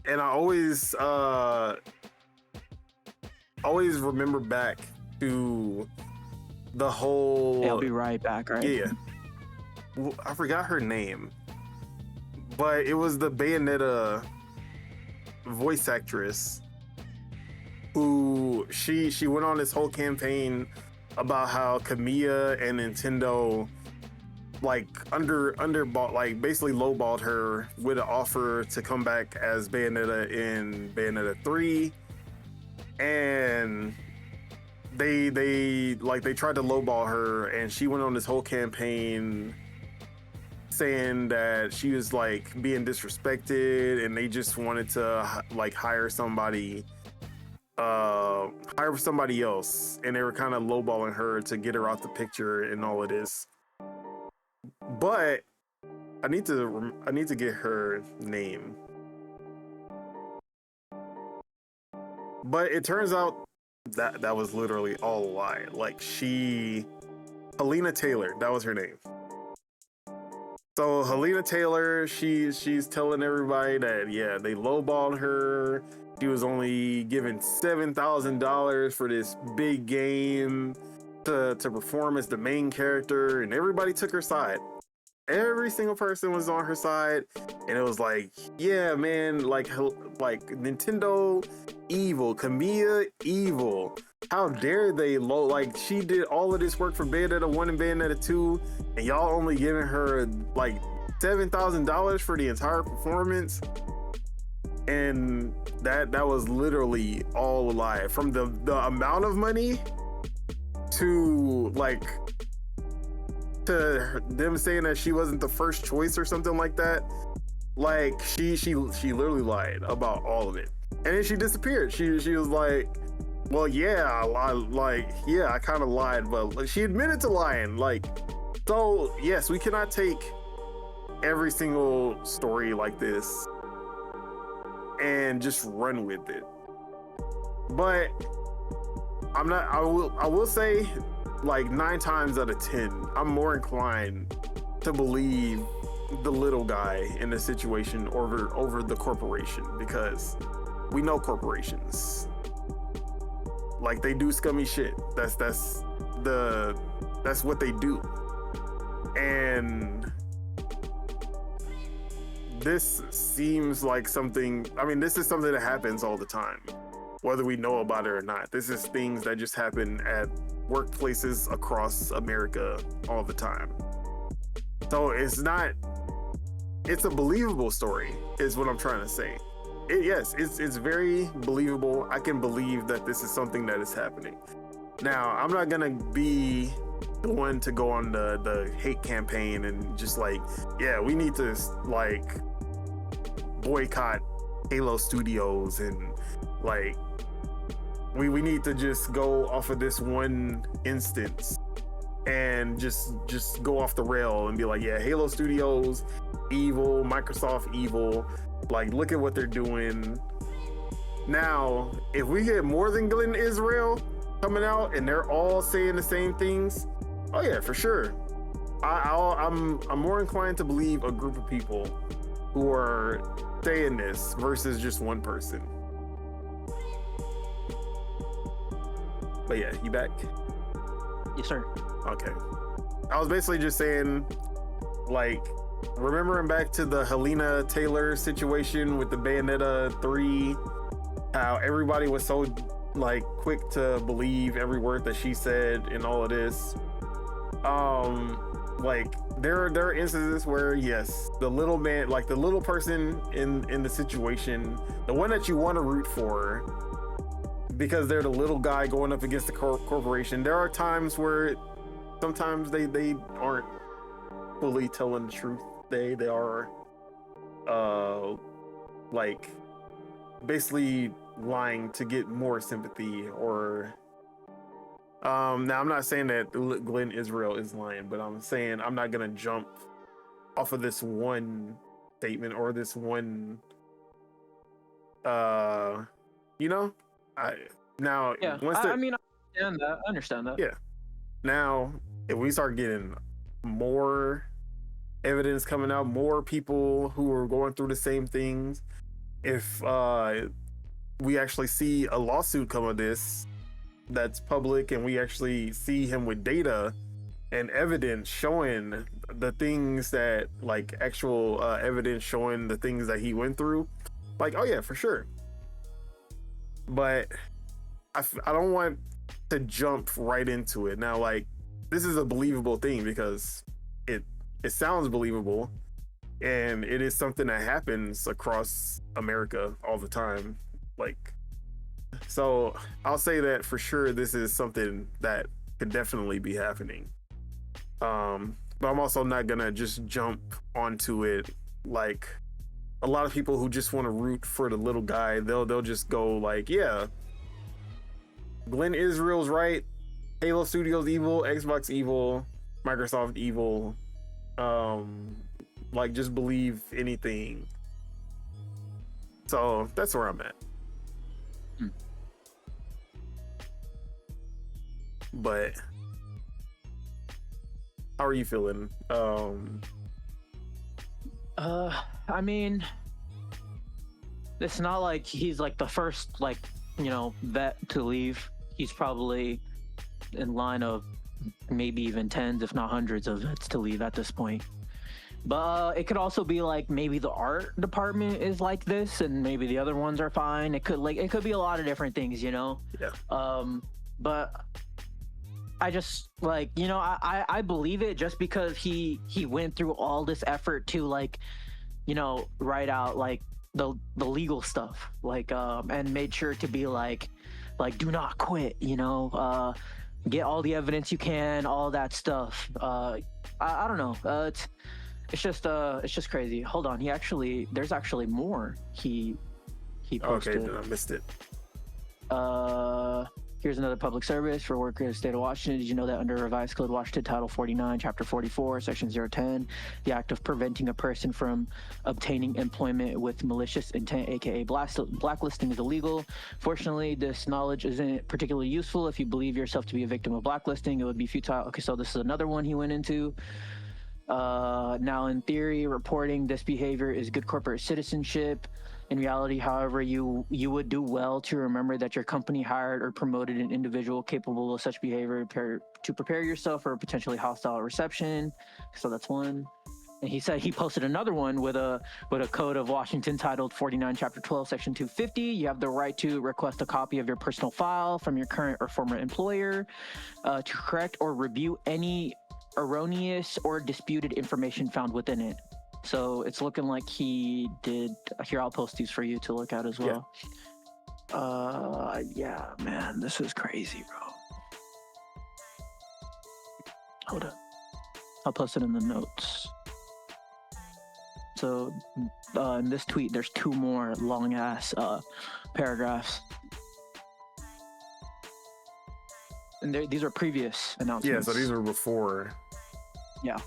And I always remember back to the whole... I'll be right back, right? Yeah. Well, I forgot her name. But it was the Bayonetta voice actress who she went on this whole campaign about how Kamiya and Nintendo like underbought, like basically lowballed her with an offer to come back as Bayonetta in Bayonetta 3. and they tried to lowball her, and she went on this whole campaign saying that she was like being disrespected, and they just wanted to like hire somebody else, and they were kind of lowballing her to get her out the picture and all of this. But I need to get her name. But it turns out that was literally all a lie. Like, Helena Taylor, that was her name. So Helena Taylor, she's telling everybody that, yeah, they lowballed her. She was only given $7,000 for this big game to perform as the main character, and everybody took her side. Every single person was on her side, and it was like, yeah, man, like Nintendo evil, Kamiya evil. How dare they like, she did all of this work for Bayonetta 1 and Bayonetta 2, and y'all only giving her like $7,000 for the entire performance. And that was literally all a lie. From the amount of money to like to them saying that she wasn't the first choice or something like that. Like, she literally lied about all of it, and then she disappeared. She was like, well, yeah, I kind of lied, but she admitted to lying. Like, so yes, we cannot take every single story like this and just run with it. But I will say, like 9 times out of 10, I'm more inclined to believe the little guy in the situation over the corporation, because we know corporations, like, they do scummy shit. That's what they do. And this seems like something, I mean, this is something that happens all the time, whether we know about it or not. This is things that just happen at workplaces across America all the time. So it's a believable story, is what I'm trying to say. Yes, it's very believable. I can believe that this is something that is happening. Now, I'm not gonna be the one to go on the hate campaign and just like, yeah, we need to like boycott Halo Studios, and like we need to just go off of this one instance and just go off the rail and be like, yeah, Halo Studios evil, Microsoft evil, like, look at what they're doing. Now, if we get more than Glenn Israel coming out and they're all saying the same things, oh yeah, for sure, I'm more inclined to believe a group of people who are saying this versus just one person. But yeah, you back? Yes, sir. Okay. I was basically just saying, like, remembering back to the Helena Taylor situation with the Bayonetta 3, how everybody was so like quick to believe every word that she said and all of this. Like, there are instances where, yes, the little man, like the little person in the situation, the one that you want to root for because they're the little guy going up against the corporation, there are times where sometimes they aren't fully telling the truth. They are like basically lying to get more sympathy, or now I'm not saying that Glenn Israel is lying, but I'm saying I'm not gonna jump off of this one statement or this one I mean, I understand that. Yeah. Now, if we start getting more evidence coming out, more people who are going through the same things, if we actually see a lawsuit come of this that's public, and we actually see him with data and evidence showing the things that, like, actual evidence showing the things that he went through, like, oh yeah, for sure. But I don't want to jump right into it. Now, like, this is a believable thing because it sounds believable, and it is something that happens across America all the time. Like, So I'll say that for sure. This is something that could definitely be happening. But I'm also not gonna just jump onto it like a lot of people who just want to root for the little guy. They'll just go like, yeah, Glenn Israel's right. Halo Studios evil, Xbox evil, Microsoft evil. Like just believe anything. So that's where I'm at. But how are you feeling? I mean, it's not like he's like the first, like, vet to leave. He's probably in line of maybe even tens, if not hundreds of vets to leave at this point. But it could also be like maybe the art department is like this, and maybe the other ones are fine. It could be a lot of different things, Yeah. But I just like, I believe it just because he went through all this effort to like, write out like the legal stuff, like and made sure to be like do not quit, get all the evidence you can, all that stuff. I don't know. It's just crazy. Hold on. There's actually more he posted. Okay, then I missed it. Here's another public service for workers in the state of Washington. Did you know that under Revised Code Washington Title 49, Chapter 44, Section 010, the act of preventing a person from obtaining employment with malicious intent, aka blacklisting, is illegal. Fortunately, this knowledge isn't particularly useful if you believe yourself to be a victim of blacklisting. It would be futile. Okay, so this is another one he went into. Now, in theory, reporting this behavior is good corporate citizenship. In reality, however, you would do well to remember that your company hired or promoted an individual capable of such behavior to prepare yourself for a potentially hostile reception. So that's one. And he said he posted another one with a code of Washington titled 49, Chapter 12, Section 250. You have the right to request a copy of your personal file from your current or former employer to correct or review any erroneous or disputed information found within it. So it's looking like he did. Here, I'll post these for you to look at as well. Yeah, man, this is crazy, bro. Hold up. I'll post it in the notes. So in this tweet, there's two more long ass paragraphs. And these are previous announcements. Yeah, so these were before. Yeah.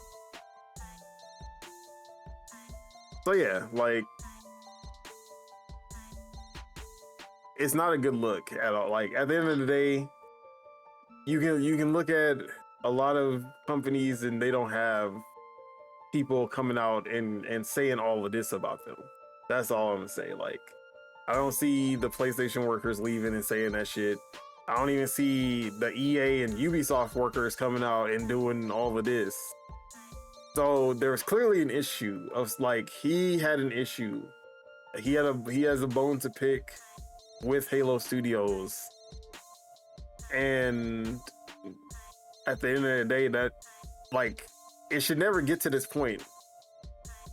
So yeah, like it's not a good look at all. Like at the end of the day, you can look at a lot of companies and they don't have people coming out and saying all of this about them. That's all I'm gonna say. Like I don't see the PlayStation workers leaving and saying that shit. I don't even see the EA and Ubisoft workers coming out and doing all of this. So there's clearly an issue of like he had an issue. He has a bone to pick with Halo Studios. And at the end of the day, that like it should never get to this point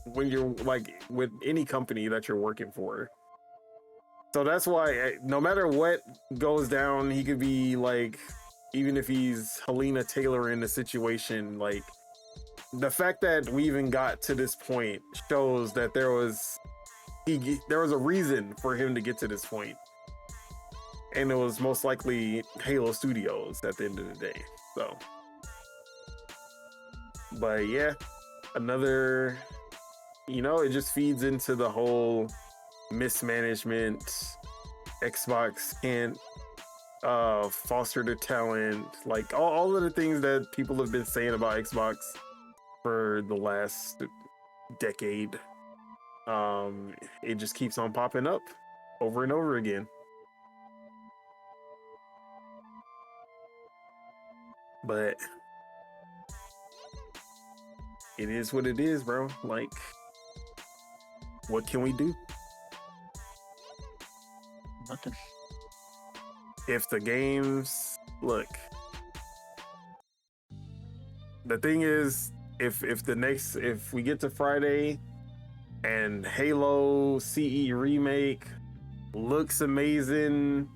when you're like with any company that you're working for. So that's why no matter what goes down, he could be like, even if he's Helena Taylor in the situation, like the fact that we even got to this point shows that there was a reason for him to get to this point. And it was most likely Halo Studios at the end of the day. So, but yeah, another, it just feeds into the whole mismanagement. Xbox can't foster the talent, like all of the things that people have been saying about Xbox for the last decade. It just keeps on popping up over and over again. But it is what it is, bro. Like, what can we do? Nothing. If the games look, the thing is, if we get to Friday and Halo CE remake looks amazing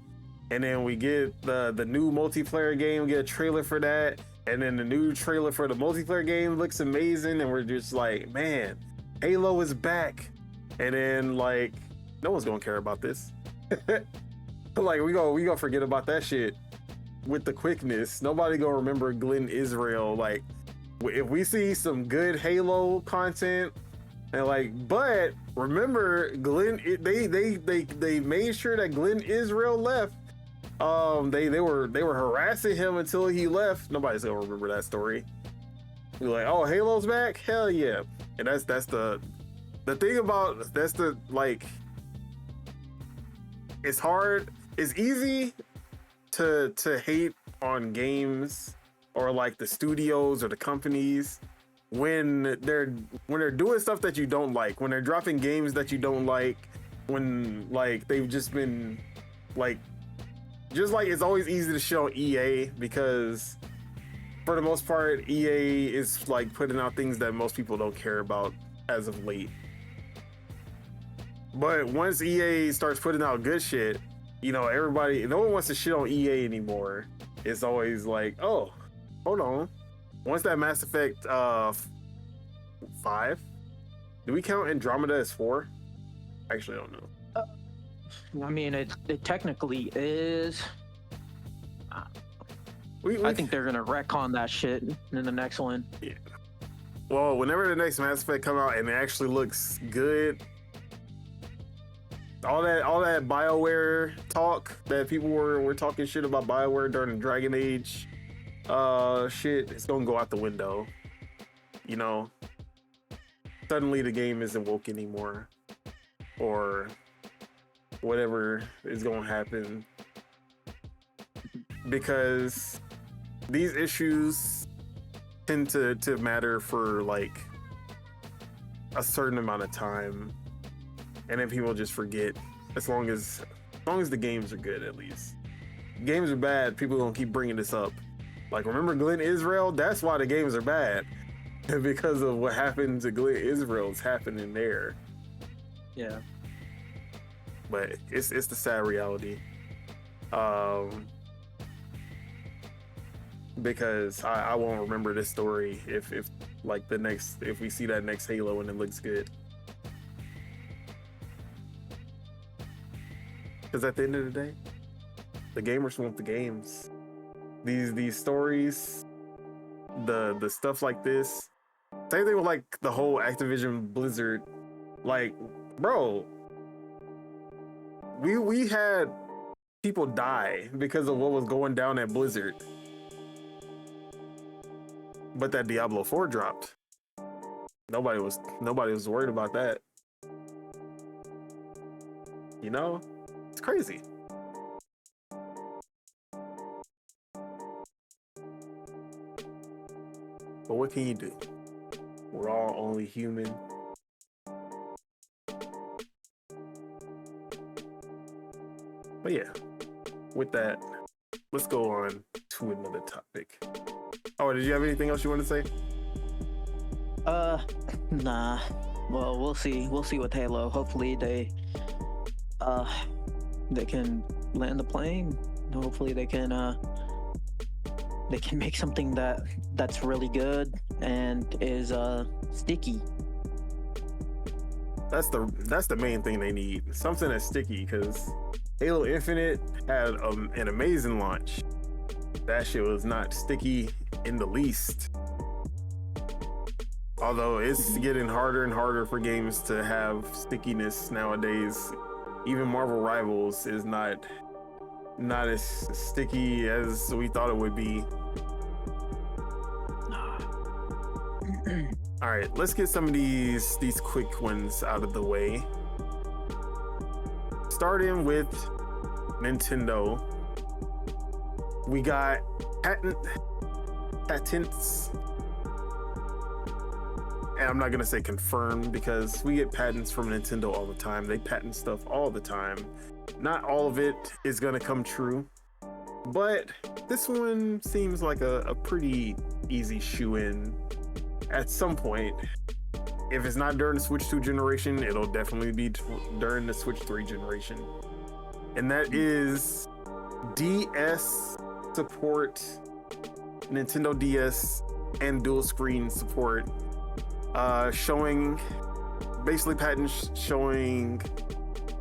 and then we get the new multiplayer game, get a trailer for that, and then the new trailer for the multiplayer game looks amazing, and we're just like, man, Halo is back. And then like, no one's gonna care about this. Like we gonna forget about that shit with the quickness. Nobody gonna remember Glenn Israel. Like, if we see some good Halo content, and like, but remember Glenn, they made sure that Glenn Israel left. They were harassing him until he left. Nobody's gonna remember that story. You're like, oh, Halo's back? Hell yeah. And that's the thing about, that's the, like, it's hard, it's easy to hate on games or like the studios or the companies when they're doing stuff that you don't like, when they're dropping games that you don't like, when like they've just been like, just like it's always easy to show EA, because for the most part EA is like putting out things that most people don't care about as of late. But once EA starts putting out good shit, you know, no one wants to shit on EA anymore. It's always like, oh, hold on. Once that Mass Effect 5, do we count Andromeda as 4? Actually, I don't know. I mean, it technically is. I think they're gonna retcon that shit in the next one. Yeah. Well, whenever the next Mass Effect come out and it actually looks good, all that BioWare talk that people were talking shit about BioWare during the Dragon Age shit, it's gonna go out the window. You know, suddenly the game isn't woke anymore, or whatever is gonna happen, because these issues tend to matter for like a certain amount of time, and then people just forget. As long as the games are good, at least. Games are bad, people gonna keep bringing this up. Like, remember Glenn Israel? That's why the games are bad. Because of what happened to Glenn Israel is happening there. Yeah. But it's the sad reality. Because I won't remember this story if like if we see that next Halo and it looks good. Because at the end of the day, the gamers want the games. These stories, the stuff like this. Same thing with like the whole Activision Blizzard. Like, bro, we had people die because of what was going down at Blizzard. But that Diablo 4 dropped. Nobody was worried about that. You know? It's crazy. But what can you do? We're all only human. But yeah, with that, let's go on to another topic. Oh, did you have anything else you want to say? Nah. Well, we'll see. We'll see with Halo. Hopefully they can land the plane. Hopefully they can make something that's really good and is sticky. That's the main thing they need. Something that's sticky, because Halo Infinite had an amazing launch. That shit was not sticky in the least. Although it's getting harder and harder for games to have stickiness nowadays. Even Marvel Rivals is not as sticky as we thought it would be. All right, let's get some of these quick ones out of the way. Starting with Nintendo. We got patents. And I'm not gonna say confirmed, because we get patents from Nintendo all the time. They patent stuff all the time. Not all of it is gonna come true, but this one seems like a pretty easy shoe-in at some point. If it's not during the Switch 2 generation, it'll definitely be during the Switch 3 generation. And that is DS support, Nintendo DS, and dual screen support, showing basically patents showing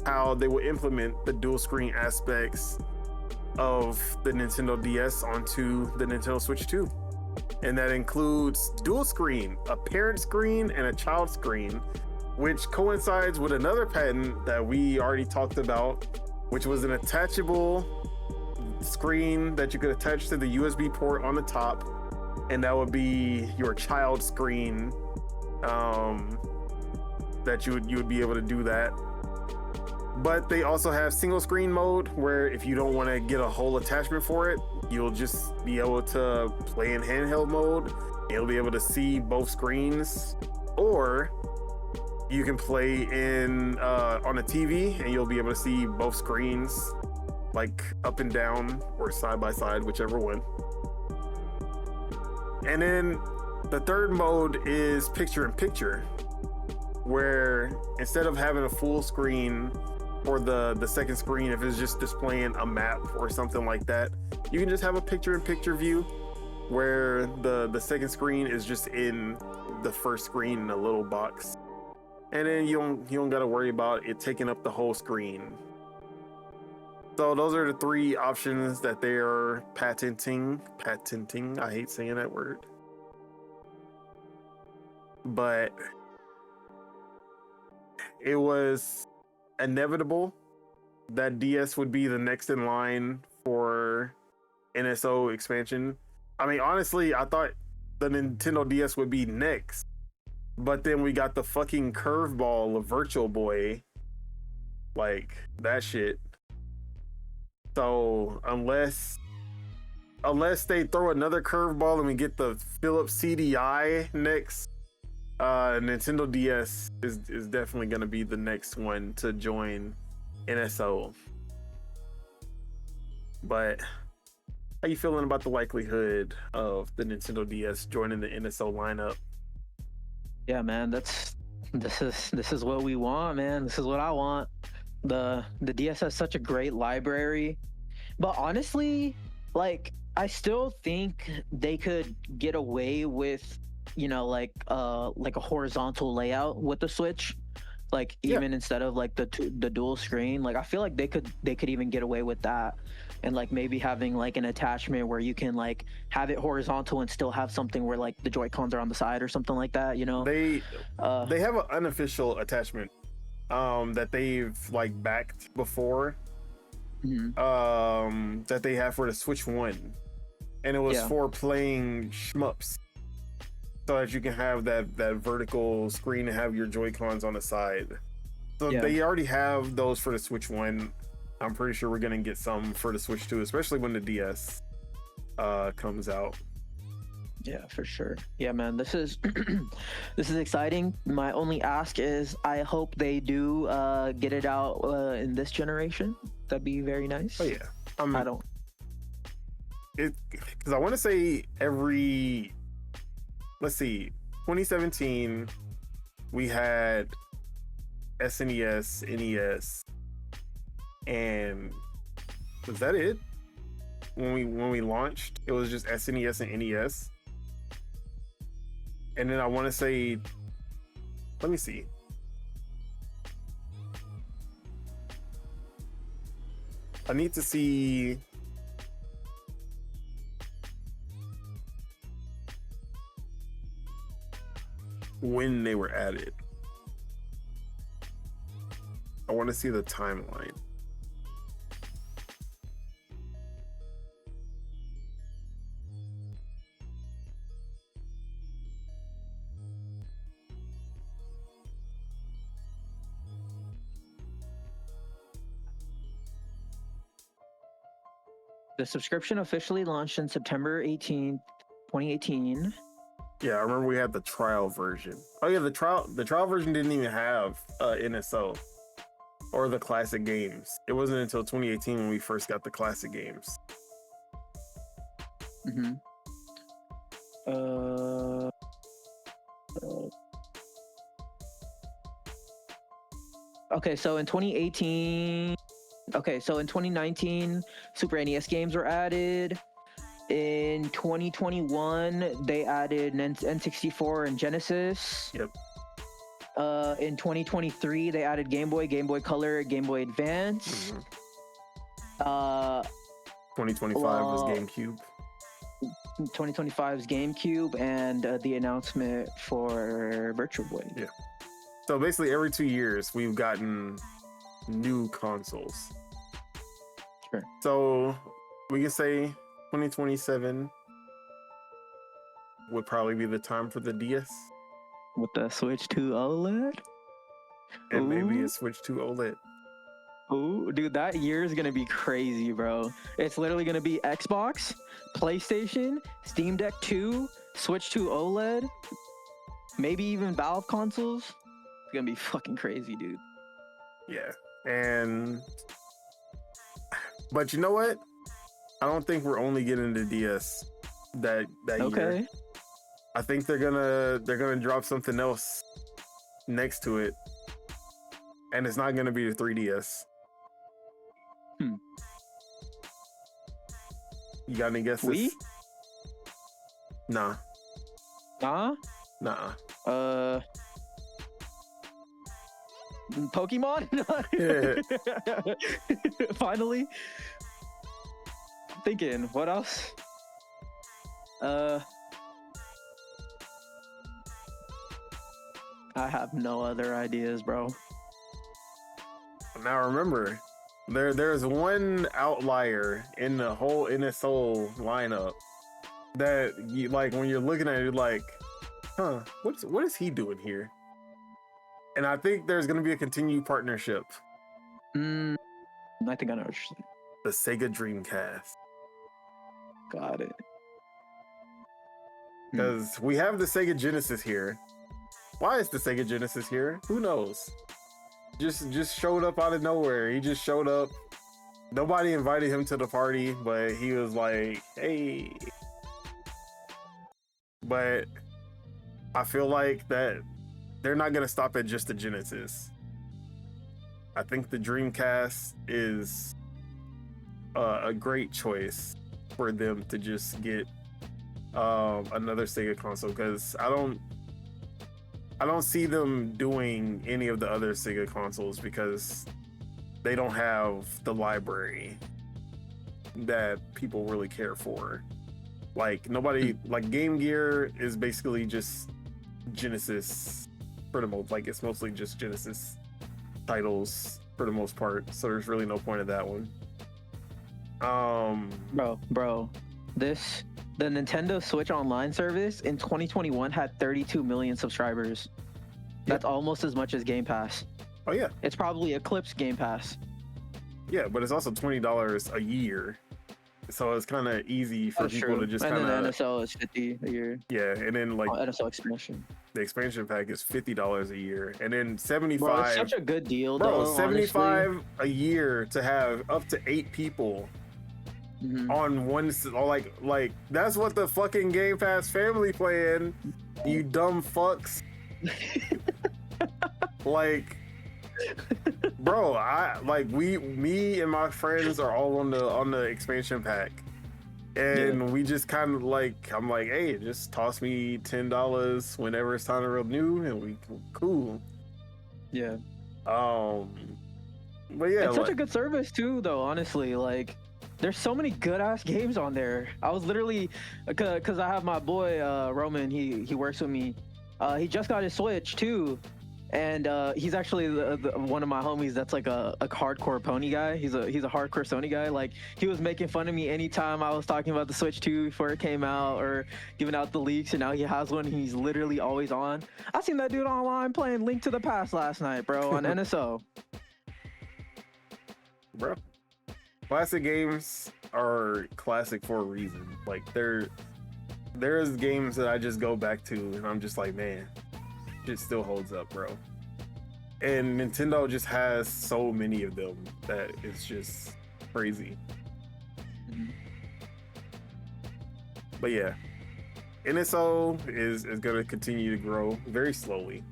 how they will implement the dual screen aspects of the Nintendo DS onto the Nintendo Switch 2. And that includes dual screen, a parent screen and a child screen, which coincides with another patent that we already talked about, which was an attachable screen that you could attach to the USB port on the top, and that would be your child screen, that you would be able to do that. But they also have single screen mode, where if you don't want to get a whole attachment for it, you'll just be able to play in handheld mode. You'll be able to see both screens, or you can play in on a TV and you'll be able to see both screens, like up and down or side by side, whichever one. And then the third mode is picture in picture, where instead of having a full screen or the second screen, if it's just displaying a map or something like that, you can just have a picture in picture view where the second screen is just in the first screen in a little box, and then you don't got to worry about it taking up the whole screen. So those are the three options that they are patenting. I hate saying that word, but it was inevitable that DS would be the next in line for NSO expansion. I mean, honestly, I thought the Nintendo DS would be next, but then we got the fucking curveball of Virtual Boy, like that shit. So unless they throw another curveball and we get the Philips CDI next, Nintendo DS is definitely going to be the next one to join NSO. But how you feeling about the likelihood of the Nintendo DS joining the NSO lineup? Yeah, man, this is what we want, man. This is what I want. The DS has such a great library, but honestly, like, I still think they could get away with, like a horizontal layout with the Switch, like even instead of like the dual screen. Like, I feel like they could even get away with that, and like maybe having like an attachment where you can like have it horizontal and still have something where like the Joy-Cons are on the side or something like that. They have an unofficial attachment that they've like backed before, that they have for the Switch 1, and it was for playing shmups, so that you can have that vertical screen and have your Joy-Cons on the side. So they already have those for the Switch 1. I'm pretty sure we're gonna get some for the Switch 2, especially when the DS comes out. Yeah, for sure. Yeah, man, this is this is exciting. My only ask is I hope they do get it out in this generation. That'd be very nice. Oh yeah. I don't. Because I want to say let's see, 2017 we had SNES, NES, and was that it? When we launched, it was just SNES and NES. And then I want to say, let me see. I need to see when they were added. I want to see the timeline. The subscription officially launched on September 18th, 2018. Yeah, I remember we had the trial version. Oh yeah, the trial version didn't even have NSO or the classic games. It wasn't until 2018 when we first got the classic games. Okay, so in 2018, Okay, so in 2019, Super NES games were added. In 2021, they added N64 and Genesis. Yep. In 2023, they added Game Boy, Game Boy Color, Game Boy Advance. 2025 was GameCube. 2025 is GameCube, and the announcement for Virtual Boy. Yeah. So basically, every 2 years, we've gotten new consoles. Sure. So we can say 2027 would probably be the time for the DS. With the Switch 2 OLED? And maybe a Switch 2 OLED. Ooh, dude, that year is gonna be crazy, bro. It's literally gonna be Xbox, PlayStation, Steam Deck 2, Switch 2 OLED, maybe even Valve consoles. It's gonna be fucking crazy, dude. Yeah. But you know what? I don't think we're only getting the DS that year. I think they're gonna drop something else next to it, and it's not gonna be the 3DS. You got any guesses? Wii? Nah. Nah? Nah. Pokemon? Finally. I'm thinking, what else? I have no other ideas, bro. Now remember, there's one outlier in the whole NSO lineup that you like when you're looking at it, you're like, huh, what is he doing here? And I think there's gonna be a continued partnership. I think I know what you're saying. The Sega Dreamcast. Got it. Because we have the Sega Genesis here. Why is the Sega Genesis here? Who knows? Just showed up out of nowhere. He just showed up. Nobody invited him to the party, but he was like, hey. But I feel like that they're not going to stop at just the Genesis. I think the Dreamcast is a great choice for them to just get another Sega console, because I don't see them doing any of the other Sega consoles because they don't have the library that people really care for. Like nobody, like Game Gear is basically just Genesis for the most, like it's mostly just Genesis titles for the most part. So there's really no point of that one. Bro, the Nintendo Switch Online service in 2021 had 32 million subscribers. That's almost as much as Game Pass. Oh yeah. It's probably eclipsed Game Pass. Yeah, but it's also $20 a year. So it's kind of easy for people to just kind of... And then the NSL is $50 a year. Yeah, and then like... NSL expansion. The expansion pack is $50 a year. And then $75... Bro, it's such a good deal, bro, though, $75 honestly. a year to have up to 8 people on one... Like, that's what the fucking Game Pass family playing, you dumb fucks. Like... Bro, me and my friends are all on the expansion pack, and we just kind of like, I'm like, hey, just toss me $10 whenever it's time to renew, and we cool. Yeah. But yeah, it's such a good service too, though. Honestly, like, there's so many good ass games on there. I was literally, cause I have my boy Roman. He works with me. He just got his Switch too. And he's actually one of my homies that's like a hardcore pony guy. He's a hardcore Sony guy. Like, he was making fun of me anytime I was talking about the Switch 2 before it came out or giving out the leaks, and now he has one. He's literally always on. I seen that dude online playing Link to the Past last night, bro, on NSO. Bro, classic games are classic for a reason. Like, there's games that I just go back to and I'm just like, man, it still holds up, bro. And Nintendo just has so many of them that it's just crazy. But yeah, NSO is going to continue to grow very slowly.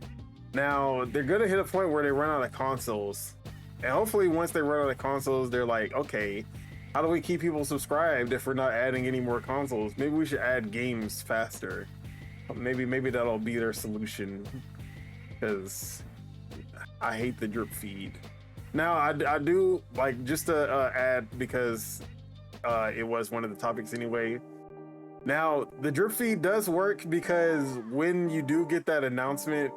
Now, they're going to hit a point where they run out of consoles And hopefully once they run out of consoles, they're like, okay, how do we keep people subscribed if we're not adding any more consoles? Maybe we should add games faster. Maybe that'll be their solution, because I hate the drip feed. Now I do like, just to add, because it was one of the topics anyway. Now the drip feed does work, because when you do get that announcement,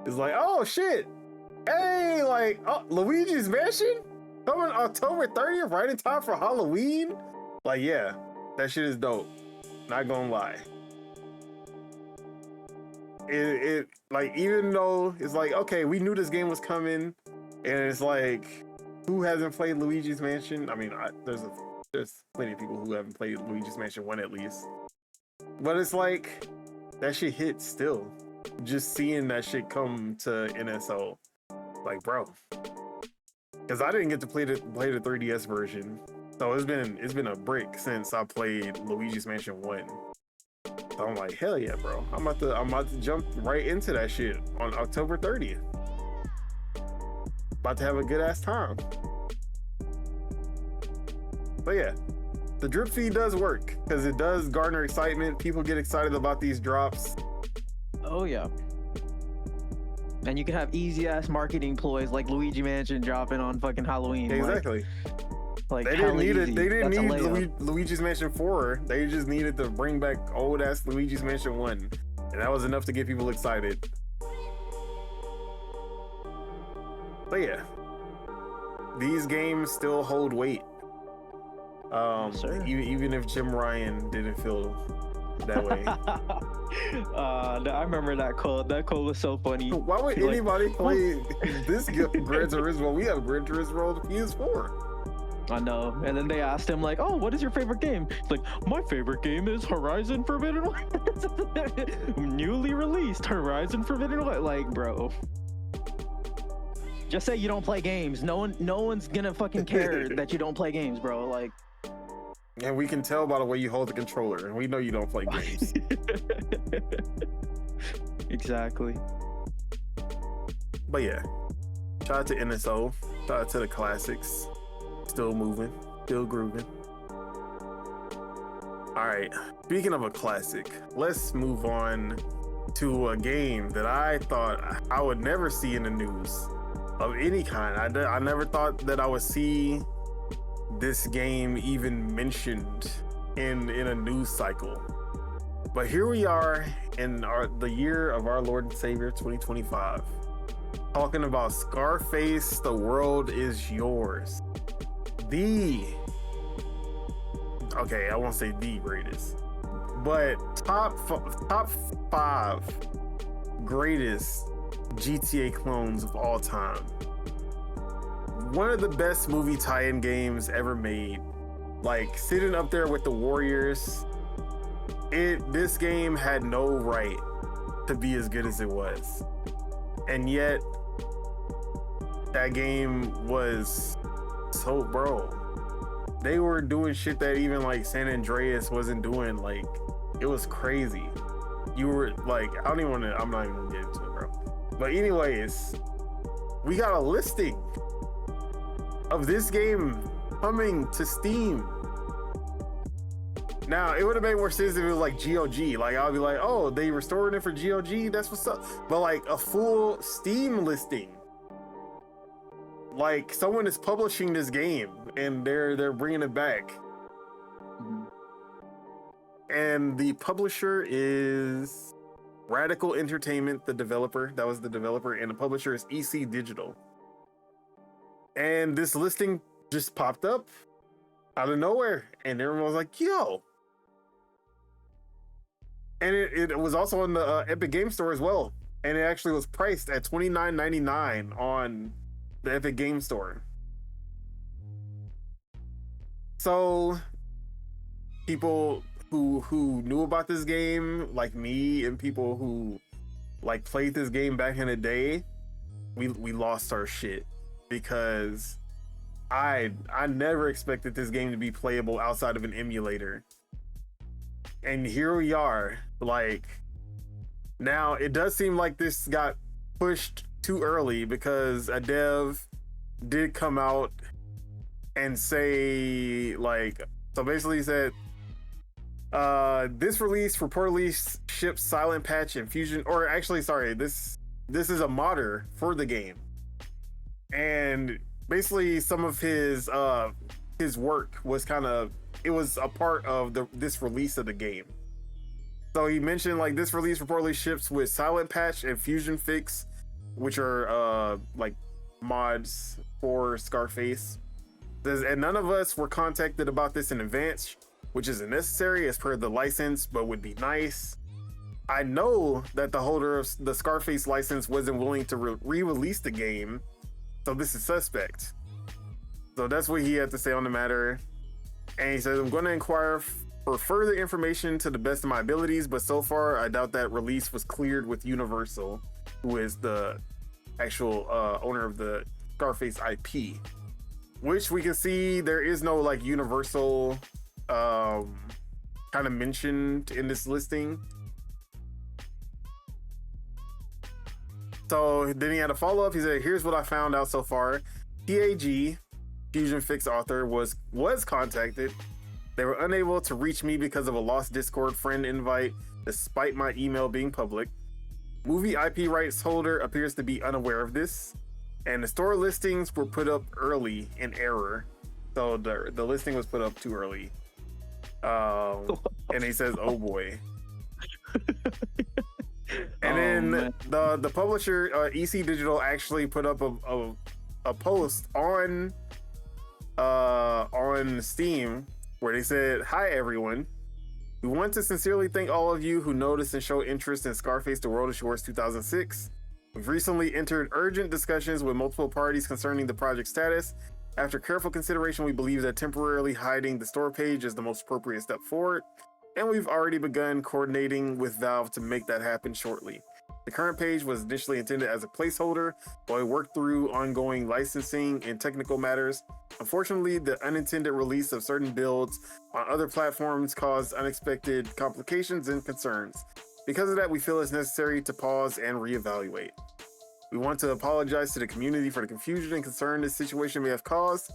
it's like, oh shit, hey, like, oh, Luigi's Mansion coming October 30th, right in time for Halloween. Like, yeah, that shit is dope. Not gonna lie. It like, even though it's like, okay, we knew this game was coming, and it's like, who hasn't played Luigi's Mansion? I mean, there's plenty of people who haven't played Luigi's Mansion 1 at least. But it's like, that shit hits still. Just seeing that shit come to NSO, like, bro. Because I didn't get to play the 3DS version, so it's been a brick since I played Luigi's Mansion 1. So I'm like, hell yeah, bro. I'm about to jump right into that shit on October 30th. About to have a good ass time. But yeah, the drip feed does work, because it does garner excitement. People get excited about these drops. Oh yeah. And you can have easy ass marketing ploys like Luigi Mansion dropping on fucking Halloween. Exactly. Like they didn't need it. They didn't That's need Luigi's Mansion 4. They just needed to bring back old ass Luigi's Mansion 1, and that was enough to get people excited. But yeah, these games still hold weight. Even if Jim Ryan didn't feel that way. I remember that quote. That quote was so funny. Why would anybody play this Gran Turismo? We have Gran Turismo on the PS4. I know. And then they asked him, like, oh, what is your favorite game? He's like, my favorite game is Horizon Forbidden West. Newly released Horizon Forbidden West. Like, bro, just say you don't play games. No one's gonna fucking care that you don't play games, bro. Like, and we can tell by the way you hold the controller, and we know you don't play games. Exactly. But yeah, shout out to NSO. Shout out to the classics. Still moving, still grooving. All right, speaking of a classic, let's move on to a game that I thought I would never see in the news of any kind. I never thought that I would see this game even mentioned in a news cycle. But here we are in the year of our Lord and Savior 2025, talking about Scarface, The World Is Yours. I won't say the greatest, but top 5 greatest GTA clones of all time. One of the best movie tie-in games ever made, like sitting up there with the Warriors. This game had no right to be as good as it was, and yet that game was so, bro, they were doing shit that even like San Andreas wasn't doing. Like, it was crazy. You were like, I'm not even gonna get into it, bro. But anyways, we got a listing of this game coming to Steam. Now, it would have made more sense if it was like GOG. Like, I'll be like, oh, they restored it for GOG, that's what's up. But like a full Steam listing, like someone is publishing this game and they're bringing it back. And the publisher is Radical Entertainment, the developer. That was the developer, and the publisher is EC Digital. And this listing just popped up out of nowhere, and everyone was like, yo. And it was also on the Epic Game Store as well. And it actually was priced at $29.99 on the Epic Game Store. So people who knew about this game, like me, and people who like played this game back in the day, we lost our shit, because I never expected this game to be playable outside of an emulator. And here we are. Like, now it does seem like this got pushed too early, because a dev did come out and say, like, so basically he said, this release reportedly ships Silent Patch and Fusion, or actually, sorry, this is a modder for the game. And basically some of his work was it was a part of this release of the game. So he mentioned, like, this release reportedly ships with Silent Patch and Fusion Fix, which are like mods for Scarface. And none of us were contacted about this in advance, which isn't necessary as per the license, but would be nice. I know that the holder of the Scarface license wasn't willing to re-release the game, so this is suspect. So that's what he had to say on the matter. And he says, I'm going to inquire for further information to the best of my abilities, but so far I doubt that release was cleared with Universal, who is the actual owner of the Scarface IP. Which we can see there is no, like, Universal kind of mentioned in this listing. So then he had a follow-up. He said, here's what I found out so far. TAG, Fusion Fix author, was contacted. They were unable to reach me because of a lost Discord friend invite, despite my email being public. Movie IP rights holder appears to be unaware of this. And the store listings were put up early in error. So the listing was put up too early. And he says, oh boy. And then the publisher, EC Digital, actually put up a post on Steam where they said, hi everyone. We want to sincerely thank all of you who noticed and showed interest in Scarface The World Is Yours 2006. We've recently entered urgent discussions with multiple parties concerning the project status. After careful consideration, we believe that temporarily hiding the store page is the most appropriate step forward, and we've already begun coordinating with Valve to make that happen shortly. The current page was initially intended as a placeholder while we worked through ongoing licensing and technical matters. Unfortunately, the unintended release of certain builds on other platforms caused unexpected complications and concerns. Because of that, we feel it's necessary to pause and reevaluate. We want to apologize to the community for the confusion and concern this situation may have caused.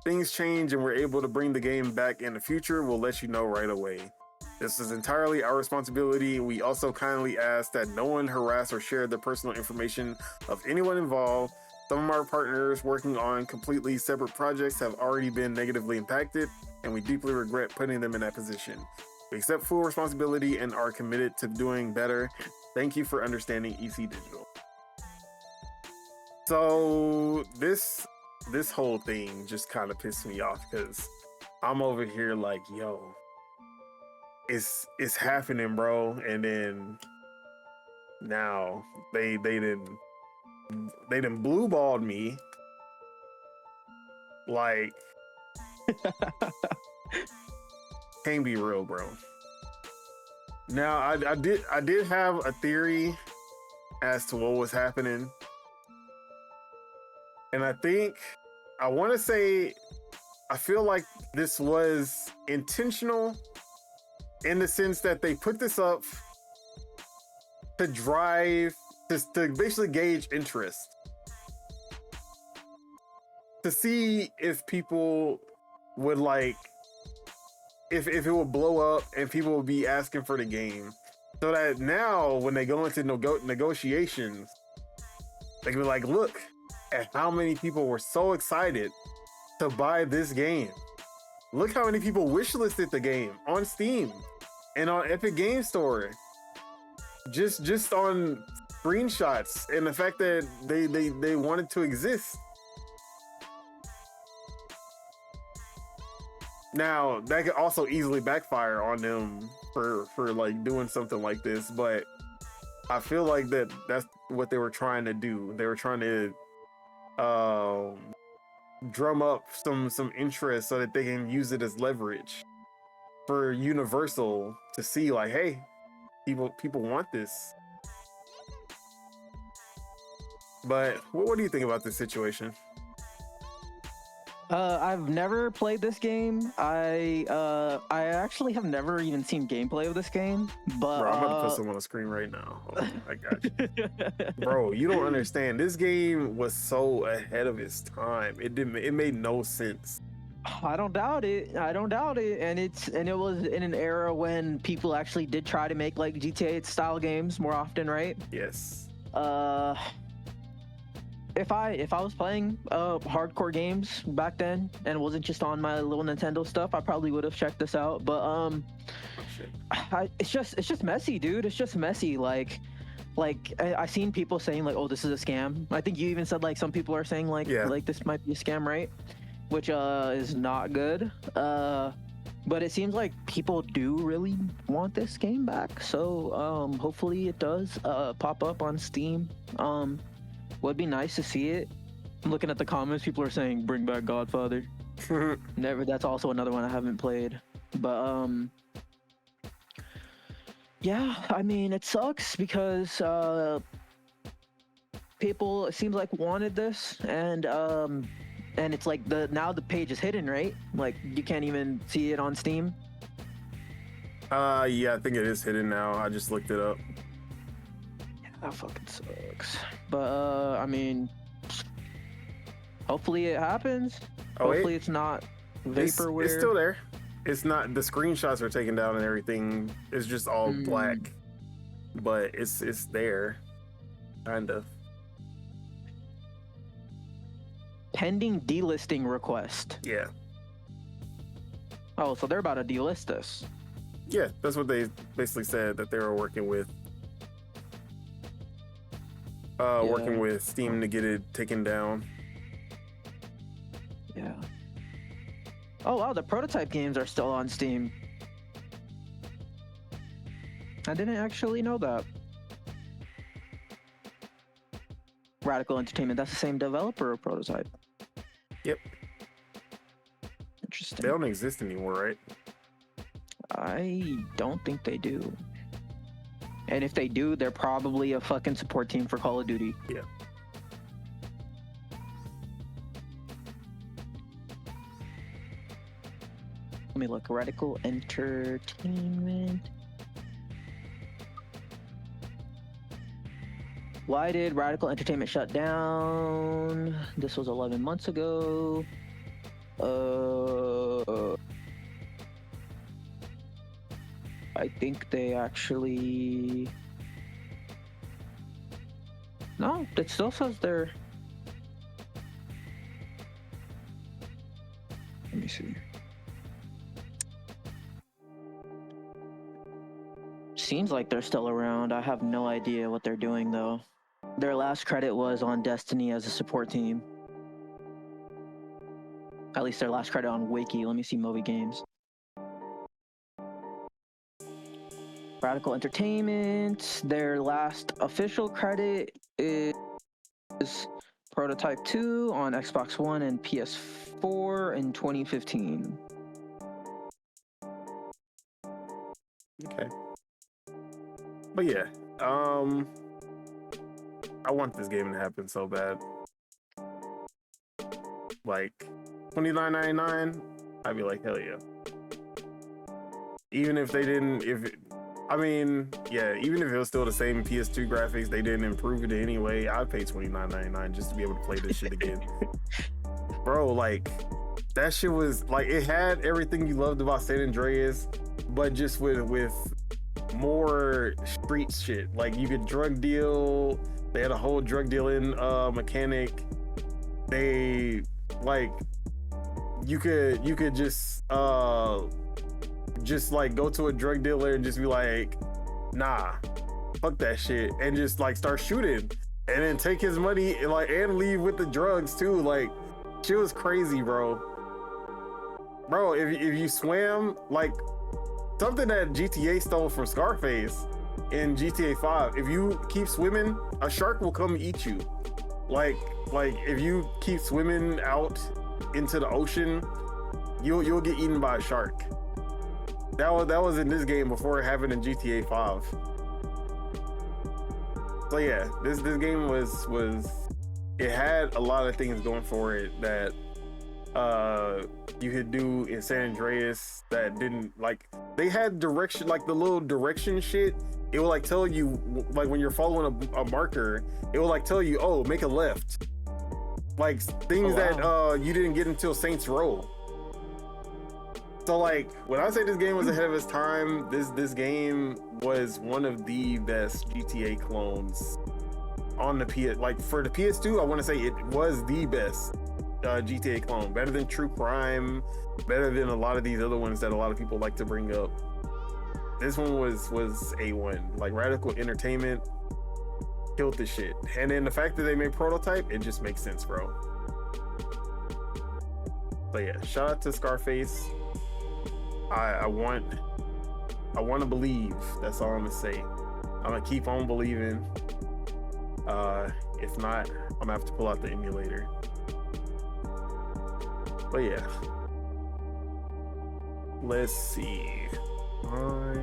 Things change and we're able to bring the game back in the future. We'll let you know right away. This is entirely our responsibility. We also kindly ask that no one harass or share the personal information of anyone involved. Some of our partners working on completely separate projects have already been negatively impacted, and we deeply regret putting them in that position. We accept full responsibility and are committed to doing better. Thank you for understanding, EC Digital. So this whole thing just kind of pissed me off because I'm over here like, yo, it's happening, bro. And then now they didn't blue balled me. Like, can't be real, bro. Now I did have a theory as to what was happening. And I want to say, I feel like this was intentional in the sense that they put this up to drive, to basically gauge interest. To see if people would like, if it would blow up and people would be asking for the game. So that now when they go into negotiations, they can be like, look at how many people were so excited to buy this game. Look how many people wishlisted the game on Steam and on Epic Game Store. Just on screenshots and the fact that they wanted to exist. Now, that could also easily backfire on them for like doing something like this, but I feel like that's what they were trying to do. They were trying to drum up some interest so that they can use it as leverage for Universal to see like, hey, people want this. But what do you think about this situation? I've never played this game. I actually have never even seen gameplay of this game. But Bro, I'm about to put some on the screen right now. Hold on, I got you. Bro, you don't understand. This game was so ahead of its time. It made no sense. I don't doubt it. I don't doubt it. And it was in an era when people actually did try to make like GTA style games more often, right? Yes. If I was playing hardcore games back then and wasn't just on my little Nintendo stuff, I probably would have checked this out. But it's just messy, dude. It's just messy. Like I seen people saying like, oh, this is a scam. I think you even said like some people are saying like this might be a scam, right? Which is not good. But it seems like people do really want this game back. So hopefully it does pop up on Steam. Would be nice to see it. I'm looking at the comments, people are saying bring back Godfather. Never. That's also another one I haven't played. But yeah, I mean it sucks because people, it seems like, wanted this, and it's like now the page is hidden, right? Like you can't even see it on Steam. Yeah, I think it is hidden now. I just looked it up. That fucking sucks. But I mean, hopefully it happens. Hopefully it's not vaporware. It's still there. It's not. The screenshots are taken down and everything. It's just all black, but it's there, kind of. Pending delisting request. Yeah. Oh, so they're about to delist this. Yeah, that's what they basically said, that they were working with. Working with Steam to get it taken down. Yeah. Oh wow, the prototype games are still on Steam. I didn't actually know that. Radical Entertainment, that's the same developer of Prototype. Yep. Interesting. They don't exist anymore, right? I don't think they do. And if they do, they're probably a fucking support team for Call of Duty. Yeah. Let me look. Radical Entertainment. Why did Radical Entertainment shut down? This was 11 months ago. I think they actually... No, it still says they're... Let me see. Seems like they're still around. I have no idea what they're doing though. Their last credit was on Destiny as a support team. At least their last credit on Wiki. Let me see Moby Games. Radical Entertainment. Their last official credit is Prototype 2 on Xbox One and PS4 in 2015. Okay. But yeah, I want this game to happen so bad. Like $29.99, I'd be like, hell yeah. Even if they didn't, even if it was still the same PS2 graphics, they didn't improve it in any way, I'd pay $29.99 just to be able to play this shit again. Bro, like, that shit was, like, it had everything you loved about San Andreas, but just with more street shit. Like, you could drug deal, they had a whole drug dealing mechanic. They, like, you could just like go to a drug dealer and just be like, nah, fuck that shit, and just like start shooting and then take his money and like and leave with the drugs too. Like, shit was crazy, bro. If you swam, like something that GTA stole from Scarface in GTA 5, if you keep swimming, a shark will come eat you. Like if you keep swimming out into the ocean, you'll get eaten by a shark. That was in this game before it happened in GTA 5. So yeah, this game was it had a lot of things going for it that you could do in San Andreas that didn't like. They had direction, like the little direction shit. It will like tell you, like when you're following a marker, it will like tell you, oh, make a left. Like things that you didn't get until Saints Row. So like when I say this game was ahead of its time, this game was one of the best GTA clones on the PS. Like for the PS2, I want to say it was the best GTA clone. Better than True Crime, better than a lot of these other ones that a lot of people like to bring up. This one was A1. Like Radical Entertainment killed this shit. And then the fact that they made Prototype, it just makes sense, bro. But yeah, shout out to Scarface. I want to believe. That's all I'm gonna say. I'm gonna keep on believing. If not, I'm gonna have to pull out the emulator. But yeah, let's see. I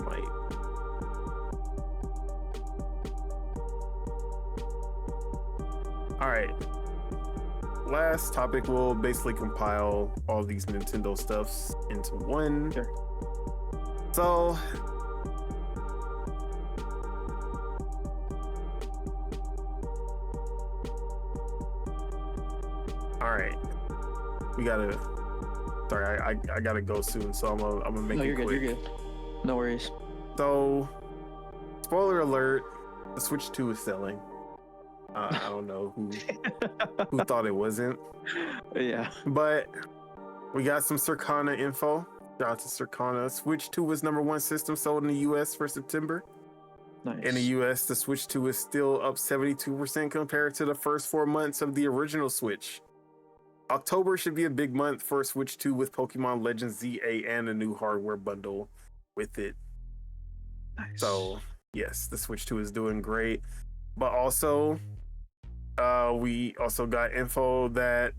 might. All right. Last topic will basically compile all these Nintendo stuffs into one. Sure. So all right, we gotta. Sorry, I gotta go soon, so I'm gonna make it quick. You're good. No worries. So, spoiler alert: the Switch 2 is selling. I don't know who thought it wasn't. Yeah. But we got some Circana info. Shout out to Circana. Switch 2 was #1 system sold in the US for September. Nice. In the US, the Switch 2 is still up 72% compared to the first 4 months of the original Switch. October should be a big month for Switch 2 with Pokémon Legends Z-A and a new hardware bundle with it. Nice. So, yes, the Switch 2 is doing great. But also, we also got info that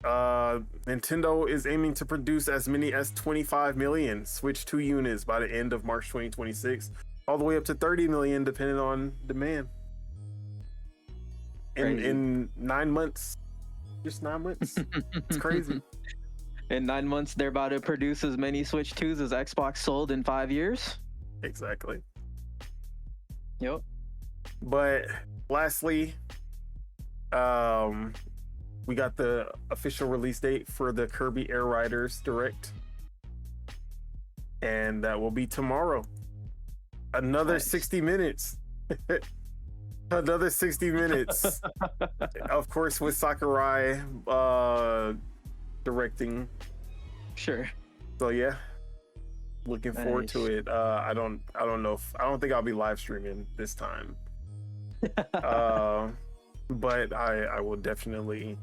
Nintendo is aiming to produce as many as 25 million Switch 2 units by the end of March 2026, all the way up to 30 million depending on demand. In 9 months. Just 9 months. It's crazy. In 9 months, they're about to produce as many Switch 2s as Xbox sold in 5 years. Exactly. Yep. But lastly, we got the official release date for the Kirby Air Riders Direct, and that will be tomorrow. Another 60 minutes. Another 60 minutes. Of course, with Sakurai directing. Sure. So yeah, looking forward to it. I don't think I'll be live streaming this time. But I will definitely,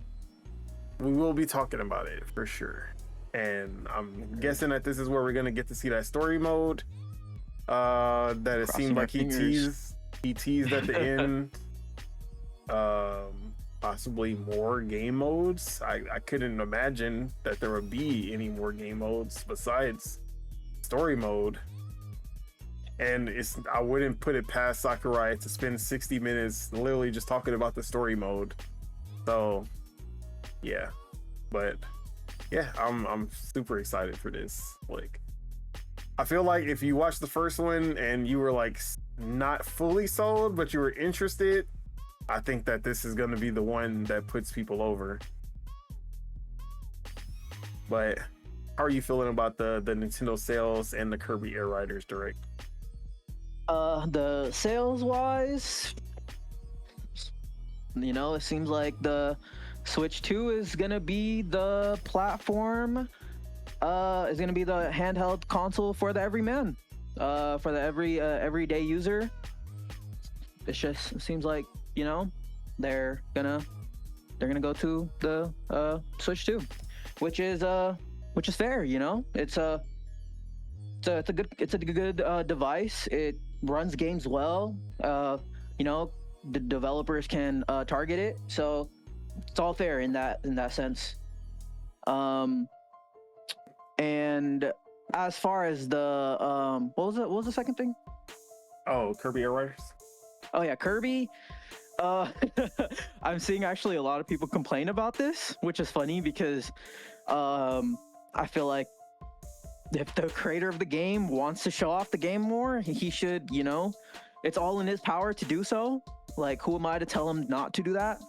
we will be talking about it for sure. And I'm guessing that this is where we're gonna get to see that story mode. That it seemed like he teased at the end. Possibly more game modes. I couldn't imagine that there would be any more game modes besides story mode. And I wouldn't put it past Sakurai to spend 60 minutes literally just talking about the story mode. So yeah, but yeah, I'm super excited for this. Like, I feel like if you watched the first one and you were like not fully sold, but you were interested, I think that this is going to be the one that puts people over. But how are you feeling about the Nintendo sales and the Kirby Air Riders Direct? The sales wise, it seems like the Switch 2 is gonna be the platform, is gonna be the handheld console for the everyman, for the everyday user. It seems like, they're gonna go to the Switch 2, which is fair. It's a good device. It runs games well. The developers can target it, so it's all fair in that sense. And as far as the what was the second thing? Oh, Kirby Air Riders. Oh yeah, Kirby. Uh, I'm seeing actually a lot of people complain about this, which is funny because I feel like if the creator of the game wants to show off the game more, he should, it's all in his power to do so. Like, who am I to tell him not to do that?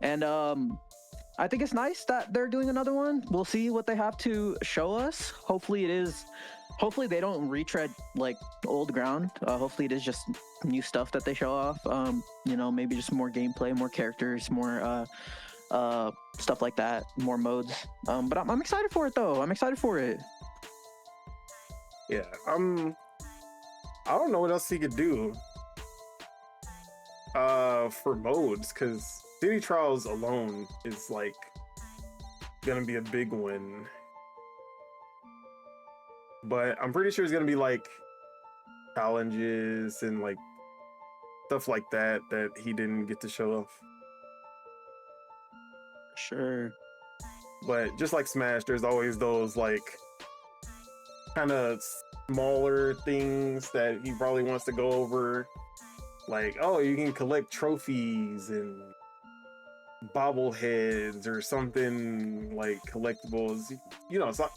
And I think it's nice that they're doing another one. We'll see what they have to show us. Hopefully they don't retread like old ground. Hopefully it is just new stuff that they show off. Maybe just more gameplay, more characters, more stuff like that, more modes. But I'm excited for it though. I'm excited for it. Yeah, I don't know what else he could do for modes, because City Trials alone is like gonna be a big one. But I'm pretty sure it's gonna be like challenges and like stuff like that he didn't get to show off. Sure. But just like Smash, there's always those like kind of smaller things that he probably wants to go over. Like, oh, you can collect trophies and bobbleheads or something, like collectibles.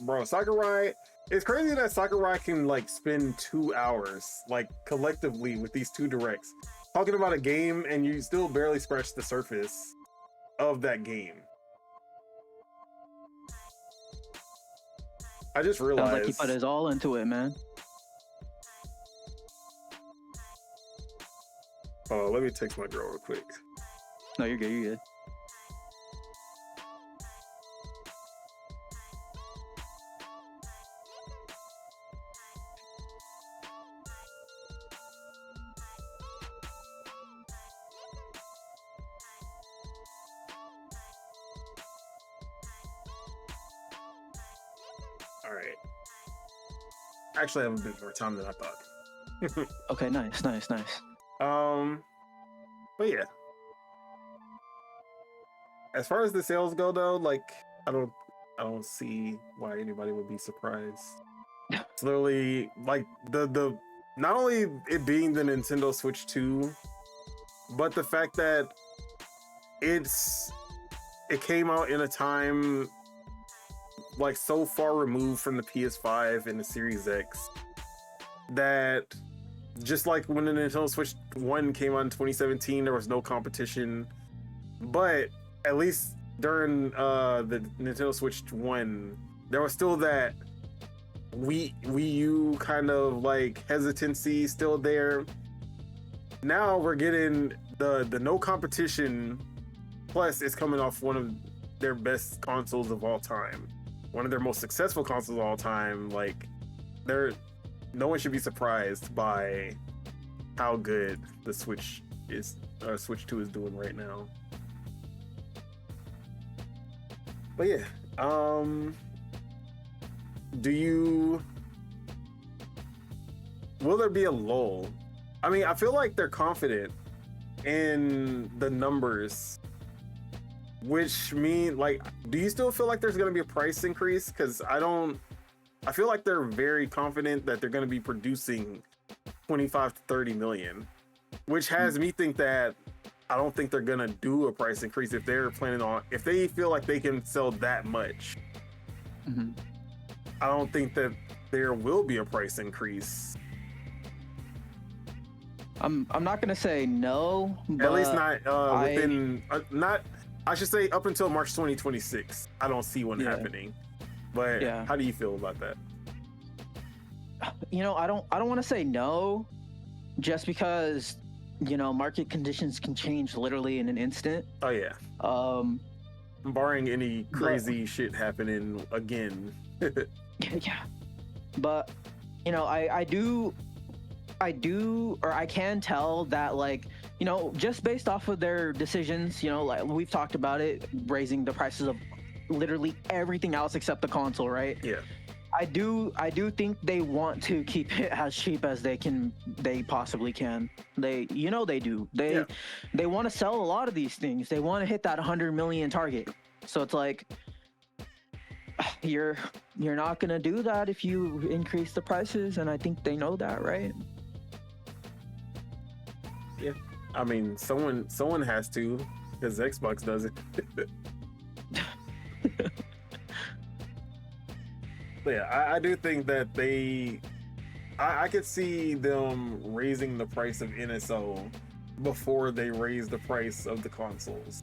Bro, Sakurai, it's crazy that Sakurai can like spend 2 hours like collectively with these 2 directs talking about a game, and you still barely scratch the surface of that game. I just realized. Sounds like he put his all into it, man. Oh, let me text my girl real quick. No, you're good. You're good. All right. Actually, I have a bit more time than I thought. Okay, nice. But yeah. As far as the sales go, though, like I don't see why anybody would be surprised. It's literally like the not only it being the Nintendo Switch 2, but the fact that it came out in a time like so far removed from the PS5 and the Series X that just like when the Nintendo Switch 1 came out in 2017, there was no competition. But at least during the Nintendo Switch 1, there was still that Wii U kind of like hesitancy still there. Now we're getting the no competition, plus it's coming off one of their best consoles of all time, one of their most successful consoles of all time. Like, no one should be surprised by how good the Switch 2 is doing right now. But yeah, will there be a lull? I mean, I feel like they're confident in the numbers, which mean, like, do you still feel like there's going to be a price increase? Because I feel like they're very confident that they're going to be producing 25 to 30 million, which has me think that I don't think they're going to do a price increase if they feel like they can sell that much. Mm-hmm. I don't think that there will be a price increase. I'm not gonna say no, but at least not within I should say up until March 2026. I don't see one happening. But how do you feel about that? I don't want to say no, just because market conditions can change literally in an instant. Oh yeah. Barring any crazy shit happening again. Yeah. But I can tell that, like, just based off of their decisions, like we've talked about it, raising the prices of literally everything else except the console, right? Yeah. I do think they want to keep it as cheap as they possibly can. They do. They want to sell a lot of these things. They want to hit that 100 million target. So it's like, you're not gonna do that if you increase the prices, and I think they know that, right? Yeah. I mean, someone has to, because Xbox does it. But yeah, I do think that I could see them raising the price of NSO before they raise the price of the consoles.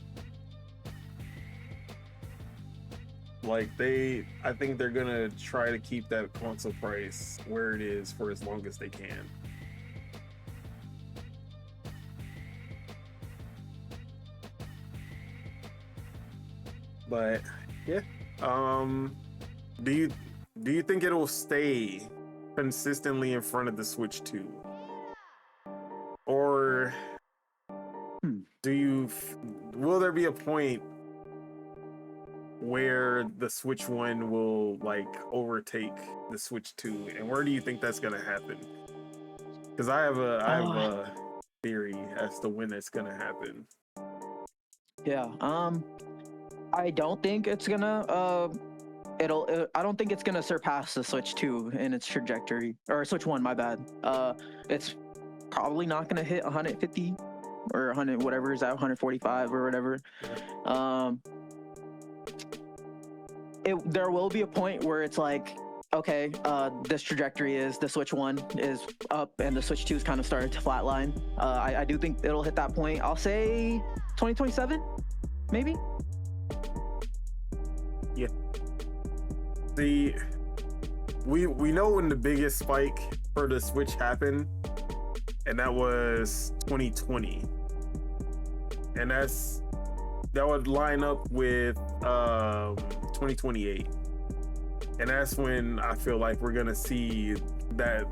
Like I think they're gonna try to keep that console price where it is for as long as they can. But yeah, do you think it'll stay consistently in front of the Switch 2, or will there be a point where the Switch 1 will like overtake the Switch 2, and where do you think that's gonna happen? Because I have a theory as to when it's gonna happen. Yeah. I don't think it's gonna I don't think it's gonna surpass the Switch 2 in its trajectory, or Switch 1, my bad. It's probably not gonna hit 150 or 100, whatever is at 145 or whatever. There will be a point where it's like, okay, this trajectory is the Switch 1 is up and the Switch 2 is kind of started to flatline. I do think it'll hit that point. I'll say 2027, maybe. Yeah. We know when the biggest spike for the Switch happened, and that was 2020, and that would line up with 2028, and that's when I feel like we're gonna see that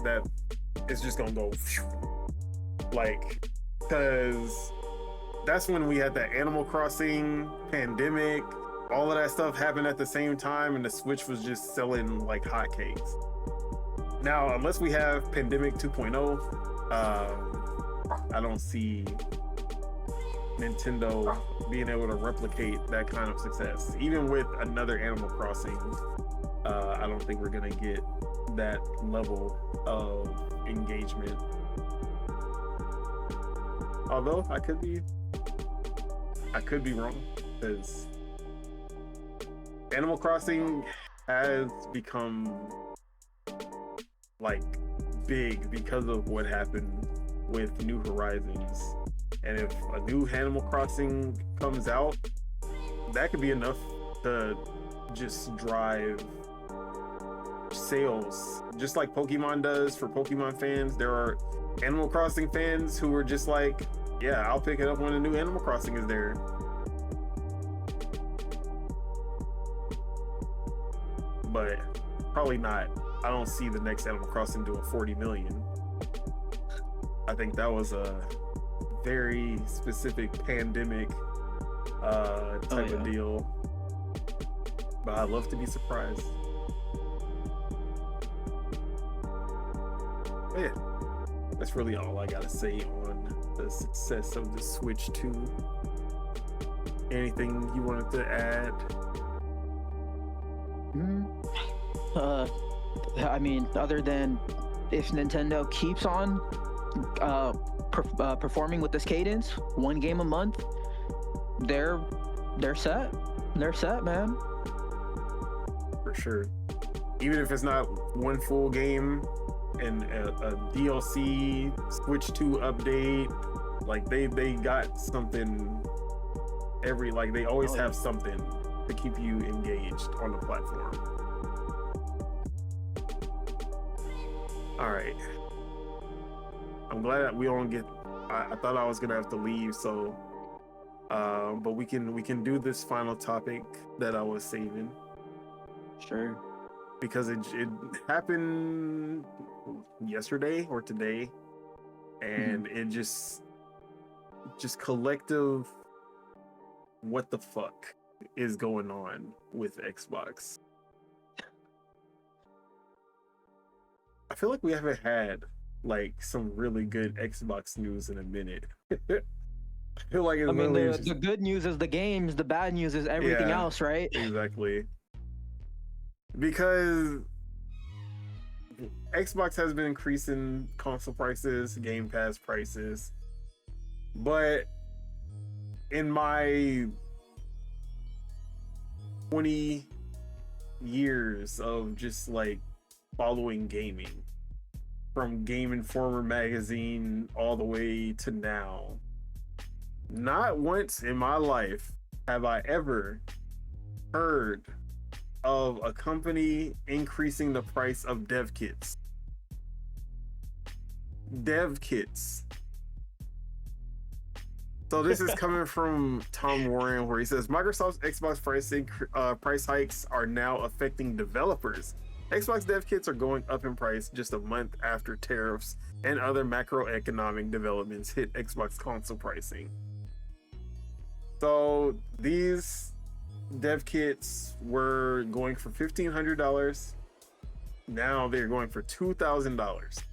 it's just gonna go like, because that's when we had that Animal Crossing pandemic. All of that stuff happened at the same time, and the Switch was just selling like hotcakes. Now, unless we have Pandemic 2.0, I don't see Nintendo being able to replicate that kind of success. Even with another Animal Crossing, I don't think we're gonna get that level of engagement. Although I could be wrong, because Animal Crossing has become like big because of what happened with New Horizons. And if a new Animal Crossing comes out, that could be enough to just drive sales, just like Pokemon does for Pokemon fans. There are Animal Crossing fans who are just like, yeah, I'll pick it up when a new Animal Crossing is there. But probably not. I don't see the next Animal Crossing doing 40 million. I think that was a very specific pandemic type of deal. But I'd love to be surprised. But yeah, that's really all I gotta say on the success of the Switch 2. Anything you wanted to add? I mean, other than if Nintendo keeps on performing with this cadence, one game a month, they're set. They're set, man. For sure. Even if it's not one full game and a DLC, Switch 2 update, like they got something they always have something to keep you engaged on the platform. All right. I'm glad that we don't get. I thought I was gonna have to leave, so. But we can do this final topic that I was saving. Sure. Because it happened yesterday or today, and it just collective. What the fuck is going on with Xbox? I feel like we haven't had like some really good Xbox news in a minute. I feel like the good news is the games, the bad news is everything else, right? Exactly. Because Xbox has been increasing console prices, Game Pass prices, But in my 20 years of just like following gaming, from Game Informer magazine all the way to now, not once in my life have I ever heard of a company increasing the price of dev kits. Dev kits. So this is coming from Tom Warren, where he says Microsoft's Xbox price hikes are now affecting developers. Xbox dev kits are going up in price just a month after tariffs and other macroeconomic developments hit Xbox console pricing. So these dev kits were going for $1,500. Now they're going for $2,000.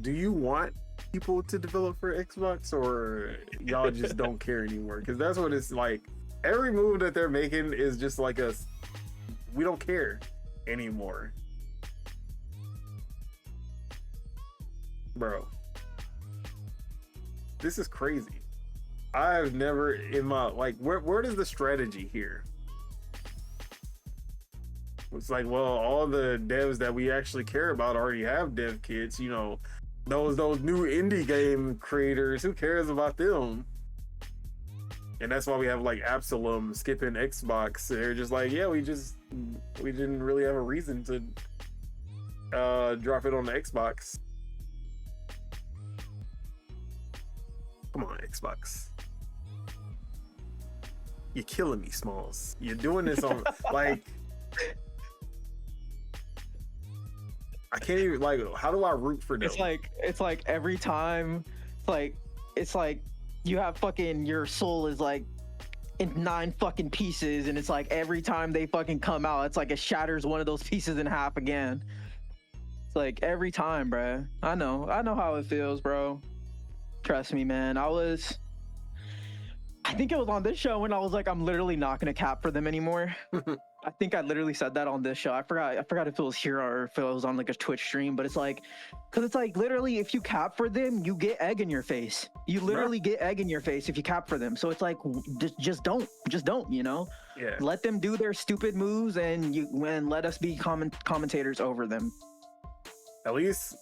Do you want people to develop for Xbox, or y'all just don't care anymore? Because that's what it's like. Every move that they're making is just like we don't care anymore. Bro, this is crazy. I've never in my, like, where does the strategy here? It's like, well, all the devs that we actually care about already have dev kits, you know, those new indie game creators, who cares about them? And that's why we have like Absalom skipping Xbox. They're just like, yeah, we didn't really have a reason to drop it on the Xbox. Come on, Xbox. You're killing me, Smalls. You're doing this on like, I can't even, like, how do I root for them? It's like every time, it's like you have fucking, your soul is like in 9 fucking pieces, and it's like every time they fucking come out, it's like it shatters one of those pieces in half again. It's like every time, bro. I know how it feels, bro. Trust me, man. I think it was on this show when I was like, I'm literally not gonna cap for them anymore. I think I literally said that on this show. I forgot if it was here or if it was on like a Twitch stream, but it's like, because it's like literally if you cap for them, you get egg in your face. You literally get egg in your face if you cap for them. So it's like, just don't, you know? Yeah. Let them do their stupid moves and let us be commentators over them. At least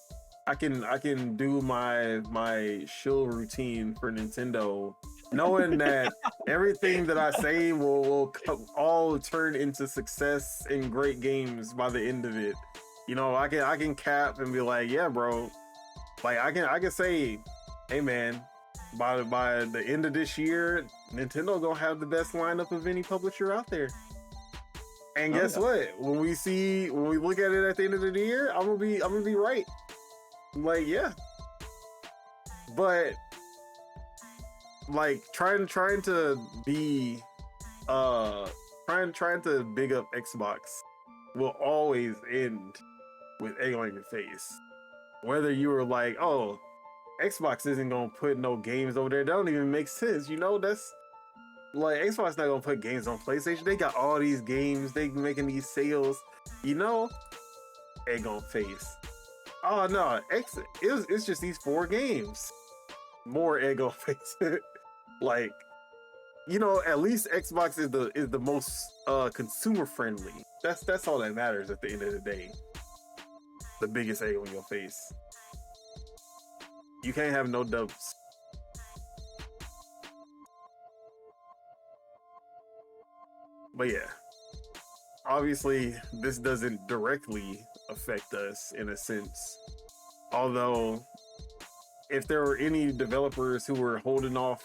I can do my shill routine for Nintendo, knowing that everything that I say will all turn into success and great games by the end of it. You know, I can cap and be like, yeah, bro. Like I can say, hey man, by the end of this year, Nintendo gonna have the best lineup of any publisher out there. And guess what? When we look at it at the end of the year, I'm gonna be right. Like, yeah. But like trying to be trying to big up Xbox will always end with egg on your face. Whether you were like, oh, Xbox isn't gonna put no games over there, that don't even make sense. You know, that's like, Xbox not gonna put games on PlayStation. They got all these games, they making these sales, you know. Egg on face. Oh no, it's just these 4 games. More egg on face. Like, you know, at least Xbox is the most consumer friendly. That's all that matters at the end of the day. The biggest egg on your face. You can't have no dubs. But yeah, obviously this doesn't directly affect us in a sense. Although, if there were any developers who were holding off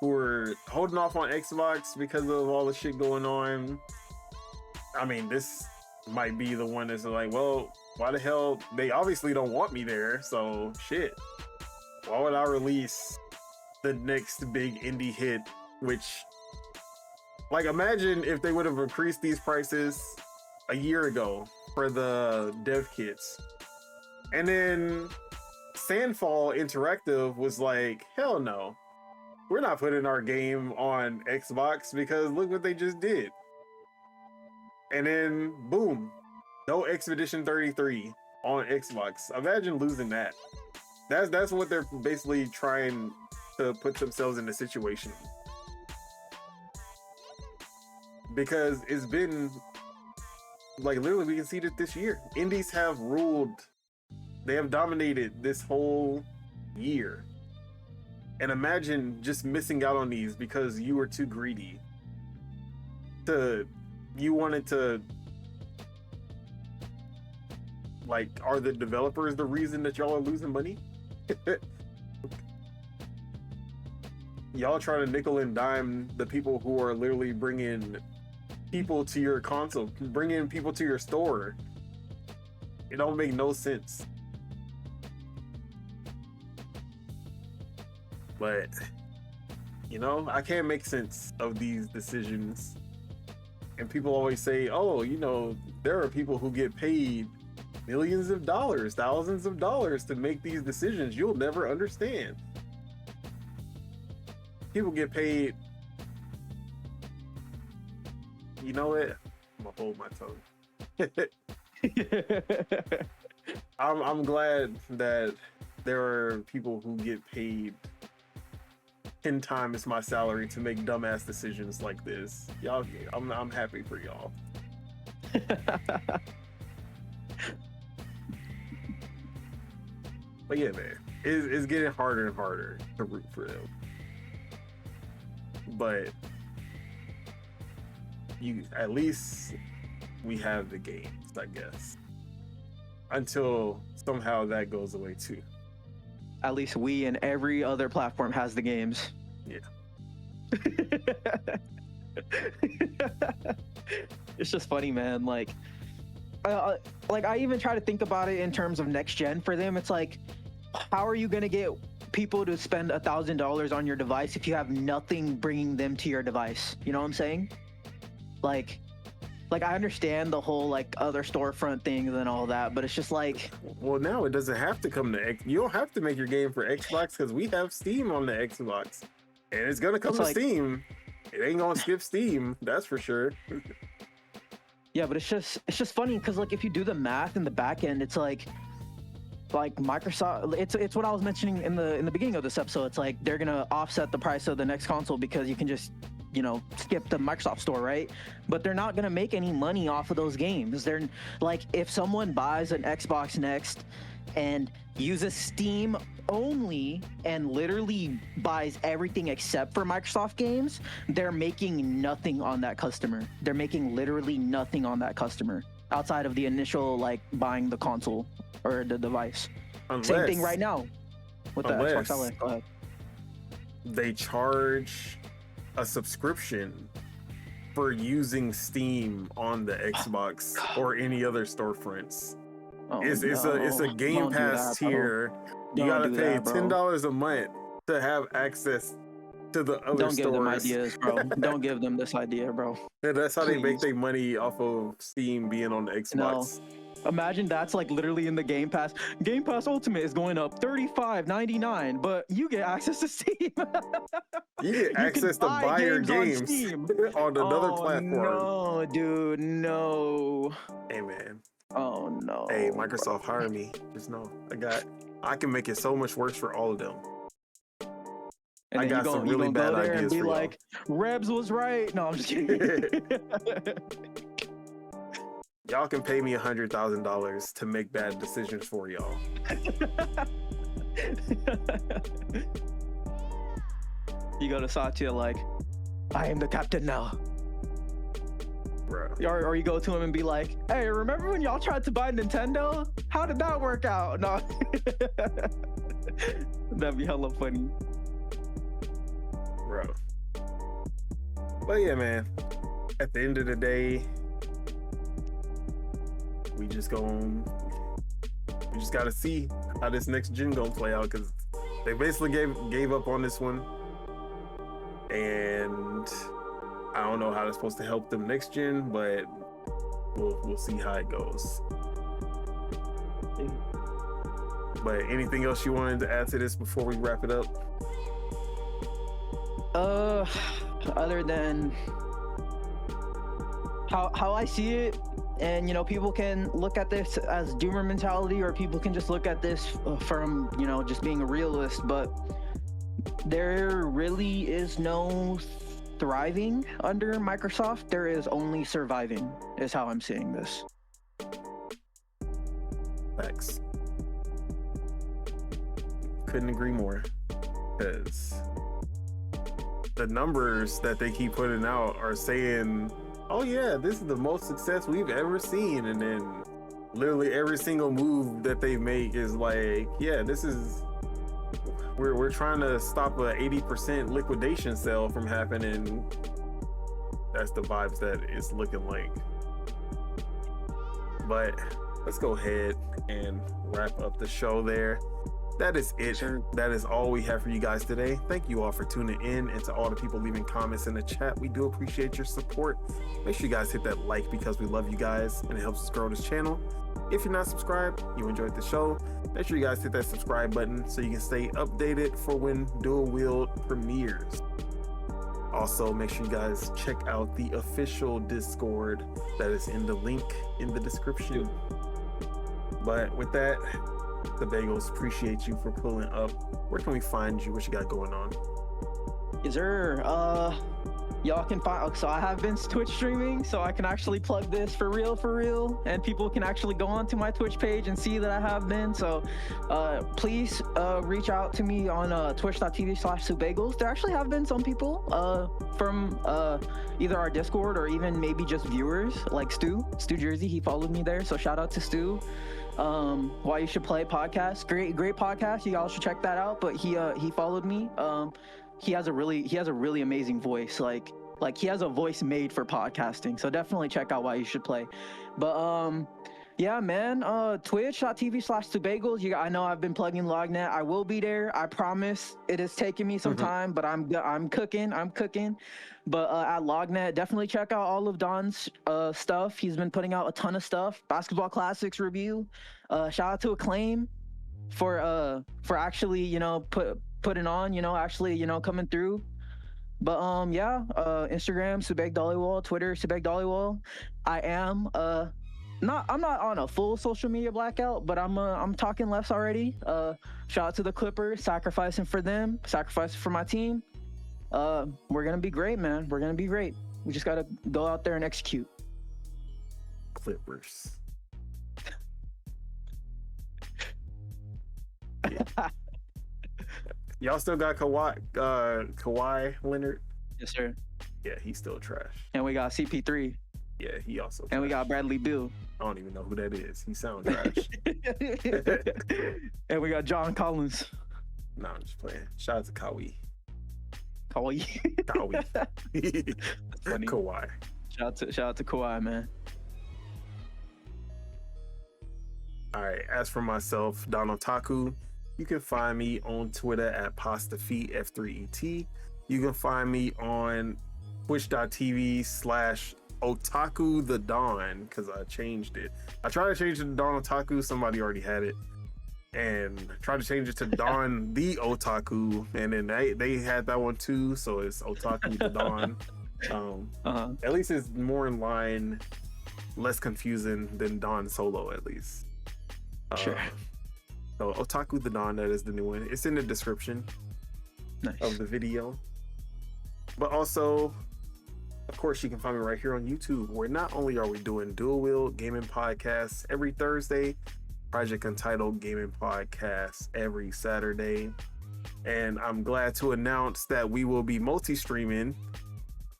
on Xbox because of all the shit going on, I mean, this might be the one that's like, well, why the hell? They obviously don't want me there, so shit. Why would I release the next big indie hit? Which, like, imagine if they would have increased these prices a year ago for the dev kits, and then Sandfall Interactive was like, hell no, we're not putting our game on Xbox because look what they just did. And then boom, no Expedition 33 on Xbox. Imagine losing that. That's what they're basically trying to put themselves in the situation. Because it's been like literally we can see that this year. Indies have ruled, they have dominated this whole year. And imagine just missing out on these because you were too greedy. You wanted to, like, are the developers the reason that y'all are losing money? Y'all trying to nickel and dime the people who are literally bringing people to your console, bringing people to your store. It don't make no sense. But, you know, I can't make sense of these decisions. And people always say, oh, you know, there are people who get paid millions of dollars, thousands of dollars to make these decisions you'll never understand. People get paid. You know what? I'm gonna hold my tongue. I'm glad that there are people who get paid 10 times my salary to make dumbass decisions like this. Y'all, I'm happy for y'all. But yeah, man, it's getting harder and harder to root for them. But at least we have the games, I guess. Until somehow that goes away too. At least we and every other platform has the games. Yeah. It's just funny, man. Like I even try to think about it in terms of next gen for them. It's like, how are you gonna get people to spend $1,000 on your device if you have nothing bringing them to your device? You know what I'm saying? Like I understand the whole like other storefront things and all that, but it's just like, well, now it doesn't have to come to you don't have to make your game for Xbox because we have Steam on the Xbox, and it's gonna come to Steam. It ain't gonna skip Steam, that's for sure. Yeah, but it's just funny because like if you do the math in the back end, it's like Microsoft. It's what I was mentioning in the beginning of this episode. It's like they're gonna offset the price of the next console because you can just, you know, skip the Microsoft store, right? But they're not gonna make any money off of those games. They're like, if someone buys an Xbox Next and uses Steam only and literally buys everything except for Microsoft games, they're making nothing on that customer. They're making literally nothing on that customer outside of the initial like buying the console or the device. Same thing right now with the Xbox LA. Go ahead. They charge a subscription for using Steam on the Xbox or any other storefronts. It's a Game Pass tier. You gotta pay $10 a month to have access to the other Don't stores. Give them ideas, bro. Don't give them this idea, bro. Yeah, that's how they make their money off of Steam being on the Xbox. No. Imagine that's like literally in the Game Pass. Game Pass Ultimate is going up $35.99, but you get access to Steam. You get access to buy your games on another platform. No, dude, no. Hey, man. Oh no. Hey, Microsoft, hire me. Just know I can make it so much worse for all of them. And I got some really bad ideas and be for like, Rebs was right. No, I'm just kidding. Y'all can pay me $100,000 to make bad decisions for y'all. You go to Satya like, I am the captain now. Bro. Or you go to him and be like, hey, remember when y'all tried to buy Nintendo? How did that work out? No. That'd be hella funny. Bro. But yeah, man. At the end of the day, we just gotta see how this next gen gonna play out, because they basically gave up on this one, and I don't know how they're supposed to help them next gen, but we'll see how it goes. But anything else you wanted to add to this before we wrap it up? Other than how I see it, And people can look at this as doomer mentality, or people can just look at this from just being a realist. But there really is no thriving under Microsoft. There is only surviving, is how I'm seeing this. Facts. Couldn't agree more. Because the numbers that they keep putting out are saying, oh yeah, this is the most success we've ever seen. And then literally every single move that they make is like, yeah, this is, we're trying to stop a 80% liquidation sale from happening. That's the vibes that it's looking like. But let's go ahead and wrap up the show there. That is it. That is all we have for you guys today. Thank you all for tuning in, and to all the people leaving comments in the chat, we do appreciate your support. Make sure you guys hit that like, because we love you guys and it helps us grow this channel. If you're not subscribed, you enjoyed the show, make sure you guys hit that subscribe button so you can stay updated for when Dual-Wield premieres. Also, make sure you guys check out the official Discord that is in the link in the description. But with that, the Bagels, appreciate you for pulling up. Where can we find you? What you got going on? Is there y'all can find, so I have been Twitch streaming, so I can actually plug this for real, and people can actually go onto my Twitch page and see that I have been. So please reach out to me on twitch.tv/Subagels. There actually have been some people from either our Discord or even maybe just viewers, like Stu Jersey. He followed me there, so shout out to Stu. Why You Should Play podcast, great podcast, you all should check that out. But he followed me. He has a really amazing voice, like he has a voice made for podcasting, so definitely check out Why You Should Play. But yeah, man, twitch.tv/Subagels. I know I've been plugging Lognet. I will be there, I promise. It is taking me some time, but I'm cooking. But at Lognet, definitely check out all of Don's stuff. He's been putting out a ton of stuff. Basketball Classics review. Shout out to Acclaim for actually putting on, actually coming through. But yeah, Instagram Subeg Dollywall, Twitter Subeg Dollywall. I'm not on a full social media blackout, but I'm talking less already. Shout out to the Clippers, sacrificing for them, sacrificing for my team. We're gonna be great, man. We're gonna be great. We just gotta go out there and execute. Clippers. Y'all still got Kawhi Leonard? Yes, sir. Yeah, he's still trash. And we got CP3. Yeah, he also trash. And we got Bradley Beal. I don't even know who that is. He sounds trash. And we got John Collins. Nah, I'm just playing. Shout out to Kawhi. That's funny. Kawhi. Shout out to Kawhi, man. All right, as for myself, Don Otaku, you can find me on Twitter at PastaFeet, You can find me on twitch.tv/Otaku the Don, because I changed it. I tried to change it to Don Otaku, somebody already had it. And tried to change it to Don the Otaku, and then they had that one too, so it's Otaku the Don. At least it's more in line, less confusing than Don Solo, at least. Sure. So Otaku the Don, that is the new one. It's in the description of the video. But also, of course, you can find me right here on YouTube, where not only are we doing Dual-Wield Gaming Podcast every Thursday, Project Untitled Gaming Podcast every Saturday. And I'm glad to announce that we will be multi-streaming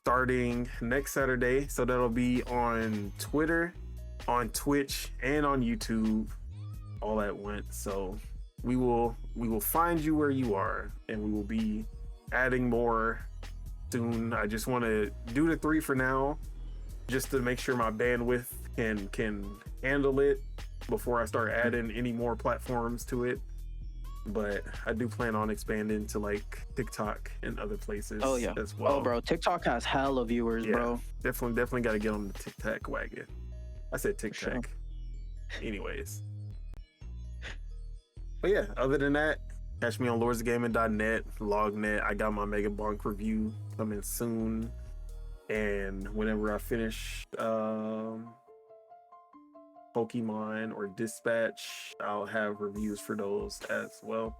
starting next Saturday. So that'll be on Twitter, on Twitch, and on YouTube all at once. So we will find you where you are, and we will be adding more soon. I just want to do the 3 for now, just to make sure my bandwidth can handle it before I start adding any more platforms to it. But I do plan on expanding to like TikTok and other places as well. Oh, bro, TikTok has hella viewers, bro. Definitely got to get on the TikTok wagon. I said TikTok. Sure. Anyways. But yeah, other than that, catch me on lordsgaming.net, Lognet. I got my Mega Bonk review coming soon. And whenever I finish Pokemon or Dispatch. I'll have reviews for those as well.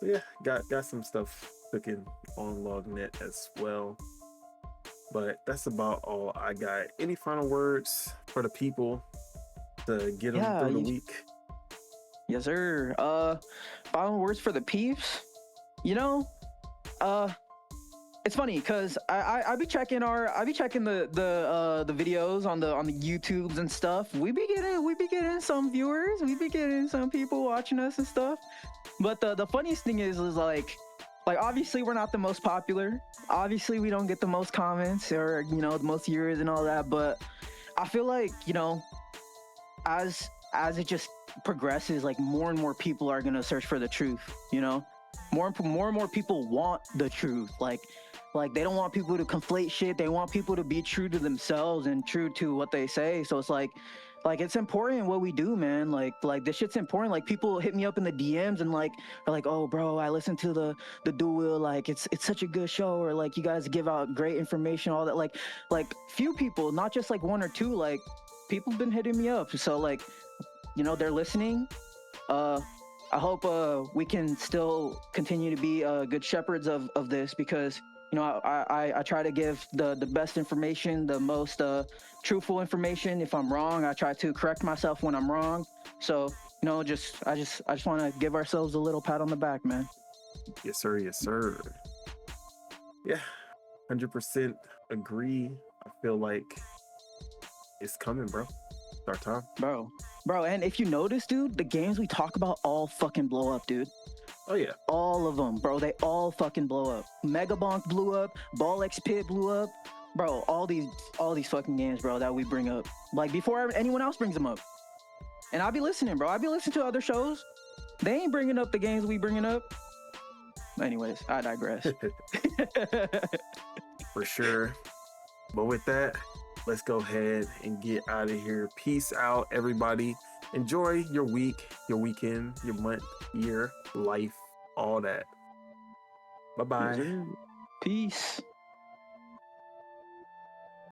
But yeah, got some stuff cooking on LogNet as well. But that's about all I got. Any final words for the people to get them through the week? Yes, sir. Final words for the peeps. You know, it's funny because I be checking the videos on the YouTubes and stuff. We be getting some viewers. We be getting some people watching us and stuff. But the funniest thing is like obviously we're not the most popular. Obviously we don't get the most comments or the most viewers and all that. But I feel like as it just progresses, like more and more people are gonna search for the truth. More and more people want the truth. Like they don't want people to conflate shit. They want people to be true to themselves and true to what they say. So it's like it's important what we do, man. Like this shit's important. Like people hit me up in the DMs and are like, oh bro, I listened to the Dual-Wield, like it's such a good show, or like you guys give out great information, all that. Like few people, not just like one or two, like people been hitting me up. So they're listening. I hope we can still continue to be good shepherds of this, because I try to give the best information, the most truthful information. If I'm wrong, I try to correct myself when I'm wrong. So I just want to give ourselves a little pat on the back, man. Yes sir, yes sir. Yeah, 100% agree. I feel like it's coming, bro. It's our time, bro. And if you notice, dude, the games we talk about all fucking blow up, dude. Oh yeah, all of them, bro. They all fucking blow up. Megabonk blew up. Ball X Pit blew up, bro. All these fucking games, bro, that we bring up, like before anyone else brings them up. And I'll be listening, bro. I'll be listening to other shows. They ain't bringing up the games we bringing up. Anyways, I digress. For sure. But with that, let's go ahead and get out of here. Peace out, everybody. Enjoy your week, your weekend, your month, year, life, all that. Bye-bye. Peace.